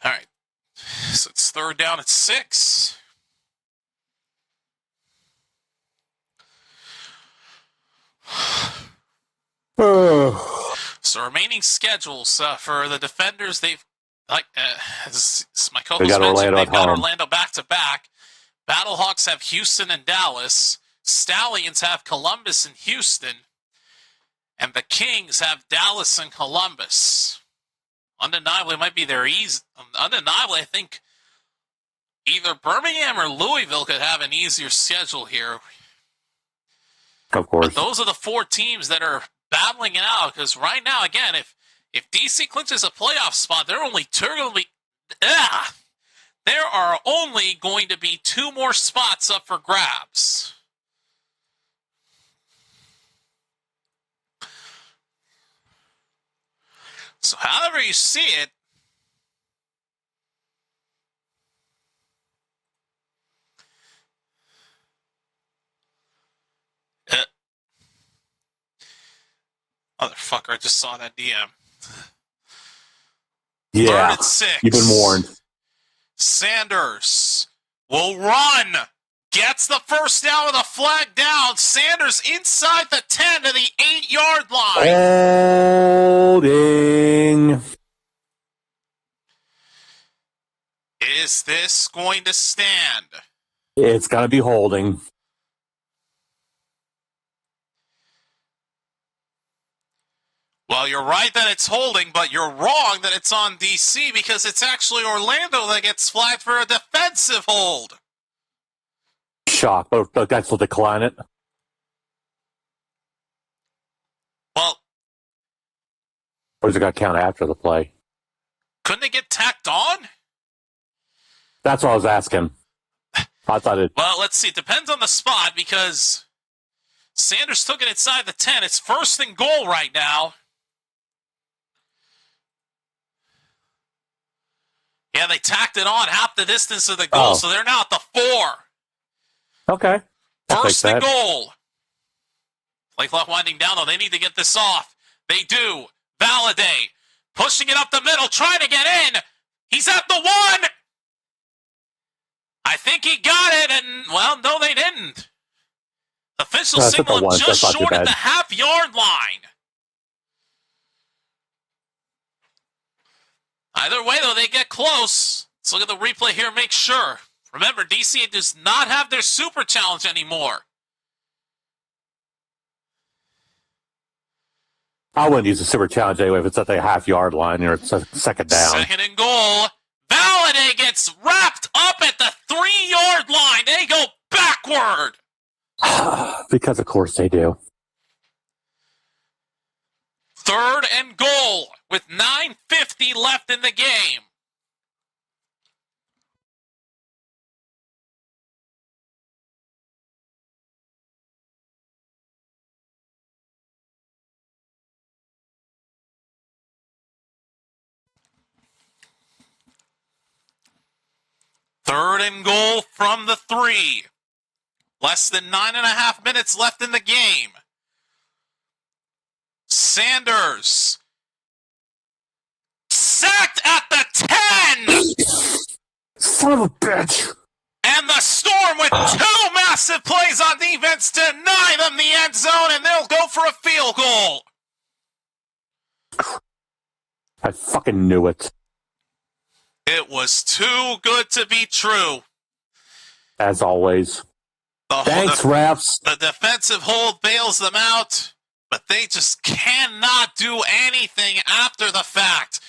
All right. So it's third down at 6. So remaining schedules for the defenders, they've as my co-host mentioned, they've got Orlando back-to-back. Battlehawks have Houston and Dallas. Stallions have Columbus and Houston. And the Kings have Dallas and Columbus. Undeniably, it might be their easy. Undeniably, I think either Birmingham or Louisville could have an easier schedule here. Of course. But those are the 4 teams that are battling it out, because right now, again, if DC clinches a playoff spot, there are only 2 more spots up for grabs. So however you see it, motherfucker, I just saw that DM. Yeah, third and 6. You've been warned. Sanders will run. Gets the first down with a flag down. Sanders inside the 10 to the 8-yard line. Holding. Is this going to stand? It's got to be holding. Well, you're right that it's holding, but you're wrong that it's on DC because it's actually Orlando that gets flagged for a defensive hold. Shock, but that's will decline it. Well, or is it got to count after the play? Couldn't it get tacked on? That's what I was asking. I thought it. Well, let's see. It depends on the spot because Sanders took it inside the 10. It's 1st and goal right now. Yeah, they tacked it on half the distance of the goal, so they're now at the 4. Okay. 1st and goal. Play clock winding down, though. They need to get this off. They do. Valladay pushing it up the middle, trying to get in. He's at the 1. I think he got it, and, well, no, they didn't. Official signal just short of the half-yard line. Either way, though, they get close. Let's look at the replay here, make sure. Remember, DC does not have their super challenge anymore. I wouldn't use a super challenge anyway if it's at the half-yard line or it's a 2nd down. 2nd and goal. Valladay gets wrapped up at the 3-yard line. They go backward. Because, of course, they do. 3rd and goal with 9:50 left in the game. Third and goal from the 3. Less than 9.5 minutes left in the game. Sanders sacked at the 10. Son of a bitch. And the Storm with 2 massive plays on defense deny them the end zone, and they'll go for a field goal. I fucking knew it. It was too good to be true. As always. Thanks, refs. The defensive hold bails them out, but they just cannot do anything after the fact.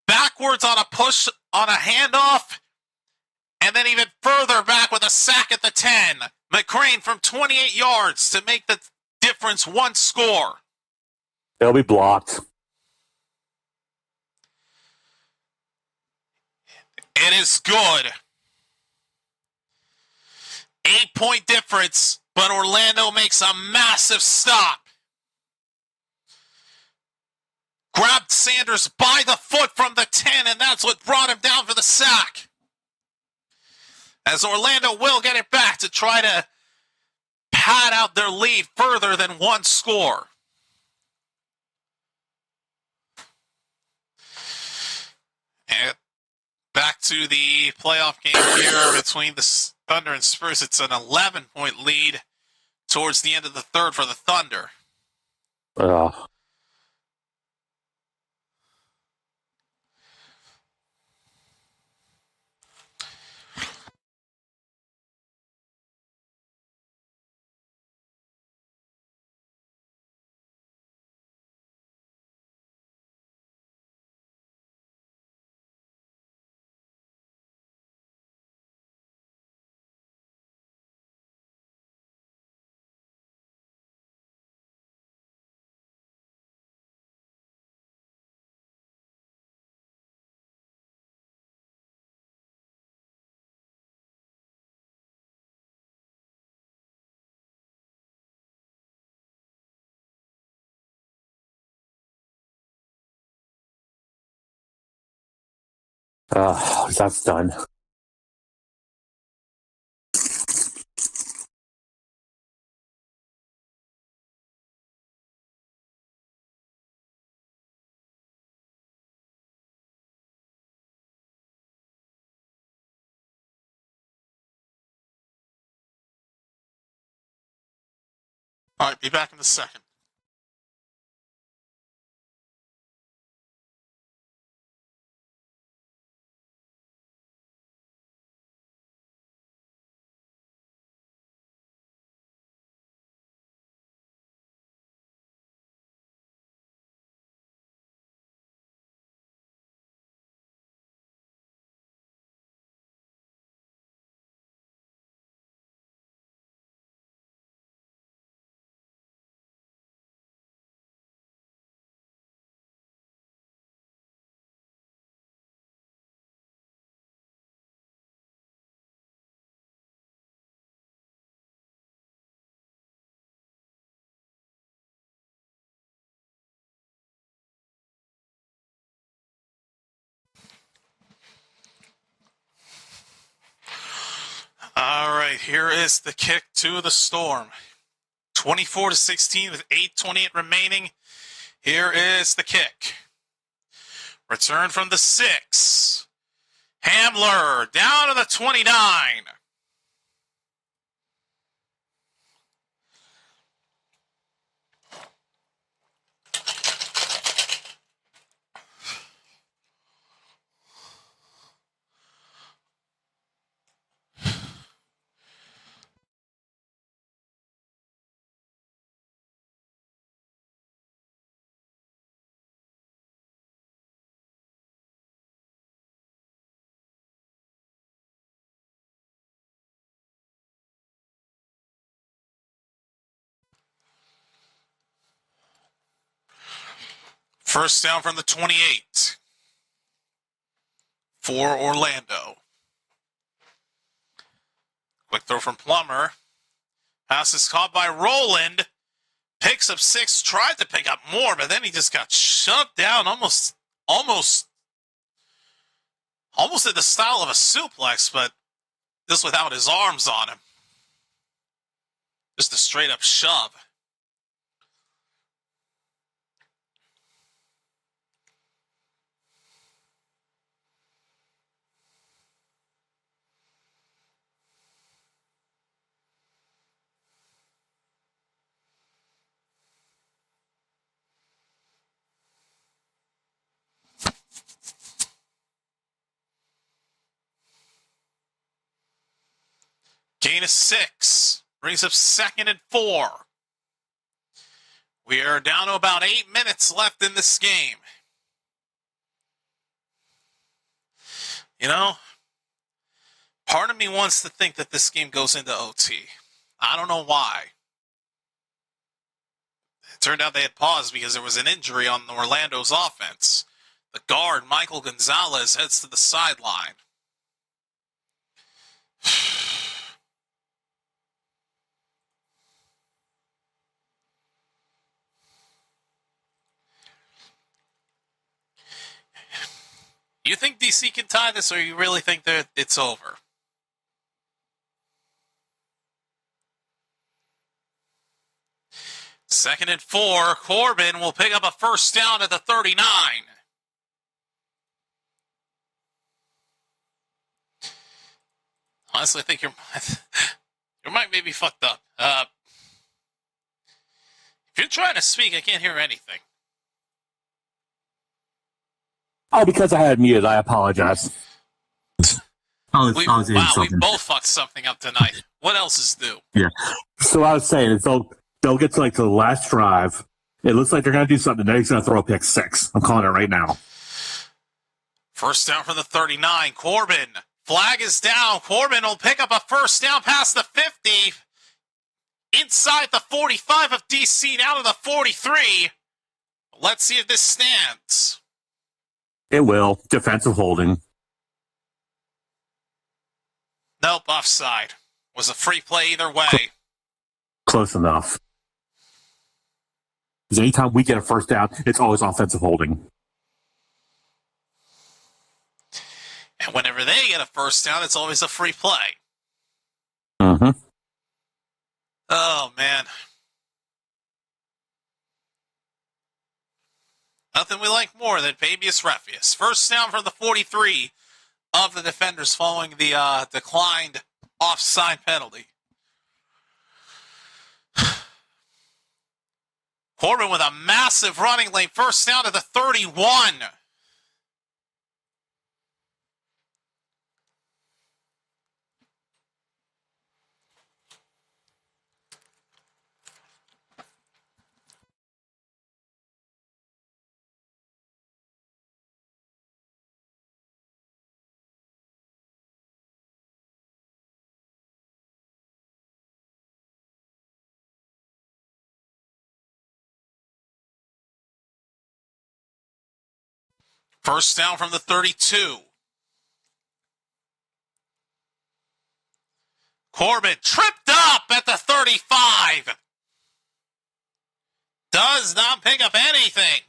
Backwards on a push, on a handoff, and then even further back with a sack at the 10. McCrane from 28 yards to make the difference 1 score. They'll be blocked. It is good. 8-point difference, but Orlando makes a massive stop. Grabbed Sanders by the foot from the 10, and that's what brought him down for the sack. As Orlando will get it back to try to pad out their lead further than 1 score. And back to the playoff game here between the Thunder and Spurs. It's an 11-point lead towards the end of the 3rd for the Thunder. Ugh. That's done. All right, be back in a second. right, here is the kick to the Storm. 24-16 with 8:28 remaining. Here is the kick. Return from the 6. Hamler down to the 29. First down from the 28 for Orlando. Quick throw from Plummer. Pass is caught by Roland. Picks up 6, tried to pick up more, but then he just got shoved down almost in the style of a suplex, but just without his arms on him. Just a straight up shove. Gain of 6. Brings up 2nd and 4. We are down to about 8 minutes left in this game. You know, part of me wants to think that this game goes into OT. I don't know why. It turned out they had paused because there was an injury on Orlando's offense. The guard, Michael Gonzalez, heads to the sideline. You think DC can tie this, or you really think that it's over? Second and 4. Corbin will pick up a first down at the 39. Honestly, I think your mic may be fucked up. If you're trying to speak, I can't hear anything. Oh, because I had muted, I apologize. We both fucked something up tonight. What else is due? Yeah. So I was saying, they'll get to the last drive. It looks like they're going to do something. They're going to throw a pick 6. I'm calling it right now. First down from the 39. Corbin. Flag is down. Corbin will pick up a first down past the 50. Inside the 45 of DC, now to the 43. Let's see if this stands. It will. Defensive holding. Nope, offside. Was a free play either way. Close enough. Because anytime we get a first down, it's always offensive holding. And whenever they get a first down, it's always a free play. Mm-hmm. Oh, man. Nothing we like more than Fabius Refius. First down from the 43 of the defenders following the declined offside penalty. Corbin with a massive running lane. First down to the 31. First down from the 32. Corbin tripped up at the 35. Does not pick up anything.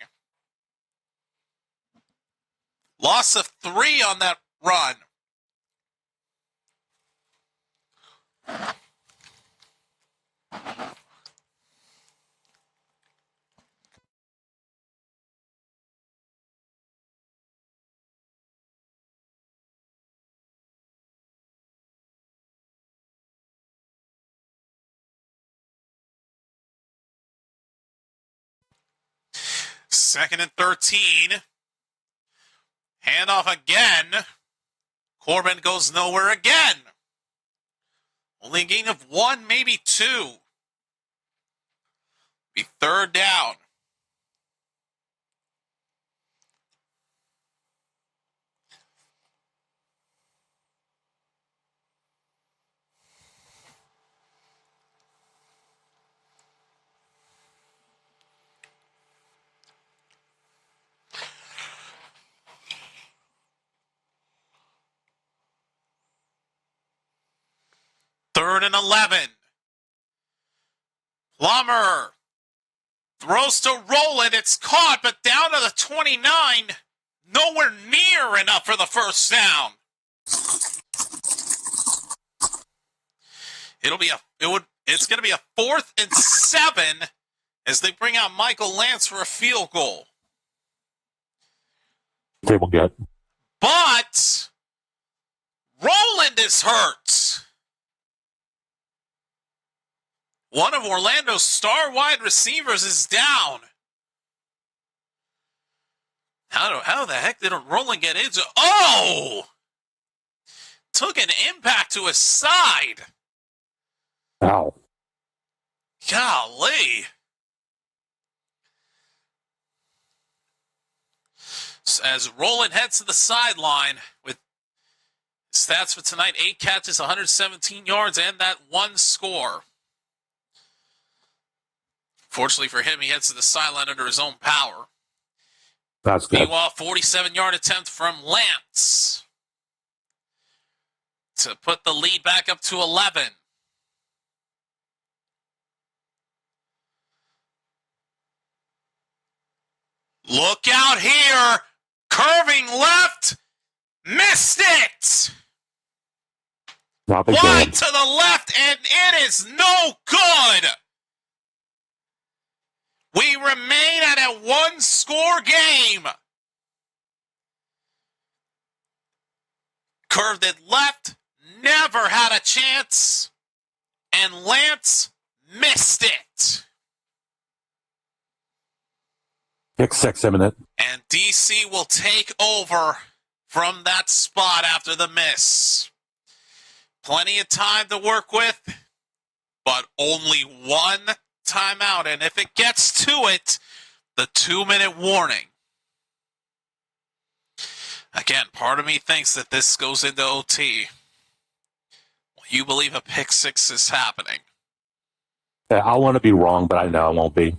Loss of 3 on that run. 2nd and 13. Handoff again. Corbin goes nowhere again. Only a gain of 1, maybe 2. Be 3rd down. Third and 11. Plummer throws to Rowland. It's caught, but down to the 29. Nowhere near enough for the first down. It's going to be a 4th and 7 as they bring out Michael Lance for a field goal. They will get. But Rowland is hurt. One of Orlando's star wide receivers is down. How the heck did Rowland get into? Oh! Took an impact to his side. Ow. Golly. As Rowland heads to the sideline with stats for tonight, 8 catches, 117 yards, and that 1 score. Fortunately for him, he heads to the sideline under his own power. That's good. Meanwhile, 47-yard attempt from Lance to put the lead back up to 11. Look out here. Curving left. Missed it. Wide to the left, and it is no good. We remain at a 1-score game. Curved it left. Never had a chance. And Lance missed it. Pick 6 imminent. And DC will take over from that spot after the miss. Plenty of time to work with, but only 1 timeout. And if it gets to it, the 2-minute warning. Again, part of me thinks that this goes into OT. You believe a pick 6 is happening. Yeah, I want to be wrong, but I know I won't be.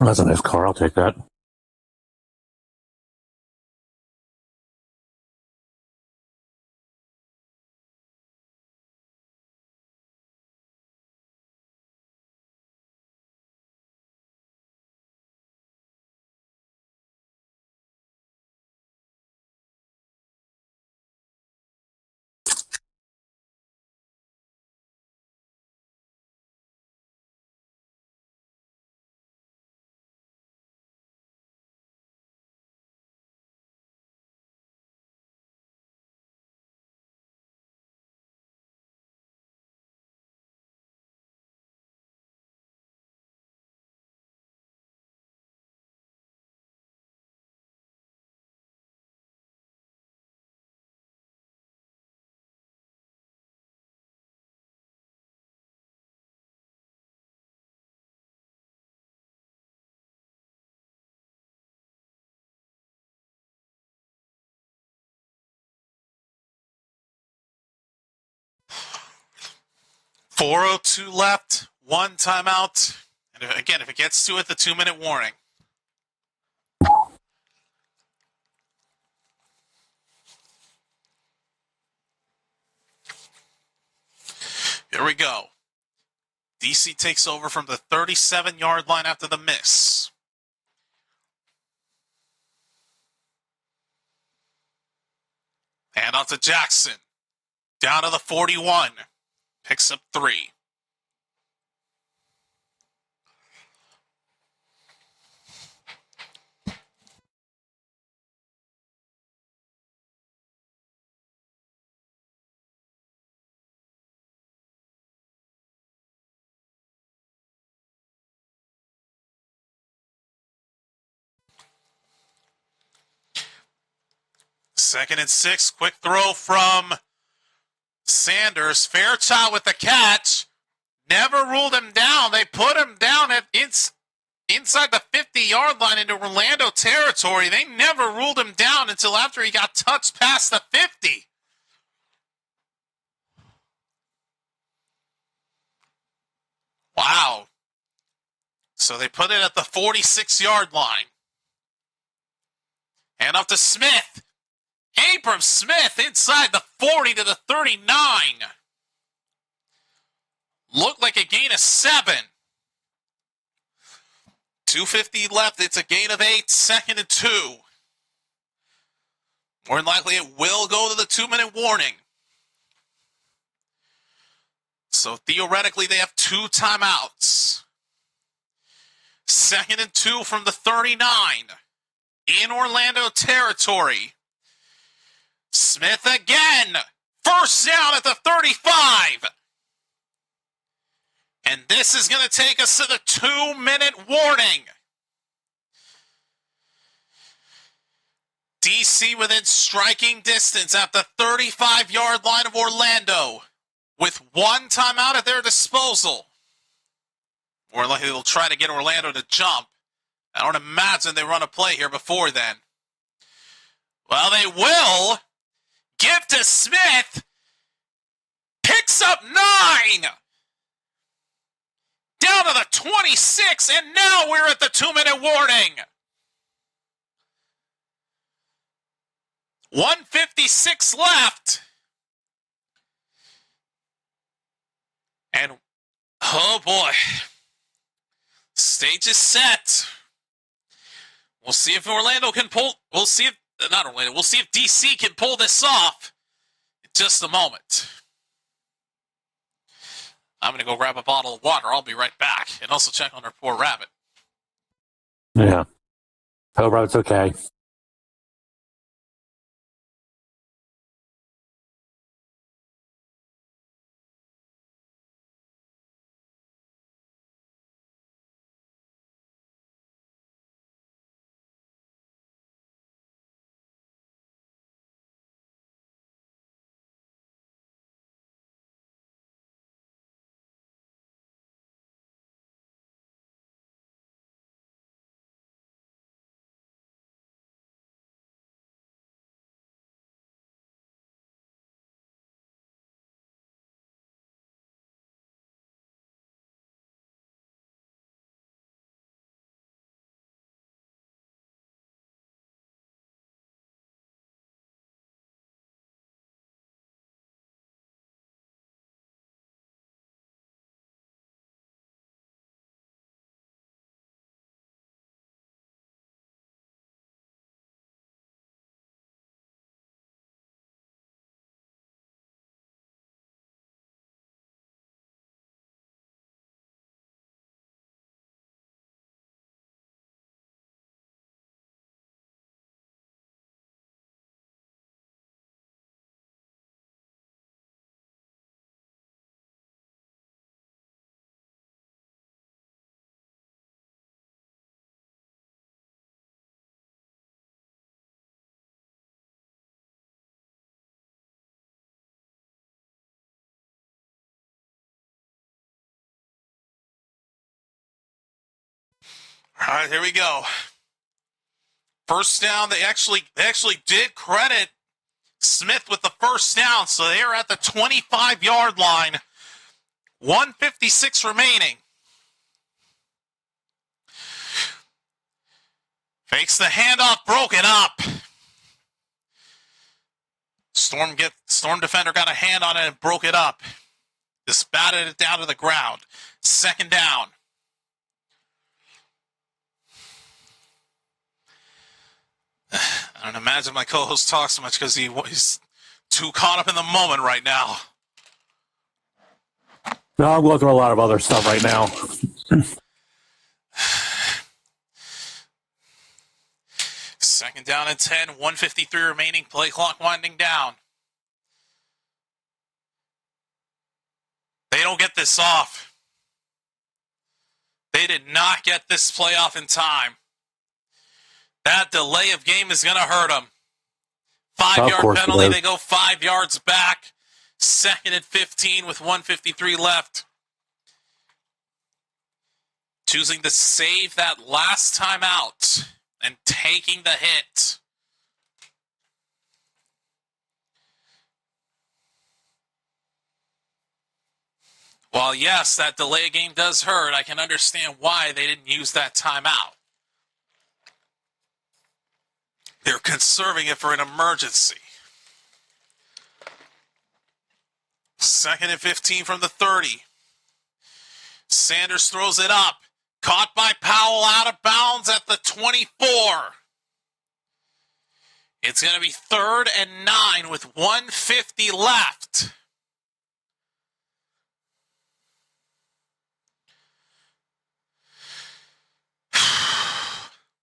That's a nice car. I'll take that. 4:02 left, one timeout. And again, if it gets to it, the 2-minute warning. Here we go. DC takes over from the 37-yard line after the miss. Hand off to Jackson. Down to the 41. Picks up 3. Second and 6. Quick throw from Sanders. Fairchild with the catch. Never ruled him down. They put him down at inside the 50-yard line into Orlando territory. They never ruled him down until after he got touched past the 50. Wow. So they put it at the 46-yard line. Hand off to Smith. Abram Smith inside the 40 to the 39. Looked like a gain of 7. 2:50 left. It's a gain of 8. Second and 2. More than likely, it will go to the 2-minute warning. So theoretically, they have 2 timeouts. Second and 2 from the 39. In Orlando territory. Smith again. First down at the 35. And this is going to take us to the 2-minute warning. DC within striking distance at the 35-yard line of Orlando with 1 timeout at their disposal. Or they'll try to get Orlando to jump. I don't imagine they run a play here before then. Well, they will. Give to Smith. Picks up 9. Down to the 26, and now we're at the 2-minute warning. 1:56 left. And, oh boy. Stage is set. We'll see if Orlando can pull, we'll see if DC can pull this off in just a moment. I'm going to go grab a bottle of water. I'll be right back. And also check on our poor rabbit. Yeah. Oh, Rabbit's okay. All right, here we go. First down, they actually did credit Smith with the first down, so they are at the 25-yard line 1:56 remaining. Fakes the handoff, broken up. Storm defender got a hand on it and broke it up. Just batted it down to the ground. Second down. I don't imagine my co-host talks so much because he's too caught up in the moment right now. No, I'm going through a lot of other stuff right now. Second down and 10, 1:53 remaining, play clock winding down. They don't get this off. They did not get this play off in time. That delay of game is going to hurt them. 5-yard penalty, they go 5 yards back. Second and 15 with 1:53 left. Choosing to save that last time out and taking the hit. While, yes, that delay game does hurt, I can understand why they didn't use that timeout. They're conserving it for an emergency. Second and 15 from the 30. Sanders throws it up. Caught by Powell out of bounds at the 24. It's going to be 3rd and 9 with 1:50 left.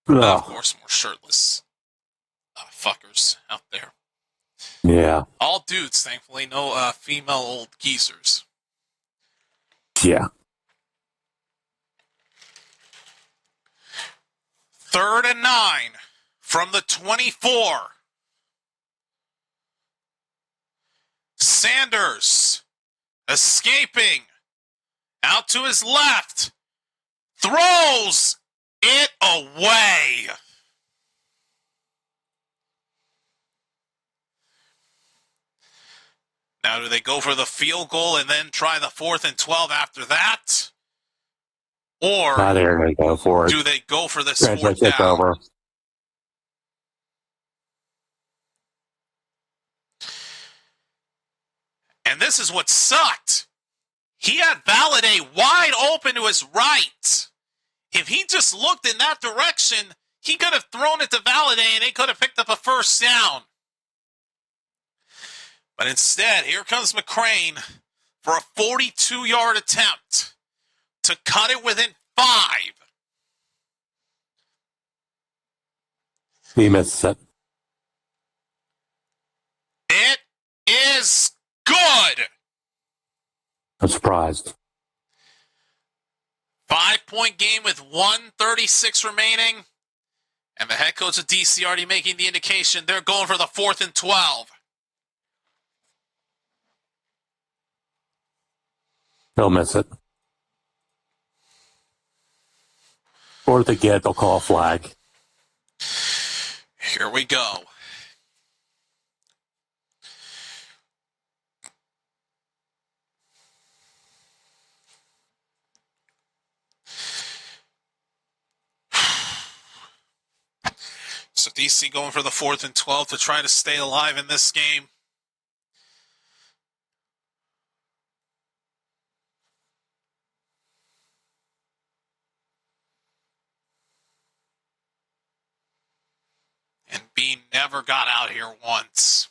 Of course, more shirtless fuckers out there. Yeah. All dudes, thankfully. No female old geezers. Yeah. 3rd and 9 from the 24. Sanders escaping out to his left. Throws it away. Now, do they go for the field goal and then try the 4th and 12 after that? Or they're going to go for it. Do they go for this 4th down? Over. And this is what sucked. He had Valladay wide open to his right. If he just looked in that direction, he could have thrown it to Valladay and they could have picked up a first down. But instead, here comes McCrane for a 42-yard attempt to cut it within 5. He missed it. It is good. I'm surprised. 5-point game with 1:36 remaining. And the head coach of DC already making the indication they're going for the 4th and 12. He'll miss it. Or if they get it, they'll call a flag. Here we go. So DC going for the 4th and 12 to try to stay alive in this game. And B never got out here once.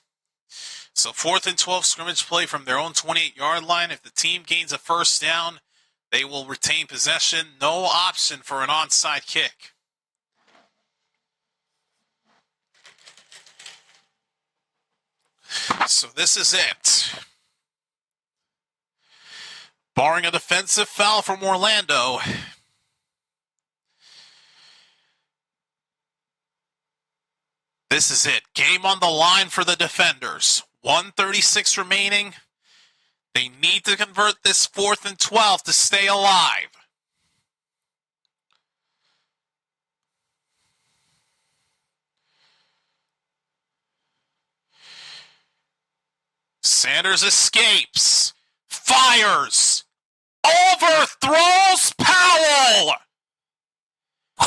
So 4th and 12 scrimmage play from their own 28-yard line. If the team gains a first down, they will retain possession. No option for an onside kick. So this is it. Barring a defensive foul from Orlando, this is it. Game on the line for the defenders. 1:36 remaining. They need to convert this 4th and 12 to stay alive. Sanders escapes, fires, overthrows Powell.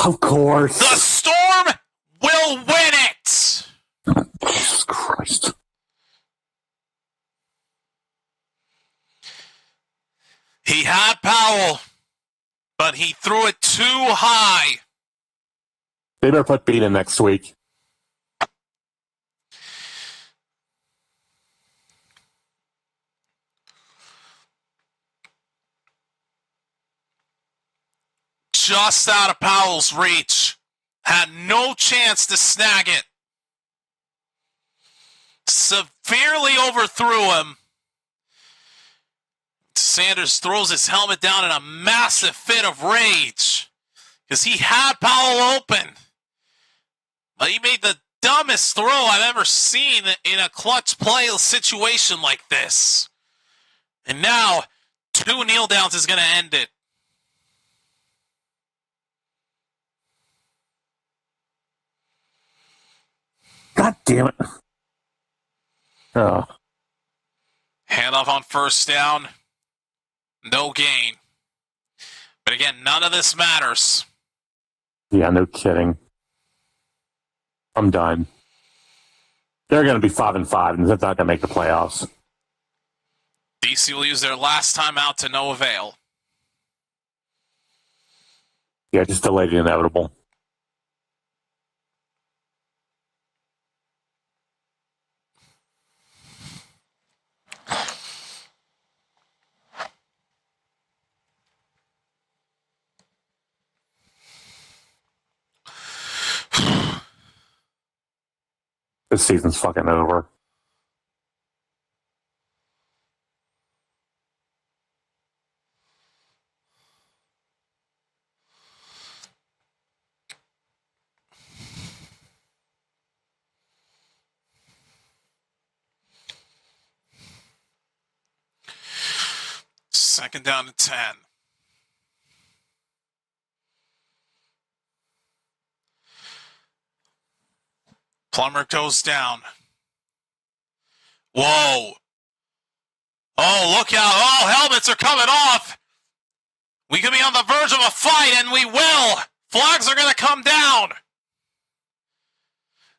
Of course. The Storm will win it. Jesus Christ. He had Powell, but he threw it too high. They better put Bean in next week. Just out of Powell's reach. Had no chance to snag it. Severely overthrew him. Sanders throws his helmet down in a massive fit of rage because he had Powell open. But he made the dumbest throw I've ever seen in a clutch play situation like this. And now, 2 kneel downs is going to end it. God damn it. Oh. Handoff on first down. No gain. But again, none of this matters. Yeah, no kidding. I'm done. They're going to be 5-5, and they're not going to make the playoffs. DC will use their last time out to no avail. Yeah, just delay the inevitable. This season's fucking over. Second down to 10. Plummer goes down. Whoa. Oh, look out. Oh, helmets are coming off. We could be on the verge of a fight, and we will. Flags are going to come down.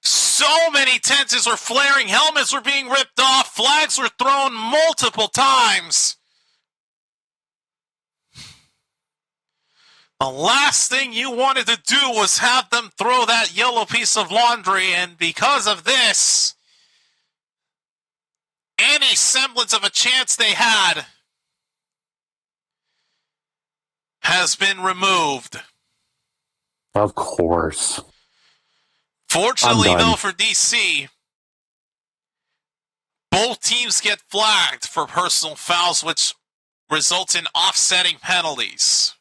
So many tenses were flaring. Helmets were being ripped off. Flags were thrown multiple times. The last thing you wanted to do was have them throw that yellow piece of laundry, and because of this, any semblance of a chance they had has been removed. Of course. Fortunately, though, for DC, both teams get flagged for personal fouls, which results in offsetting penalties.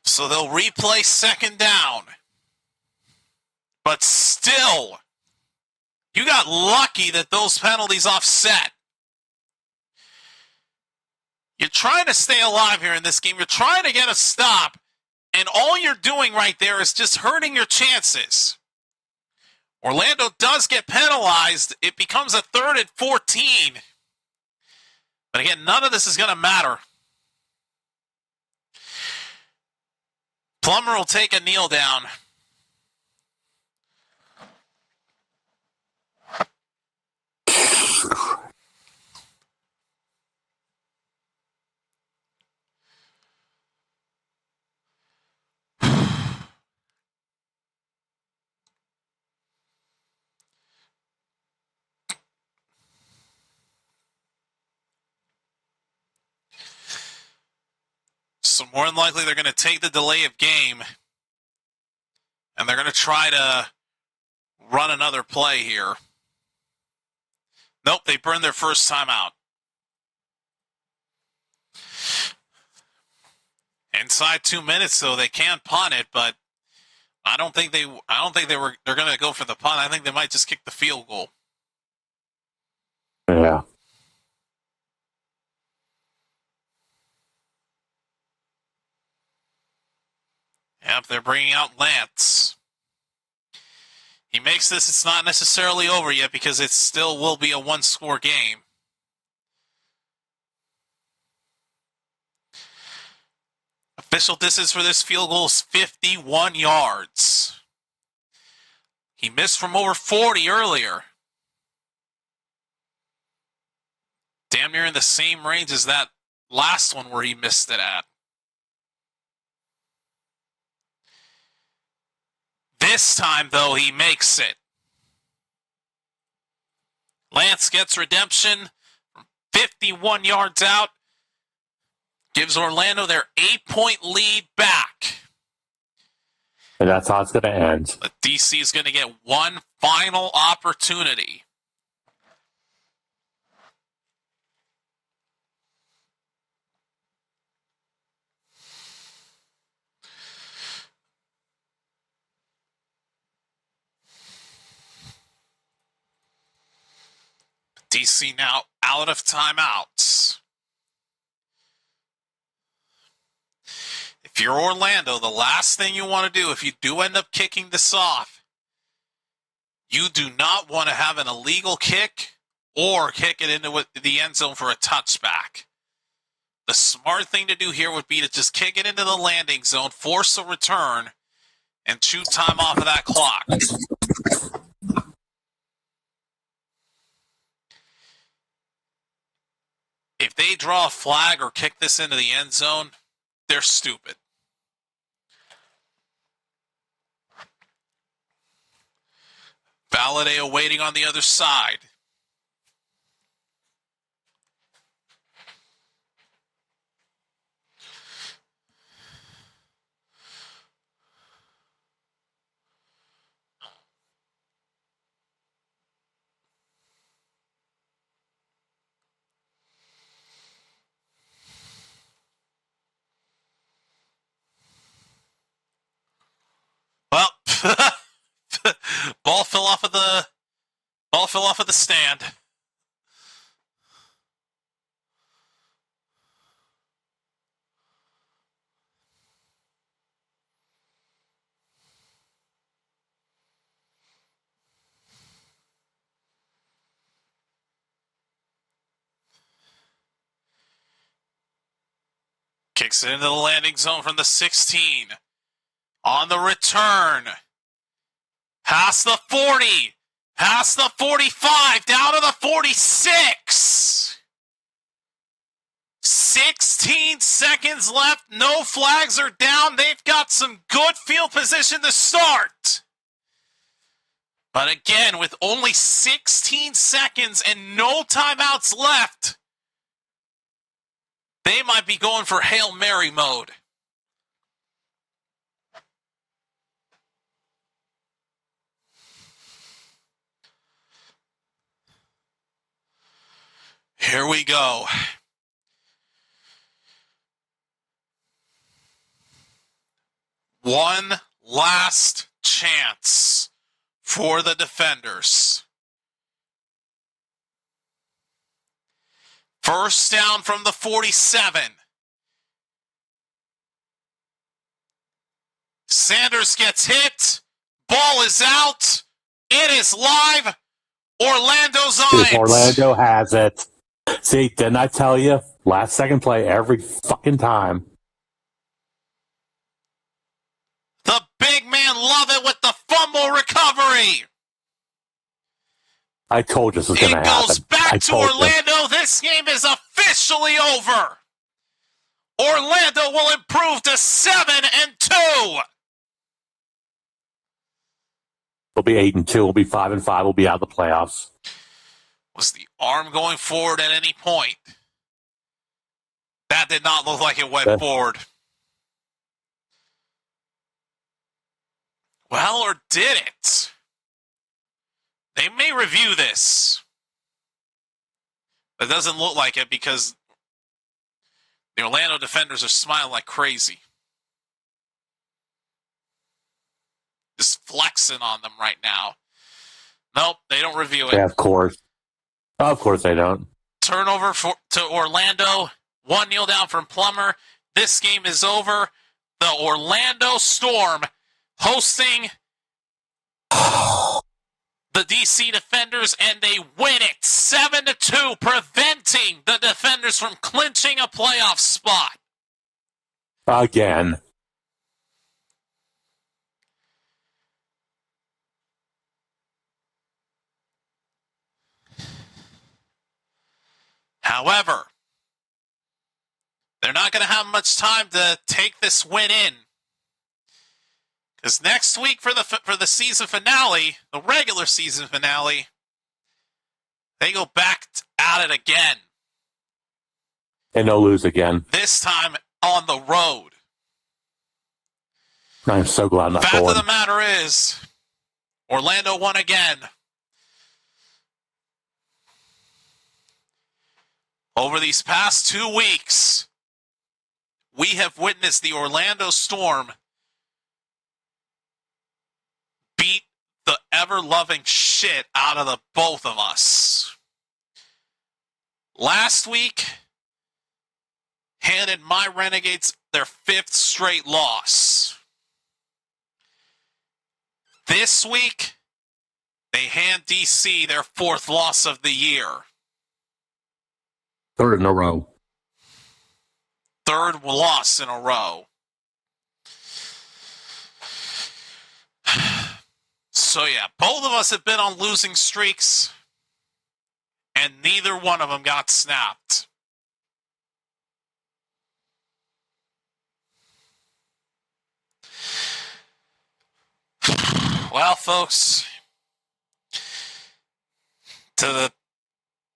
So they'll replay second down. But still, you got lucky that those penalties offset. You're trying to stay alive here in this game. You're trying to get a stop. And all you're doing right there is just hurting your chances. Orlando does get penalized. It becomes a 3rd and 14. But again, none of this is going to matter. Plummer will take a kneel down. So more than likely they're going to take the delay of game and they're going to try to run another play here. Nope, they burned their first time out. Inside 2 minutes, though, they can punt it, but they're going to go for the punt. I think they might just kick the field goal. Yeah. Yep, they're bringing out Lance. He makes this, it's not necessarily over yet because it still will be a one-score game. Official distance for this field goal is 51 yards. He missed from over 40 earlier. Damn near in the same range as that last one where he missed it at. This time, though, he makes it. Lance gets redemption from 51 yards out. Gives Orlando their 8-point lead back. And that's how it's going to end. But DC is going to get one final opportunity. DC now out of timeouts. If you're Orlando, the last thing you want to do, if you do end up kicking this off, you do not want to have an illegal kick or kick it into the end zone for a touchback. The smart thing to do here would be to just kick it into the landing zone, force a return, and chew time off of that clock. If they draw a flag or kick this into the end zone, they're stupid. Valadeo waiting on the other side. Well, ball fell off of the stand. Kicks it into the landing zone from the 16. On the return. Past the 40. Past the 45. Down to the 46. 16 seconds left. No flags are down. They've got some good field position to start. But again, with only 16 seconds and no timeouts left, they might be going for Hail Mary mode. Here we go. One last chance for the defenders. First down from the 47. Sanders gets hit. Ball is out. It is live. Orlando's on it. Orlando has it. See, didn't I tell you? Last second play every fucking time. The big man love it with the fumble recovery. I told you this was going to happen. It goes back to Orlando. This game is officially over. Orlando will improve to 7-2. We'll be 8-2. We'll be 5-5. We'll be out of the playoffs. Was the arm going forward at any point? That did not look like it went forward. Well, or did it? They may review this. It doesn't look like it because the Orlando defenders are smiling like crazy. Just flexing on them right now. Nope, they don't review it. Yeah, of course. Of course they don't. Turnover to Orlando. 1-0 down from Plummer. This game is over. The Orlando Storm hosting the DC Defenders, and they win it 7-2, preventing the Defenders from clinching a playoff spot. Again. However, they're not going to have much time to take this win in. Because next week for the season finale, the regular season finale, they go back at it again. And they'll lose again. This time on the road. I'm so glad I'm not Fact going. of the matter is, Orlando won again. Over these past 2 weeks, we have witnessed the Orlando Storm beat the ever-loving shit out of the both of us. Last week, handed my Renegades their 5th straight loss. This week, they hand DC their 4th loss of the year. 3rd in a row. 3rd loss in a row. So yeah, both of us have been on losing streaks, and neither one of them got snapped. Well, folks, to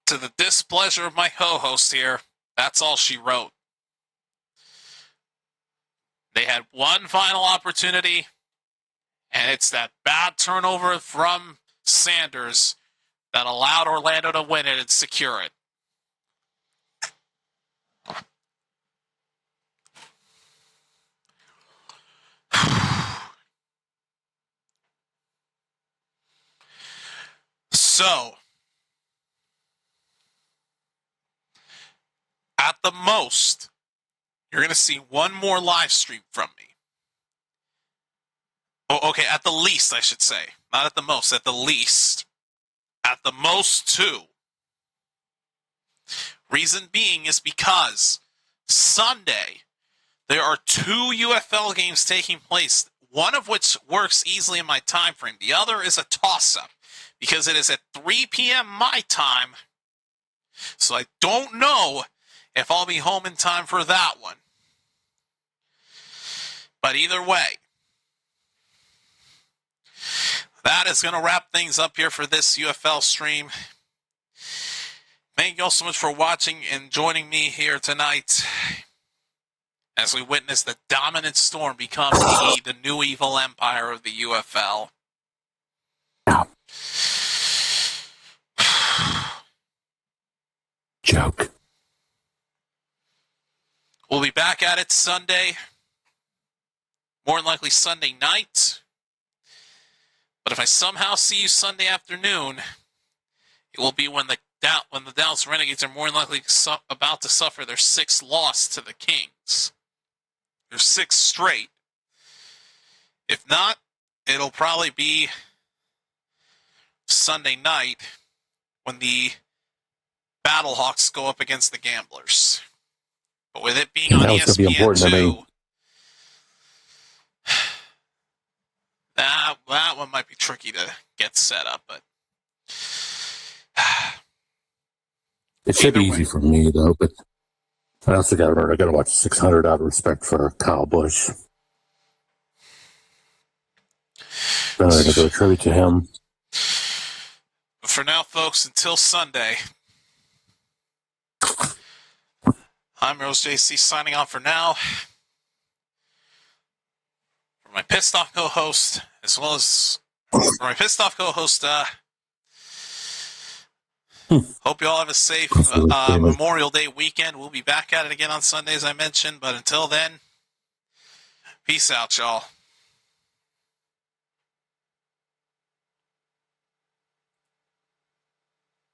the displeasure of my co-host here, that's all she wrote. They had one final opportunity, and it's that bad turnover from Sanders that allowed Orlando to win it and secure it. So, at the most, you're going to see one more live stream from me. Oh, okay, at the least, I should say. Not at the most, at the least. At the most, 2. Reason being is because Sunday, there are 2 UFL games taking place, one of which works easily in my time frame. The other is a toss-up, because it is at 3 p.m. my time, so I don't know if I'll be home in time for that one. But either way, that is going to wrap things up here for this UFL stream. Thank you all so much for watching and joining me here tonight as we witness the dominant Storm become the new evil empire of the UFL. Joke. We'll be back at it Sunday. More than likely Sunday night. But if I somehow see you Sunday afternoon, it will be when the Dallas Renegades are more than likely about to suffer their 6th loss to the Kings. Their 6th straight. If not, it'll probably be Sunday night when the Battlehawks go up against the Gamblers. But with it being on ESPN2, that one might be tricky to get set up, but it should be easy for me though. But I also got to remember I got to watch 600 out of respect for Kyle Busch. I'm going to do a tribute to him. But for now, folks, until Sunday, I'm Rose JC signing off for now. For my pissed off co-host, as well as for my pissed off co-host, hope you all have a safe Memorial Day weekend. We'll be back at it again on Sunday, as I mentioned. But until then, peace out, y'all.